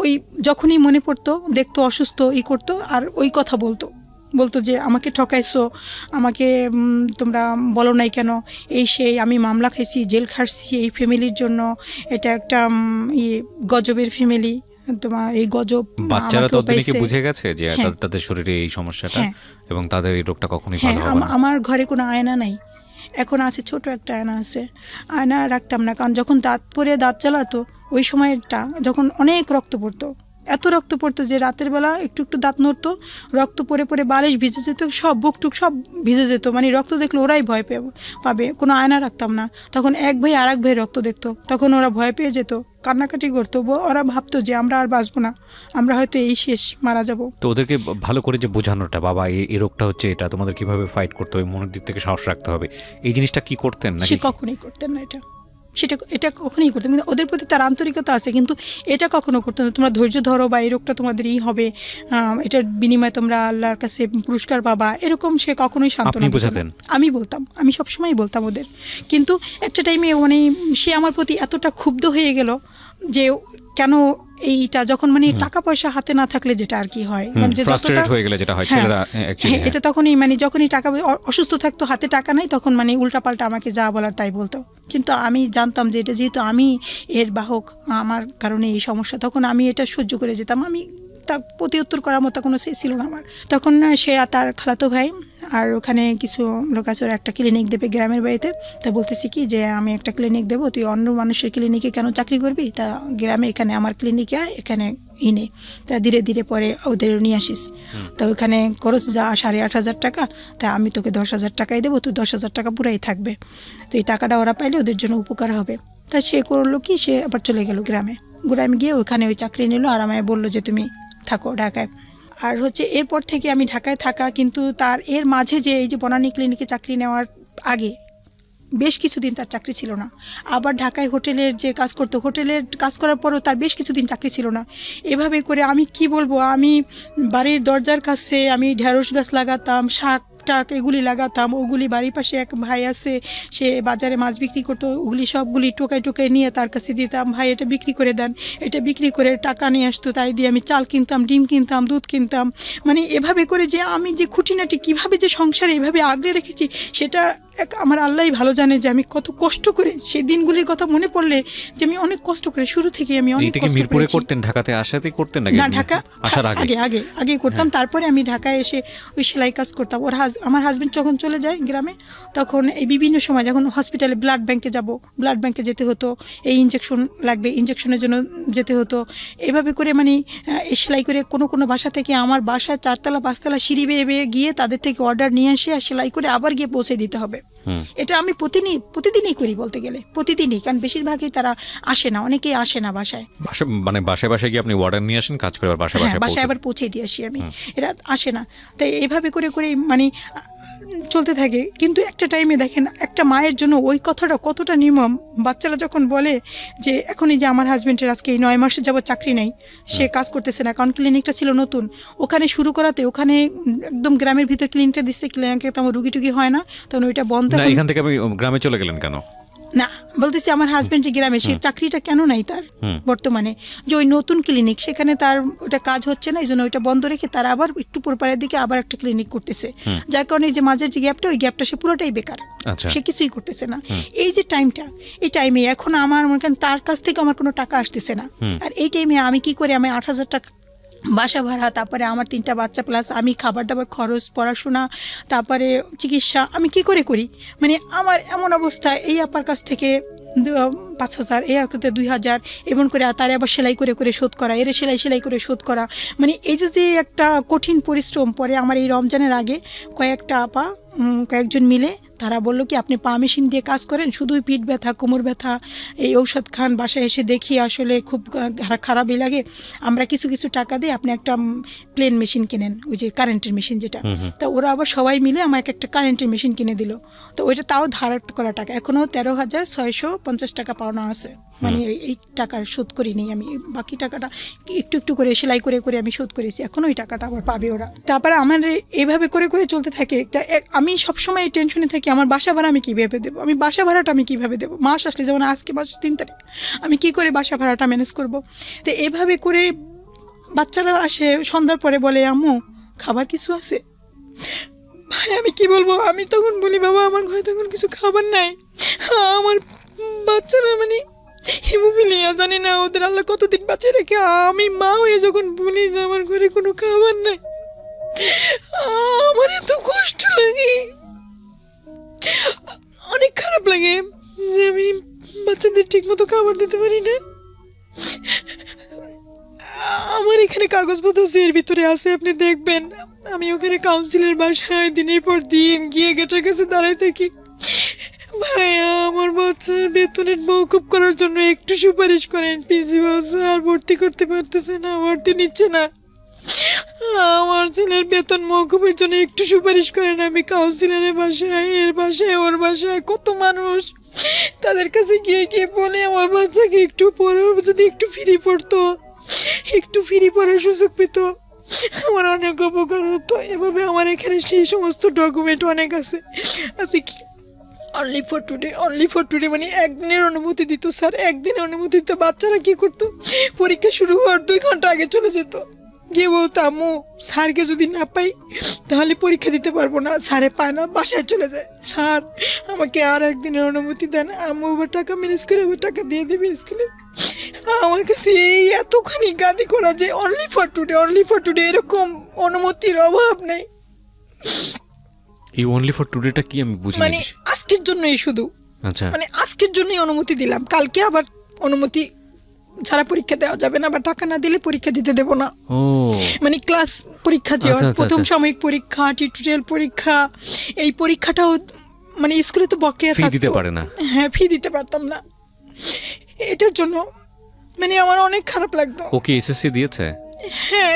S2: ওই যখনই মনে পড়তো, দেখতো অসুস্থ করতো, আর ওই কথা বলতো যে আমাকে ঠকাইছো, আমাকে তোমরা বলো নাই কেন, এই সেই, আমি মামলা খাইছি, জেল খাটছি এই ফ্যামিলির জন্য, এটা একটা গজবের ফ্যামিলি, তোমার এই গজব।
S1: বাচ্চারা তো কি বুঝে গেছে যে তাদের শরীরে এই সমস্যাটা এবং তাদের এই রোগটা কখনোই ভালো হবে না।
S2: আমার ঘরে কোনো আয়না নাই, এখন আছে ছোট একটা আয়না আছে, আয়না রাখতাম না, কারণ যখন দাঁত পরে দাঁত চালাতো ওই সময়টা যখন অনেক রক্ত পড়তো, এত রক্ত পড়তো যে রাতের বেলা একটু একটু দাঁত নড়তো, রক্ত পরে পরে বালিশ ভিজে যেত, সব বুকটুক সব ভিজে যেত। মানে রক্ত দেখলে ওরাই ভয় পাবে, কোনো আয়না রাখতাম না। তখন এক ভাই আর এক ভাই রক্ত দেখতো, তখন ওরা ভয় পেয়ে যেত, কান্নাকাটি করতো, ওরা ভাবতো যে আমরা আর বাঁচবো না, আমরা হয়তো এই শেষ, মারা যাব।
S1: তো ওদেরকে ভালো করে যে বোঝানোটা, বাবা এই রোগটা হচ্ছে, এটা তোমাদের কিভাবে ফাইট করতে হবে, মনের দিক থেকে সাহস রাখতে হবে, এই জিনিসটা কি করতেন না?
S2: সে কখনোই করতেন না এটা কখনোই করতেন, কিন্তু ওদের প্রতি তার আন্তরিকতা আছে, কিন্তু এটা কখনো করতেন না। তোমরা ধৈর্য ধরো বা এই রোগটা তোমাদেরই হবে, এটার বিনিময়ে তোমরা আল্লাহর কাছে পুরস্কার পাবা, এরকম সে কখনোই সান্ত্বনা বোঝাতেন। আমি বলতাম, আমি সবসময় বলতাম ওদের, কিন্তু একটা টাইমে মানে সে আমার প্রতি এতটা ক্ষুব্ধ হয়ে গেল যে কেন এইটা, যখন মানে টাকা পয়সা হাতে না থাকলে যেটা আর কি হয়, মানে যে যতটা
S1: হয়ে গেলে যেটা হয় ছেলেরা
S2: অ্যাকচুয়ালি, এটা তখনই মানে যখনই টাকা অসুস্থ থাকতো, হাতে টাকা নাই, তখন মানে উল্টাপাল্টা আমাকে যা বলার তাই বলতো। কিন্তু আমি জানতাম যে এটা যেহেতু আমি এর বাহক, আমার কারণে এই সমস্যা, তখন আমি এটা সহ্য করে যেতাম। আমি তা প্রতি উত্তর করার মতো কোনো সে ছিল না আমার। তখন সে আর তার খালাতো ভাই আর ওখানে কিছু লোক আছে, ওরা একটা ক্লিনিক দেবে গ্রামের বাড়িতে। তা বলতেছি কি যে আমি একটা ক্লিনিক দেবো, তুই অন্য মানুষের ক্লিনিকে কেন চাকরি করবি, তা গ্রামে এখানে আমার ক্লিনিকে এখানে ইনে, তা ধীরে ধীরে পরে ওদের নিয়ে আসিস। তো ওখানে খরচ যা 8,500 টাকা, তা আমি তোকে 10,000 টাকাই দেবো, তুই 10,000 টাকা পুরাই থাকবে। তো এই টাকাটা ওরা পাইলে ওদের জন্য উপকার হবে। তা সে করলো কি, সে আবার চলে গেল গ্রামে গিয়ে ওখানে ওই চাকরি নিল, আর আমায় বললো যে তুমি থাকো ঢাকায়। আর হচ্ছে এরপর থেকে আমি ঢাকায় থাকা, কিন্তু তার এর মাঝে যে এই যে বনানী ক্লিনিকে চাকরি নেওয়ার আগে বেশ কিছুদিন তার চাকরি ছিল না। আবার ঢাকায় হোটেলের যে কাজ করতো, হোটেলের কাজ করার পরও তার বেশ কিছুদিন চাকরি ছিল না। এভাবে করে আমি কি বলবো, আমি বাড়ির দরজার কাছে আমি ঢেঁড়স গাছ লাগাতাম, শাক টাক এগুলি লাগাতাম, ওগুলি বাড়ির পাশে এক ভাই আছে, সে বাজারে মাছ বিক্রি করতো, ওগুলি সবগুলি টোকায় নিয়ে তার কাছে দিতাম, ভাই এটা বিক্রি করে দেন, এটা বিক্রি করে টাকা নিয়ে আসতো, তাই দিয়ে আমি চাল কিনতাম, ডিম কিনতাম, দুধ কিনতাম। মানে এভাবে করে যে আমি যে খুঁটিনাটি কীভাবে যে সংসারে এভাবে আগলে রেখেছি, সেটা আমার আল্লাহই ভালো জানে যে আমি কত কষ্ট করে, সেই দিনগুলির কথা মনে পড়লে যে আমি অনেক কষ্ট করে শুরু থেকে আমি অনেক কষ্ট করেছি।
S1: করতেন ঢাকাতে আসাতে করতেন না?
S2: ঢাকা আসার আগে করতাম। তারপরে আমি ঢাকায় এসে ওই সেলাই কাজ করতাম। আমার হাজব্যান্ড যখন চলে যায় গ্রামে, তখন এই বিভিন্ন সময় যখন হসপিটালে ব্লাড ব্যাংকে যেতে হতো, এই ইনজেকশন লাগবে, ইনজেকশনের জন্য যেতে হতো। এভাবে করে মানে সেলাই করে কোনো বাসা থেকে আমার বাসায় 4তলা 5তলা সিঁড়ি বেয়ে গিয়ে তাদের থেকে অর্ডার নিয়ে আসে, আর সেলাই করে আবার গিয়ে পৌঁছে দিতে হবে। এটা আমি প্রতিদিনই করি বলতে গেলে, প্রতিদিনই, কারণ বেশিরভাগই তারা আসে না, অনেকেই আসে না বাসায়।
S1: মানে বাসায় গিয়ে আপনি অর্ডার নিয়ে আসেন, কাজ করে বাসায়
S2: আবার পৌঁছে দিয়ে আসি আমি, এরা আসে না। তাই এইভাবে করে মানে চলতে থাকে। কিন্তু একটা টাইমে দেখেন, একটা মায়ের জন্য ওই কথাটা কতটা নির্মম। বাচ্চারা যখন বলে যে এখনই যে আমার হাজব্যান্ডের আজকে এই 9 মাসের যাবত চাকরি নেই, সে কাজ করতেছে না, কারণ ক্লিনিকটা ছিল নতুন, ওখানে শুরু করাতে, ওখানে একদম গ্রামের ভিতর ক্লিনিকটা দিচ্ছে, ক্লিনিকে তেমন রুগী টুগি হয় না, তখন ওইটা বন্ধ।
S1: এখান থেকে আপনি গ্রামে চলে গেলেন কেন?
S2: না, বলতেছি আমার হাজব্যান্ড যে গ্রামে, সে চাকরিটা কেন নাই তার বর্তমানে, যে ওই নতুন ক্লিনিক, সেখানে তার ওটা কাজ হচ্ছে না, এই জন্য ওইটা বন্ধ রেখে তারা আবার একটু পরপারের দিকে আবার একটা ক্লিনিক করতেছে, যার কারণে যে মাঝের যে গ্যাপটা, ওই গ্যাপটা সে পুরোটাই বেকার, সে কিছুই করতেছে না। এই যে এই টাইমে এখন আমার তার কাছ থেকে আমার কোনো টাকা আসতেছে না, আর এই টাইমে আমি কি করে, আমি 8,000 টাকা বাসা ভাড়া, তারপরে আমার 3টা বাচ্চা, প্লাস আমি খাবার দাবার খরচ, পড়াশোনা, তারপরে চিকিৎসা, আমি কি করে করি? মানে আমার এমন অবস্থা, এই আপার কাছ থেকে 5,000, এই আপাতে 2,000, এমন করে তার আবার সেলাই করে শোধ করা, এর সেলাই করে শোধ করা। মানে এই যে একটা কঠিন পরিশ্রম। পরে আমার এই রমজানের আগে কয়েকজন মিলে তারা বললো কি আপনি পা মেশিন দিয়ে কাজ করেন, শুধুই পিঠ ব্যথা কোমর ব্যথা, এই ঔষধ খান, বাসায় এসে দেখি আসলে খুব খারাপই লাগে, আমরা কিছু কিছু টাকা দিয়ে আপনি একটা প্লেন মেশিন কিনেন, ওই যে কারেন্টের মেশিন যেটা। তা ওরা আবার সবাই মিলে আমাকে একটা কারেন্টের মেশিন কিনে দিল। তো ওইটা তাও ধার করা টাকা, এখনও 13,650 টাকা পাওনা আছে, মানে এই টাকার শোধ করিনি আমি, বাকি টাকাটা একটু একটু করে সেলাই করে করে আমি শোধ করেছি, এখন ওই টাকাটা আবার পাবে ওরা। তারপরে আমার এইভাবে করে করে চলতে থাকে। আমি সবসময় এই টেনশনে থাকি আমার বাসা ভাড়া আমি কীভাবে দেবো, আমি বাসা ভাড়াটা আমি কীভাবে দেবো, মাস আসলে যেমন আজকে মাস 3 তারিখ, আমি কি করে বাসা ভাড়াটা ম্যানেজ করব। তো এভাবে করে বাচ্চারা আসে সন্ধ্যার পরে বলে আম্মু খাবার কিছু আছে, ভাই আমি কি বলবো, আমি তখন বলি বাবা আমার ঘরে তখন কিছু খাবার নাই, আমার বাচ্চারা মানে হিমোফিলিয়া জানি না ওদের আল্লাহ কতদিন বাঁচিয়ে রেখে, আমি মা হয়ে যখন বলি যে আমার ঘরে কোনো খাবার নাই, আমার এত কষ্ট লাগে, অনেক খারাপ লাগে যে আমি বাচ্চাদের ঠিক মতো খাবার দিতে পারি না। আমার এখানে কাগজপত্র আছে, এর ভিতরে আছে, আপনি দেখবেন আমি ওখানে কাউন্সিলের বাসায় দিনের পর দিন গিয়ে গেটের কাছে দাঁড়ায় থাকি, ভাইয়া আমার বাচ্চার বেতনের মওকুফ করার জন্য একটু সুপারিশ করেন, প্রিন্সিপাল স্যার ভর্তি করতে পারতেছে না, ভর্তি নিচ্ছে না, আমার ছেলের বেতন মওকুফের জন্য একটু সুপারিশ করেন। আমি কাউন্সিলরের বাসায়, এর বাসায়, ওর বাসায়, কত মানুষ, তাদের কাছে গিয়ে গিয়ে বলে আমার বাচ্চাকে একটু পড়ো, যদি একটু ফ্রি পড়তো, একটু ফ্রি পড়ার সুযোগ পেত, আমার অনেক উপকার হতো। এভাবে আমার এখানে সেই সমস্ত ডকুমেন্ট অনেক আছে কি অনলি ফর টুডে মানে একদিনের অনুমতি দিত স্যার, একদিনের অনুমতি দিত। বাচ্চারা কি করতো, পরীক্ষা শুরু হওয়ার 2 ঘন্টা আগে চলে যেত, গিয়ে বলতো আম্মু স্যারকে যদি না পাই তাহলে পরীক্ষা দিতে পারবো না, স্যারে পায় না, বাসায় চলে যায়, স্যার আমাকে আর একদিনের অনুমতি দেন, আম্মু আবার টাকা ম্যানেজ করে আবার টাকা দিয়ে দেবে স্কুলে। আমার কাছে এই এতখানি গাদি করা যে অনলি ফর টুডে এরকম অনুমতির অভাব নেই।
S1: এই অনলি ফর টুডেটা কি আমি বুঝি
S2: মানে আজকের জন্যই শুধু,
S1: আচ্ছা
S2: মানে আজকের জন্যই অনুমতি দিলাম, কালকে আবার অনুমতি ছাড়া পরীক্ষা দেওয়া যাবে না, বা টাকা না দিলে পরীক্ষা দিতে দেবো না।
S1: ও
S2: মানে ক্লাস পরীক্ষা যে প্রথম সাময়িক পরীক্ষা, টিউটোরিয়াল পরীক্ষা, এই পরীক্ষাটাও মানে স্কুলে তো বকেয়া
S1: ফি
S2: থাকতো,
S1: দিতে পারে না,
S2: হ্যাঁ ফি দিতে পারতাম না, এটার জন্য মানে আমার অনেক খারাপ লাগতো।
S1: ওকে এসএসসি দিয়েছে?
S2: হ্যাঁ